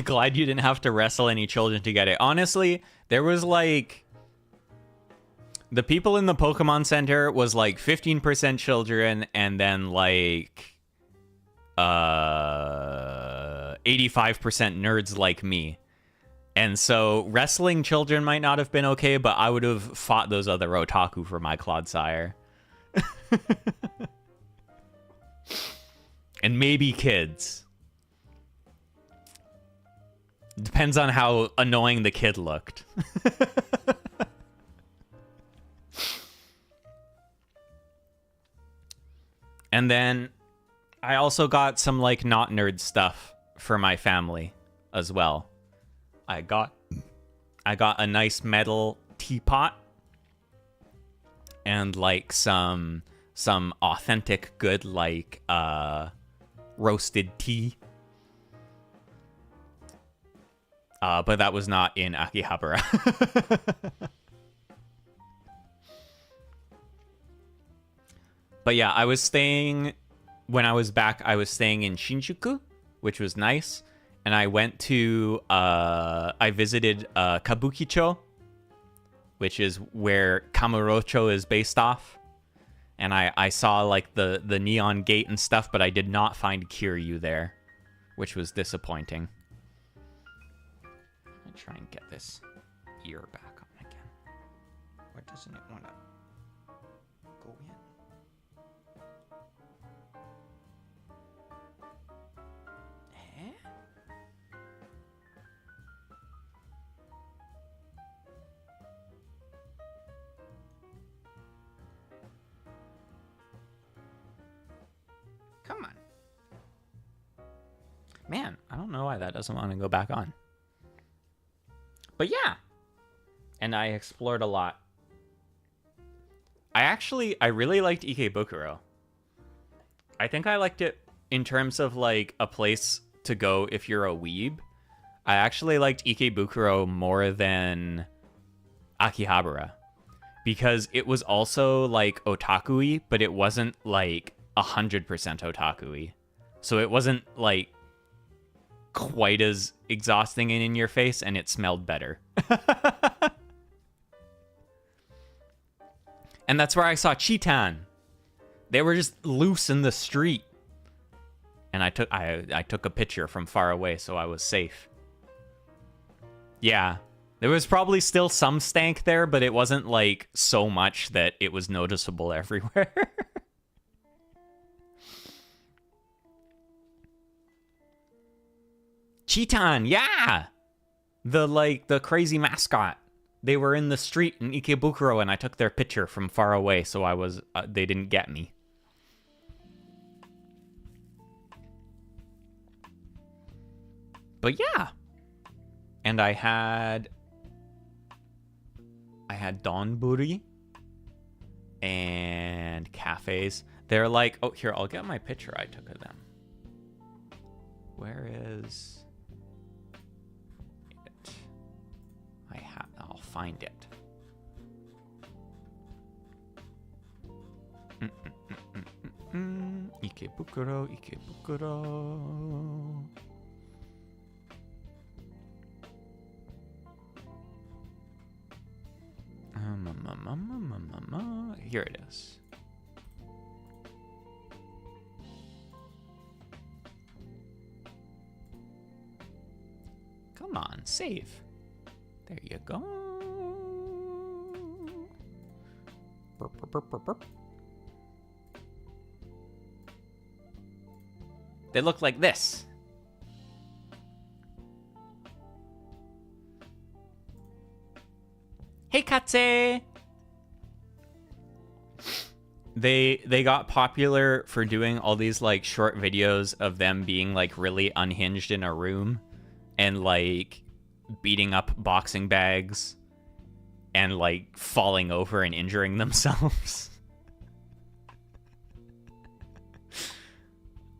Glad you didn't have to wrestle any children to get it. Honestly, there was like... The people in the Pokemon Center was like 15% children and then like 85% nerds like me. And so wrestling children might not have been okay, but I would have fought those other otaku for my Clodsire. And maybe kids. Depends on how annoying the kid looked. And then I also got some like not nerd stuff for my family as well. I got a nice metal teapot and like some authentic good like roasted tea. But that was not in Akihabara. But yeah, when I was back, I was staying in Shinjuku, which was nice. And I went to, I visited Kabukicho, which is where Kamurocho is based off. And I saw like the neon gate and stuff, but I did not find Kiryu there, which was disappointing. Let me try and get this ear back on again. Why doesn't it want to go in? Come on. Man, I don't know why that doesn't want to go back on. But yeah. And I explored a lot. I really liked Ikebukuro. I think I liked it in terms of like a place to go if you're a weeb. I actually liked Ikebukuro more than Akihabara. Because it was also like otaku-y, but it wasn't like 100% otaku-y. So it wasn't like quite as exhausting and in your face, and it smelled better. And that's where I saw Chitan. They were just loose in the street. And I took a picture from far away, so I was safe. Yeah. There was probably still some stank there, but it wasn't like so much that it was noticeable everywhere. Chitan, yeah! The crazy mascot. They were in the street in Ikebukuro and I took their picture from far away, so they didn't get me. But yeah. And I had donburi and cafes. They're like, oh, here, I'll get my picture I took of them. Where is it? I'll find it. Ikebukuro. Here it is. Come on, save. There you go. Burp, burp, burp, burp, burp. They look like this. Hey, Katse! They got popular for doing all these like short videos of them being like really unhinged in a room and like beating up boxing bags and like falling over and injuring themselves.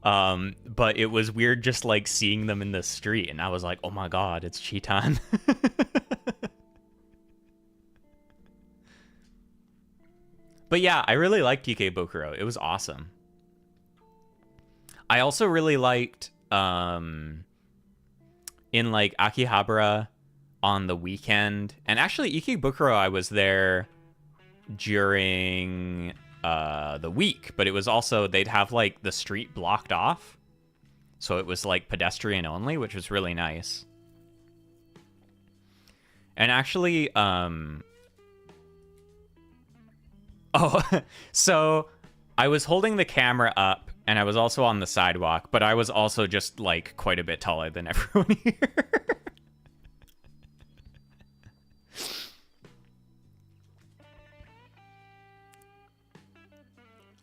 But it was weird just like seeing them in the street, and I was like, oh my god, it's Chitan. But yeah, I really liked Ikebukuro. It was awesome. I also really liked in like Akihabara on the weekend, and actually Ikebukuro I was there during the week, but it was also they'd have like the street blocked off, so it was like pedestrian only, which was really nice. And actually oh, so I was holding the camera up and I was also on the sidewalk, but I was also just like quite a bit taller than everyone here.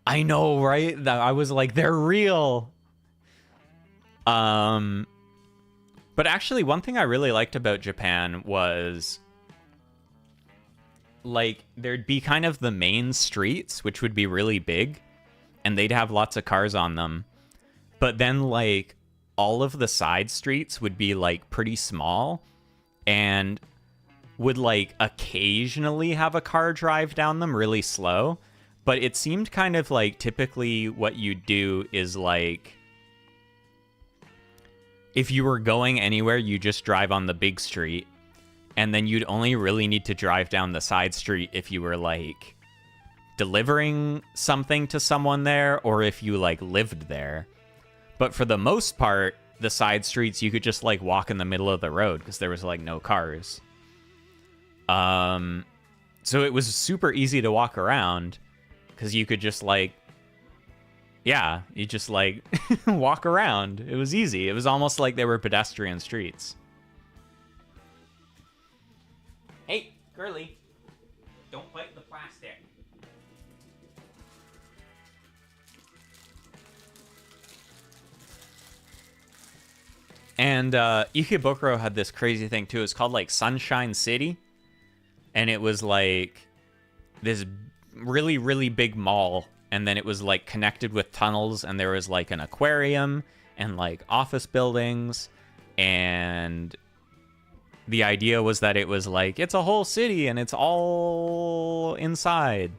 I know, right? I was like, they're real. But actually, one thing I really liked about Japan was like there'd be kind of the main streets, which would be really big, and they'd have lots of cars on them. But then like all of the side streets would be like pretty small and would like occasionally have a car drive down them really slow. But it seemed kind of like typically what you do is like if you were going anywhere, you just drive on the big street, and then you'd only really need to drive down the side street if you were like delivering something to someone there or if you like lived there. But for the most part, the side streets you could just like walk in the middle of the road because there was like no cars. So it was super easy to walk around because you could just like, yeah, you just like walk around. It was easy. It was almost like they were pedestrian streets. Hey, girly, don't bite the plastic. And Ikebukuro had this crazy thing too. It's called like Sunshine City, and it was like this really, really big mall, and then it was like connected with tunnels, and there was like an aquarium and like office buildings, and the idea was that it was like it's a whole city and it's all inside.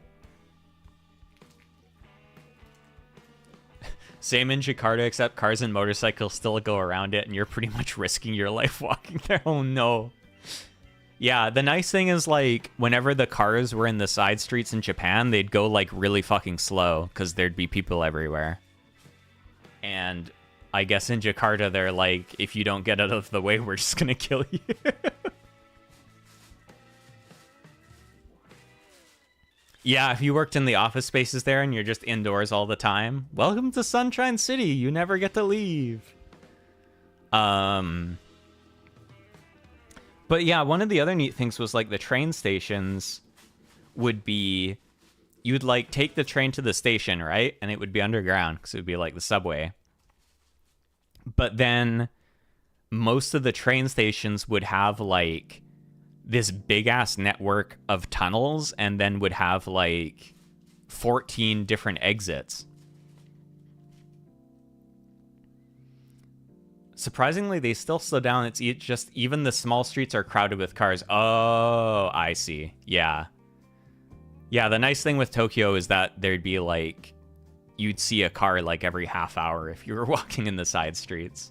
Same in Jakarta, except cars and motorcycles still go around it, and you're pretty much risking your life walking there. Oh no. Yeah, the nice thing is, like, whenever the cars were in the side streets in Japan, they'd go, like, really fucking slow, because there'd be people everywhere. And I guess in Jakarta, they're like, if you don't get out of the way, we're just gonna kill you. Yeah, if you worked in the office spaces there and you're just indoors all the time, welcome to Sunshine City. You never get to leave. But yeah, one of the other neat things was like the train stations would be, you'd like take the train to the station, right? And it would be underground because it would be like the subway. But then most of the train stations would have like this big ass network of tunnels, and then would have like 14 different exits. Surprisingly, they still slow down. It's just even the small streets are crowded with cars. Oh, I see. Yeah. Yeah, the nice thing with Tokyo is that there'd be like, you'd see a car like every half hour if you were walking in the side streets.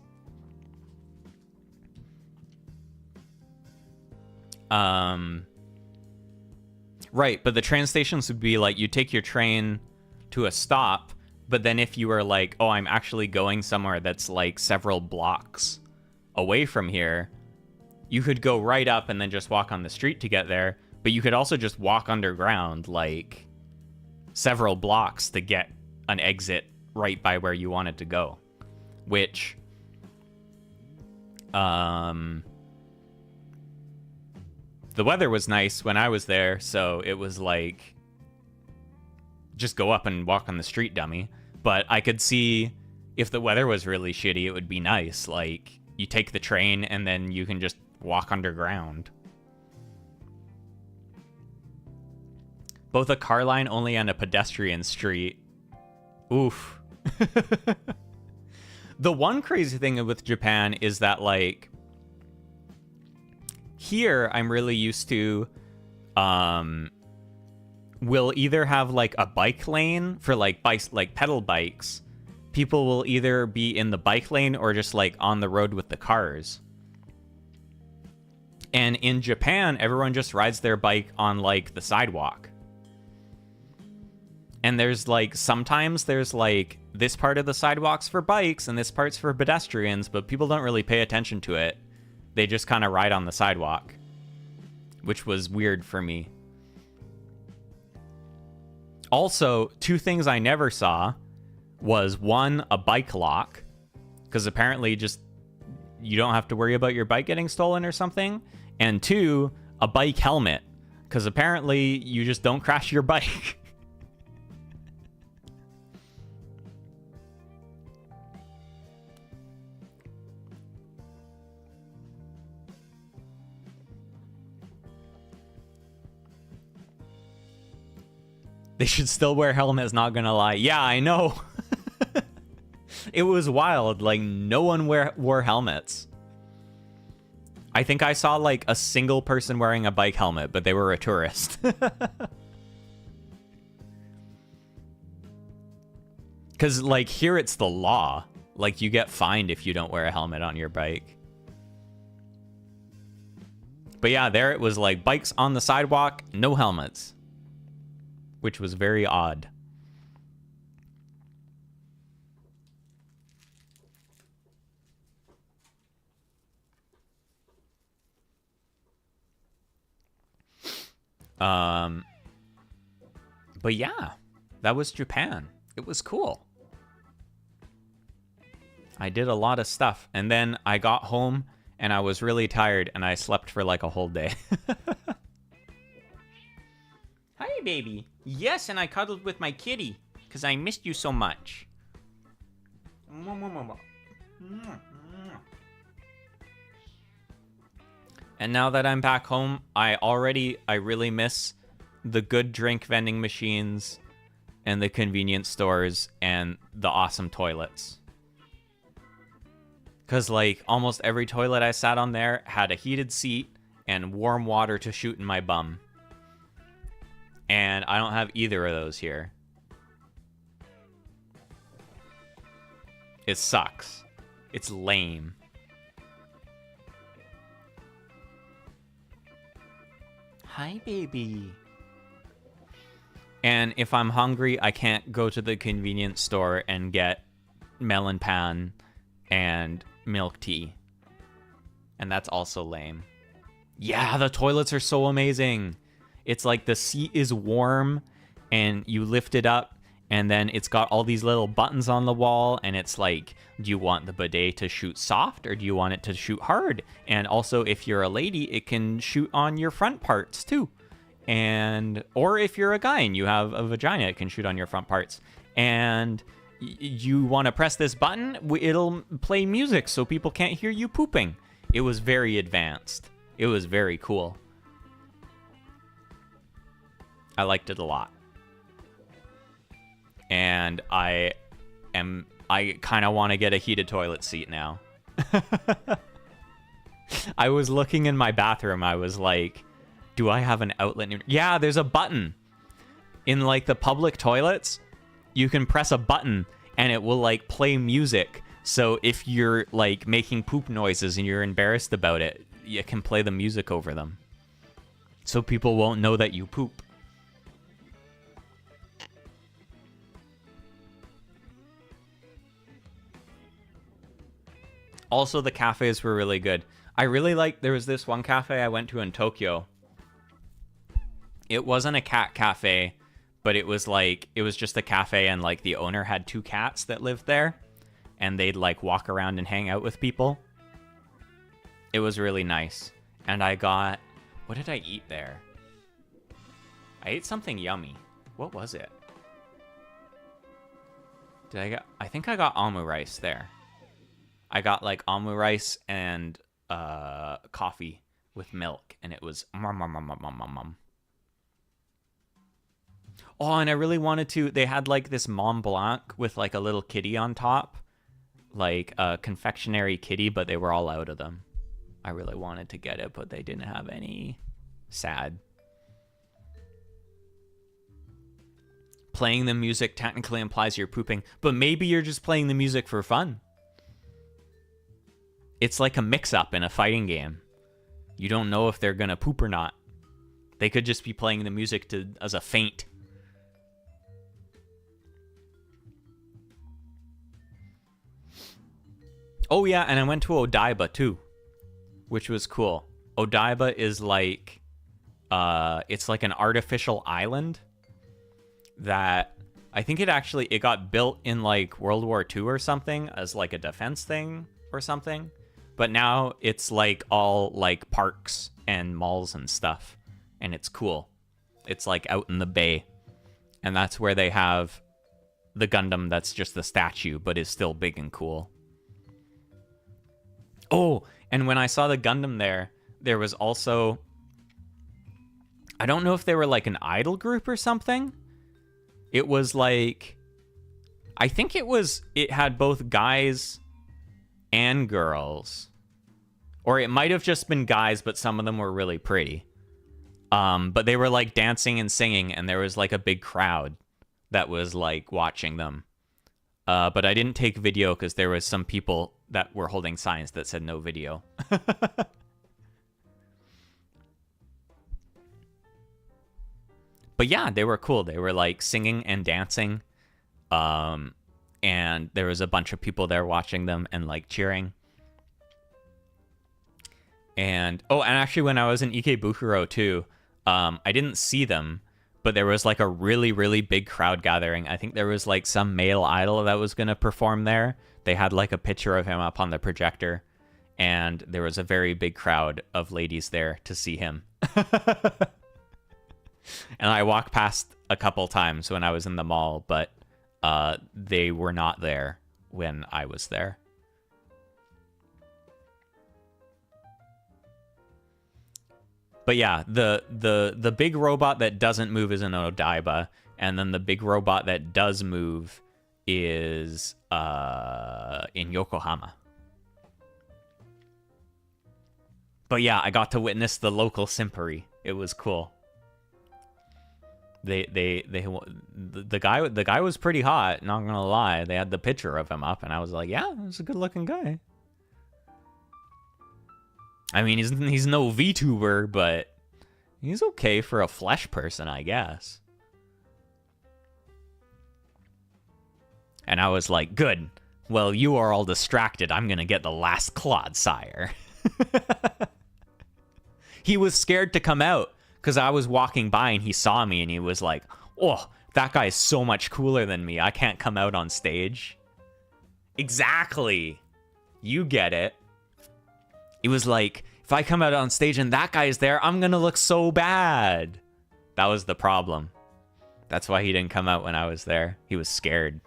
Right, but the train stations would be like, you take your train to a stop, but then if you were like, oh, I'm actually going somewhere that's like several blocks away from here, you could go right up and then just walk on the street to get there, but you could also just walk underground like several blocks to get an exit right by where you wanted to go, which the weather was nice when I was there, so it was like, just go up and walk on the street, dummy. But I could see if the weather was really shitty, it would be nice. Like, you take the train and then you can just walk underground. Both a car line only and a pedestrian street. Oof. The one crazy thing with Japan is that, like, here I'm really used to, we'll either have like a bike lane for like bikes, like pedal bikes. People will either be in the bike lane or just like on the road with the cars. And in Japan, everyone just rides their bike on like the sidewalk. And there's like, sometimes there's like this part of the sidewalks for bikes and this part's for pedestrians, but people don't really pay attention to it. They just kind of ride on the sidewalk, which was weird for me. Also, two things I never saw was, one, a bike lock, because apparently just you don't have to worry about your bike getting stolen or something. And two, a bike helmet, because apparently you just don't crash your bike. They should still wear helmets, not gonna lie. Yeah, I know. It was wild. Like, no one wore helmets. I think I saw, like, a single person wearing a bike helmet, but they were a tourist. Because, like, here it's the law. Like, you get fined if you don't wear a helmet on your bike. But yeah, there it was, like, bikes on the sidewalk, no helmets. Which was very odd. But yeah, that was Japan. It was cool. I did a lot of stuff, and then I got home and I was really tired and I slept for like a whole day. Hi, baby. Yes, and I cuddled with my kitty because I missed you so much. And now that I'm back home, I really miss the good drink vending machines and the convenience stores and the awesome toilets. Because, like, almost every toilet I sat on there had a heated seat and warm water to shoot in my bum. And I don't have either of those here. It sucks. It's lame. Hi, baby. And if I'm hungry, I can't go to the convenience store and get melon pan and milk tea. And that's also lame. Yeah, the toilets are so amazing. It's like the seat is warm and you lift it up and then it's got all these little buttons on the wall and it's like, do you want the bidet to shoot soft or do you want it to shoot hard? And also, if you're a lady, it can shoot on your front parts too. And, or if you're a guy and you have a vagina, it can shoot on your front parts. And you want to press this button, it'll play music so people can't hear you pooping. It was very advanced. It was very cool. I liked it a lot. And I kind of want to get a heated toilet seat now. I was looking in my bathroom. I was like, do I have an outlet? Yeah, there's a button. In like the public toilets, you can press a button and it will like play music. So if you're like making poop noises and you're embarrassed about it, you can play the music over them. So people won't know that you poop. Also, the cafes were really good. I really liked, there was this one cafe I went to in Tokyo. It wasn't a cat cafe, but it was like, it was just a cafe and like the owner had 2 cats that lived there. And they'd like walk around and hang out with people. It was really nice. And I got, what did I eat there? I ate something yummy. What was it? I think I got omu rice there. I got like omu rice and coffee with milk, and it was Oh, and I really wanted to. They had like this Mont Blanc with like a little kitty on top, like a confectionery kitty, but they were all out of them. I really wanted to get it, but they didn't have any. Sad. Playing the music technically implies you're pooping, but maybe you're just playing the music for fun. It's like a mix-up in a fighting game. You don't know if they're gonna poop or not. They could just be playing the music as a feint. Oh yeah, and I went to Odaiba too, which was cool. Odaiba is like, it's like an artificial island that I think it got built in like World War II or something as like a defense thing or something. But now it's like all like parks and malls and stuff. And it's cool. It's like out in the bay. And that's where they have the Gundam that's just the statue, but is still big and cool. Oh, and when I saw the Gundam there was also, I don't know if they were like an idol group or something. It was like, I think it had both guys and girls. Or it might have just been guys, but some of them were really pretty. But they were like dancing and singing, and there was like a big crowd that was like watching them. But I didn't take video because there was some people that were holding signs that said no video. But yeah, they were cool. They were like singing and dancing. And there was a bunch of people there watching them and like cheering. And actually when I was in Ikebukuro too, I didn't see them, but there was like a really, really big crowd gathering. I think there was like some male idol that was going to perform there. They had like a picture of him up on the projector, and there was a very big crowd of ladies there to see him. And I walked past a couple times when I was in the mall, but they were not there when I was there. But yeah, the big robot that doesn't move is an Odaiba, and then the big robot that does move is in Yokohama. But yeah, I got to witness the local simpery. It was cool. The guy was pretty hot, not gonna lie. They had the picture of him up, and I was like, yeah, he's a good looking guy. I mean, he's no VTuber, but he's okay for a flesh person, I guess. And I was like, good. Well, you are all distracted. I'm gonna get the last Claude, sire. He was scared to come out because I was walking by and he saw me and he was like, oh, that guy is so much cooler than me. I can't come out on stage. Exactly. You get it. It was like, if I come out on stage and that guy's there, I'm going to look so bad. That was the problem. That's why he didn't come out when I was there. He was scared.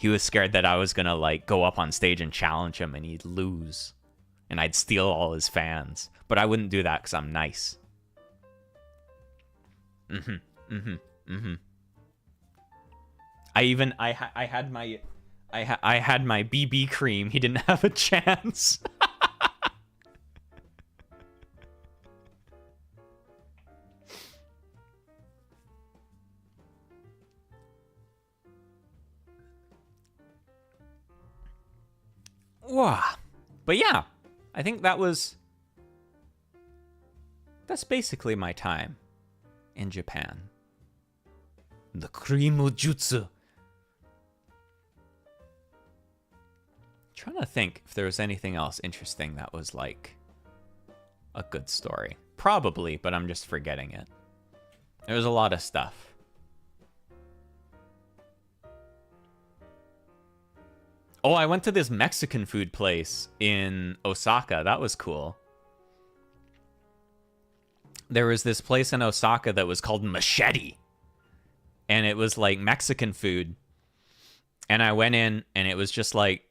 He was scared that I was going to like go up on stage and challenge him and he'd lose. And I'd steal all his fans. But I wouldn't do that because I'm nice. I had my BB cream. He didn't have a chance. Wow. But yeah, I think that's basically my time in Japan. The Krimo Jutsu. Trying to think if there was anything else interesting that was like a good story. Probably, but I'm just forgetting it. There was a lot of stuff. Oh, I went to this Mexican food place in Osaka. That was cool. There was this place in Osaka that was called Machete. And it was like Mexican food. And I went in and it was just like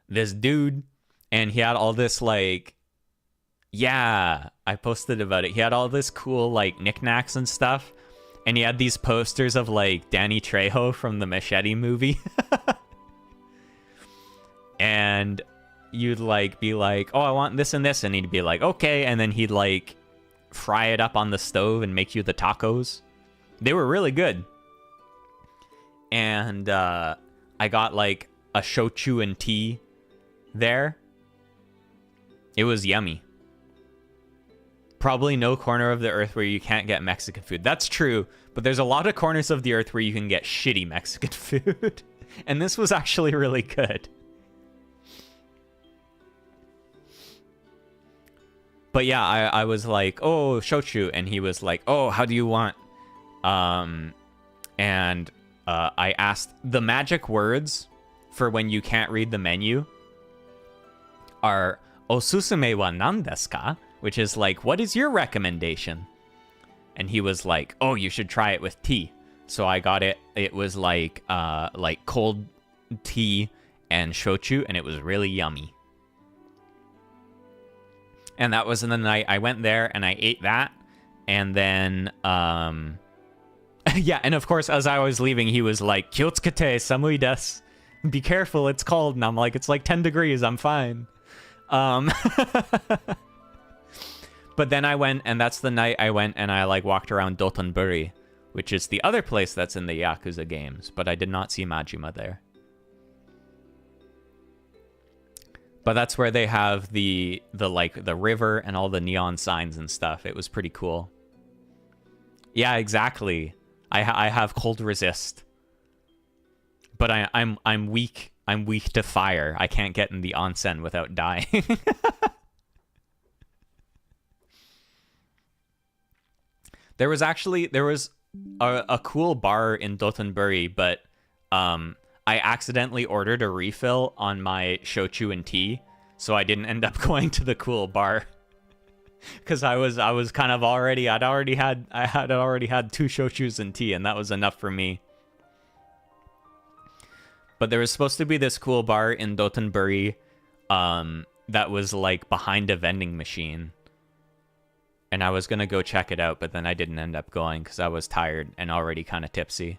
this dude. And he had all this like, yeah, I posted about it. He had all this cool like knickknacks and stuff. And he had these posters of like Danny Trejo from the Machete movie. and you'd like be like, oh, I want this and this, and he'd be like, okay, and then he'd like fry it up on the stove and make you the tacos. They were really good. And I got like a shochu and tea there. It was yummy. Probably no corner of the earth where you can't get Mexican food. That's true, but there's a lot of corners of the earth where you can get shitty Mexican food. And this was actually really good. But yeah, I was like, oh, shochu, and he was like, oh, how do you want? And I asked, the magic words for when you can't read the menu are osusume wa nan desu ka? Which is like, what is your recommendation? And he was like, oh, you should try it with tea. So I got it. It was like cold tea and shochu, and it was really yummy. And that was in the night. I went there and I ate that. And then, yeah, and of course, as I was leaving, he was like, "Kyotsukete, samui desu. Be careful, it's cold." And I'm like, it's like 10 degrees, I'm fine. But then I went, and that's the night I went and I like walked around Dotonbori, which is the other place that's in the Yakuza games, but I did not see Majima there. But that's where they have the river and all the neon signs and stuff. It was pretty cool. Yeah, exactly. I have cold resist, but I'm weak. I'm weak to fire. I can't get in the onsen without dying. There was a cool bar in Dotonbori, but I accidentally ordered a refill on my shochu and tea, so I didn't end up going to the cool bar. Because I was kind of I had already had 2 shochus and tea, and that was enough for me. But there was supposed to be this cool bar in Dotonbori that was like behind a vending machine. And I was gonna go check it out, but then I didn't end up going because I was tired and already kind of tipsy.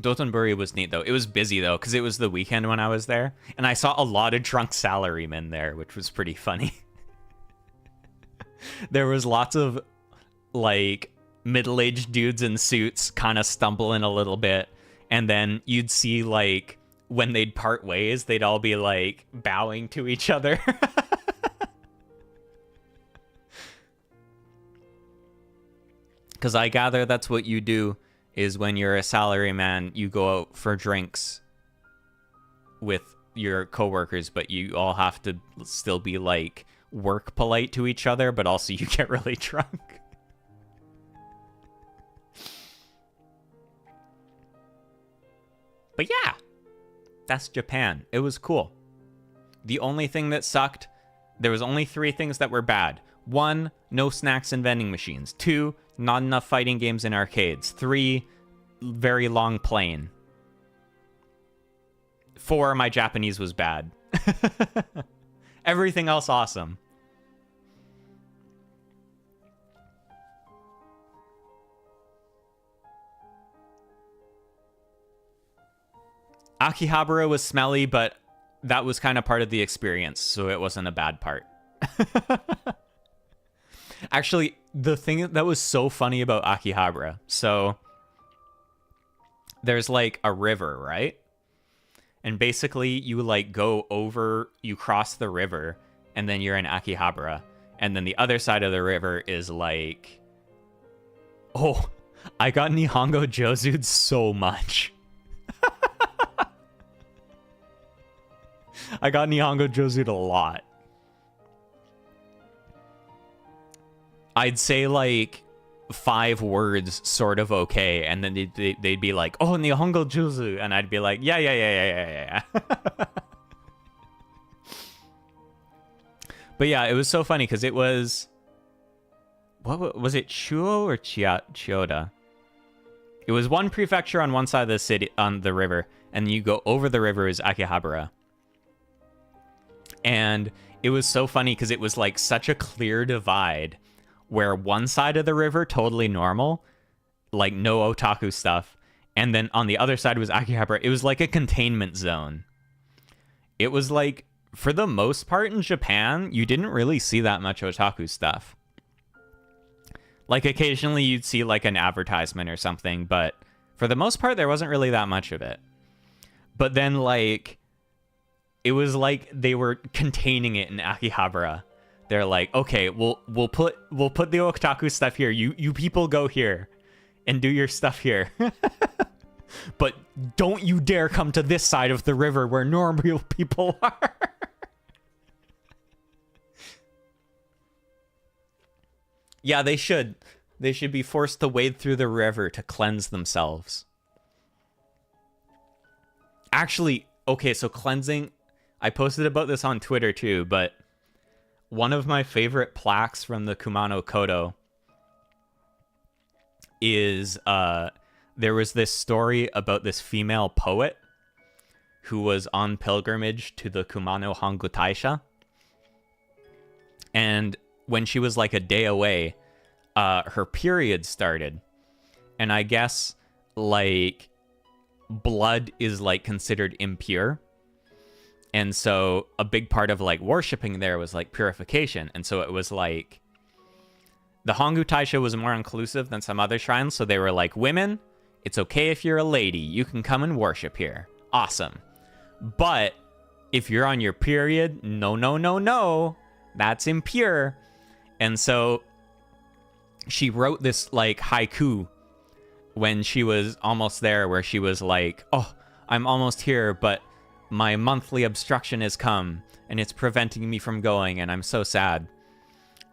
Dotonbori was neat, though. It was busy, though, because it was the weekend when I was there. And I saw a lot of drunk salarymen there, which was pretty funny. There was lots of, like, middle-aged dudes in suits kind of stumbling a little bit. And then you'd see, like, when they'd part ways, they'd all be, like, bowing to each other. Because I gather that's what you do. Is when you're a salaryman, you go out for drinks with your coworkers, but you all have to still be like work polite to each other, but also you get really drunk. But yeah, that's Japan. It was cool. The only thing that sucked, there was only 3 things that were bad. 1, no snacks and vending machines. 2, not enough fighting games in arcades. 3, very long plane. 4, my Japanese was bad. Everything else awesome. Akihabara was smelly, but that was kind of part of the experience, so it wasn't a bad part. Actually, the thing that was so funny about Akihabara, so there's like a river, right? And basically you like go over, you cross the river, and then you're in Akihabara. And then the other side of the river is like, oh, I got Nihongo Josu'd so much. I got Nihongo Josu'd a lot. I'd say like 5 words sort of okay, and then they'd be like, oh, Nihongo Josu, and I'd be like, yeah. But yeah, it was so funny because it was, what was it, Chuo or Chiyoda? It was one prefecture on one side of the city, on the river, and you go over the river is Akihabara. And it was so funny because it was like such a clear divide where one side of the river, totally normal, like no otaku stuff. And then on the other side was Akihabara. It was like a containment zone. It was like, for the most part in Japan, you didn't really see that much otaku stuff. Like occasionally you'd see like an advertisement or something, but for the most part there wasn't really that much of it. But then like it was like they were containing it in Akihabara. They're like, okay, we'll put the otaku stuff here. You people go here and do your stuff here. But don't you dare come to this side of the river where normal people are. Yeah, they should. They should be forced to wade through the river to cleanse themselves. Actually, okay, so cleansing... I posted about this on Twitter too, but one of my favorite plaques from the Kumano Kodo is... there was this story about this female poet who was on pilgrimage to the Kumano Hangu Taisha. And when she was like a day away, her period started. And I guess like blood is like considered impure. And so a big part of like worshiping there was like purification. And so it was like the Hangu Taisha was more inclusive than some other shrines. So they were like, women, it's okay if you're a lady. You can come and worship here. Awesome. But if you're on your period, no. That's impure. And so she wrote this like haiku when she was almost there, where she was like, oh, I'm almost here, but my monthly obstruction has come and it's preventing me from going and I'm so sad.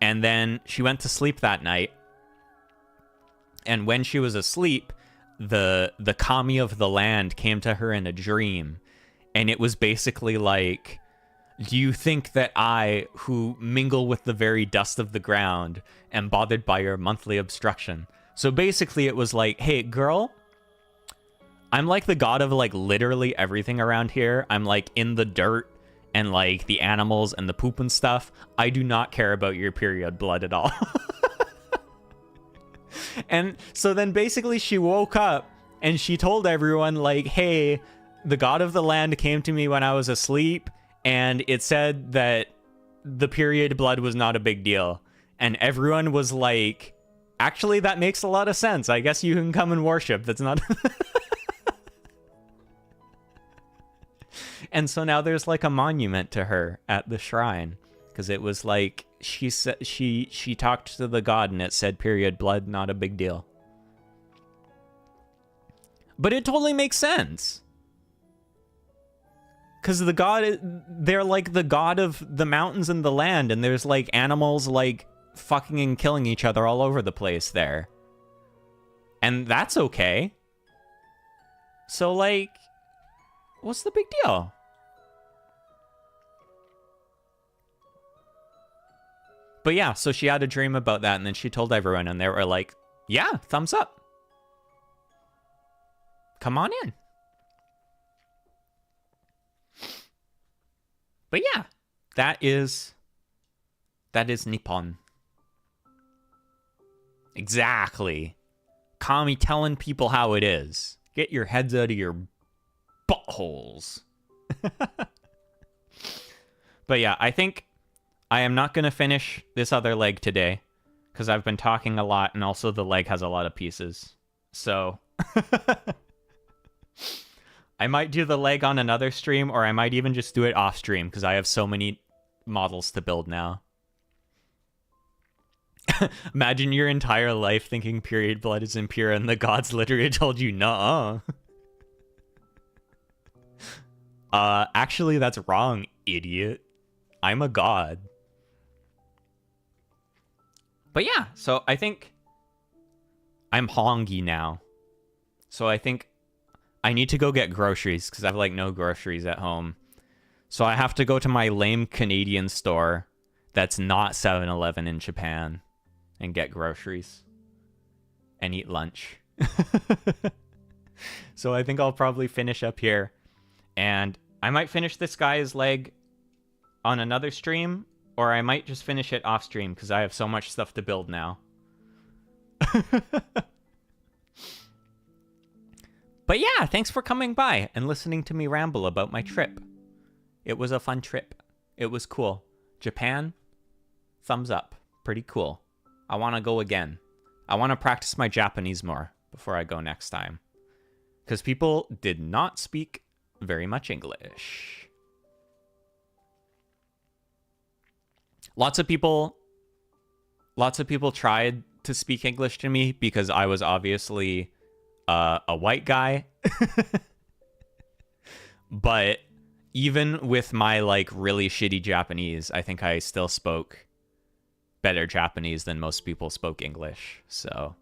And then she went to sleep that night. And when she was asleep, the kami of the land came to her in a dream. And it was basically like, do you think that I, who mingle with the very dust of the ground, am bothered by your monthly obstruction? So basically it was like, hey, girl, I'm like the god of like literally everything around here. I'm like in the dirt and like the animals and the poop and stuff. I do not care about your period blood at all. And so then basically she woke up and she told everyone like, hey, the god of the land came to me when I was asleep and it said that the period blood was not a big deal. And everyone was like, actually, that makes a lot of sense. I guess you can come and worship. That's not... And so now there's like a monument to her at the shrine. Because it was like, she said she talked to the god and it said period blood, not a big deal. But it totally makes sense. Because the god, they're like the god of the mountains and the land, and there's like animals like fucking and killing each other all over the place there. And that's okay. So like, what's the big deal? But yeah, so she had a dream about that, and then she told everyone, and they were like, yeah, thumbs up. Come on in. But yeah, that is Nippon. Exactly. Kami telling people how it is. Get your heads out of your buttholes. But yeah, I think I am not going to finish this other leg today because I've been talking a lot, and also the leg has a lot of pieces. So I might do the leg on another stream, or I might even just do it off stream because I have so many models to build now. Imagine your entire life thinking period blood is impure and the gods literally told you, nuh-uh. Actually, that's wrong, idiot. I'm a god. But yeah, so I think I'm hongy now. So I think I need to go get groceries because I have like no groceries at home. So I have to go to my lame Canadian store that's not 7-Eleven in Japan and get groceries and eat lunch. So I think I'll probably finish up here, and I might finish this guy's leg on another stream, or I might just finish it off stream because I have so much stuff to build now. But yeah, thanks for coming by and listening to me ramble about my trip. It was a fun trip. It was cool. Japan, thumbs up. Pretty cool. I want to go again. I want to practice my Japanese more before I go next time. Because people did not speak very much English. Lots of people tried to speak English to me because I was obviously a white guy. But even with my like really shitty Japanese, I think I still spoke better Japanese than most people spoke English. So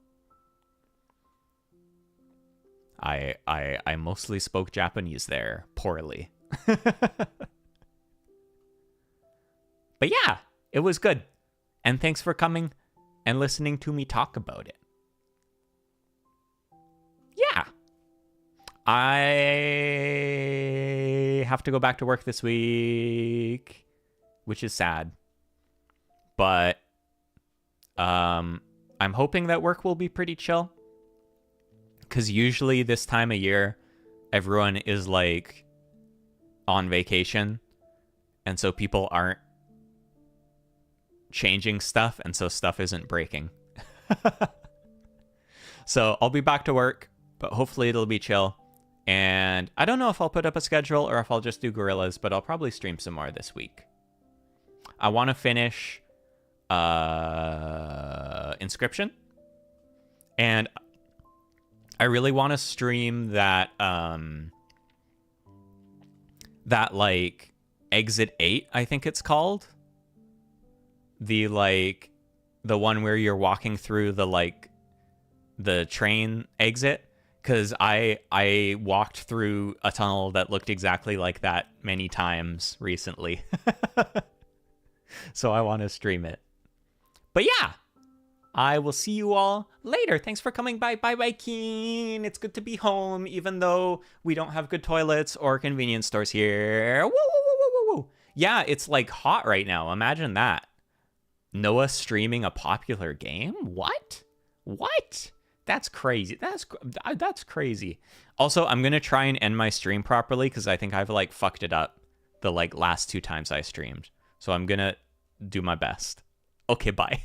I mostly spoke Japanese there poorly. But yeah, it was good. And thanks for coming and listening to me talk about it. Yeah. I have to go back to work this week, which is sad. But I'm hoping that work will be pretty chill. Because usually this time of year, everyone is like on vacation. And so people aren't changing stuff. And so stuff isn't breaking. So I'll be back to work, but hopefully it'll be chill. And I don't know if I'll put up a schedule or if I'll just do gorillas, but I'll probably stream some more this week. I want to finish Inscription. And I really want to stream that that like Exit 8, I think it's called. The one where you're walking through the train exit, because I walked through a tunnel that looked exactly like that many times recently. So I want to stream it. But yeah, I will see you all later. Thanks for coming by. Bye-bye, Keen. It's good to be home, even though we don't have good toilets or convenience stores here. Woo, woo, woo, woo, woo, woo. Yeah, it's like hot right now. Imagine that. No.A streaming a popular game? What? That's crazy. That's crazy. Also, I'm going to try and end my stream properly because I think I've like fucked it up the like last 2 times I streamed. So I'm going to do my best. Okay, bye.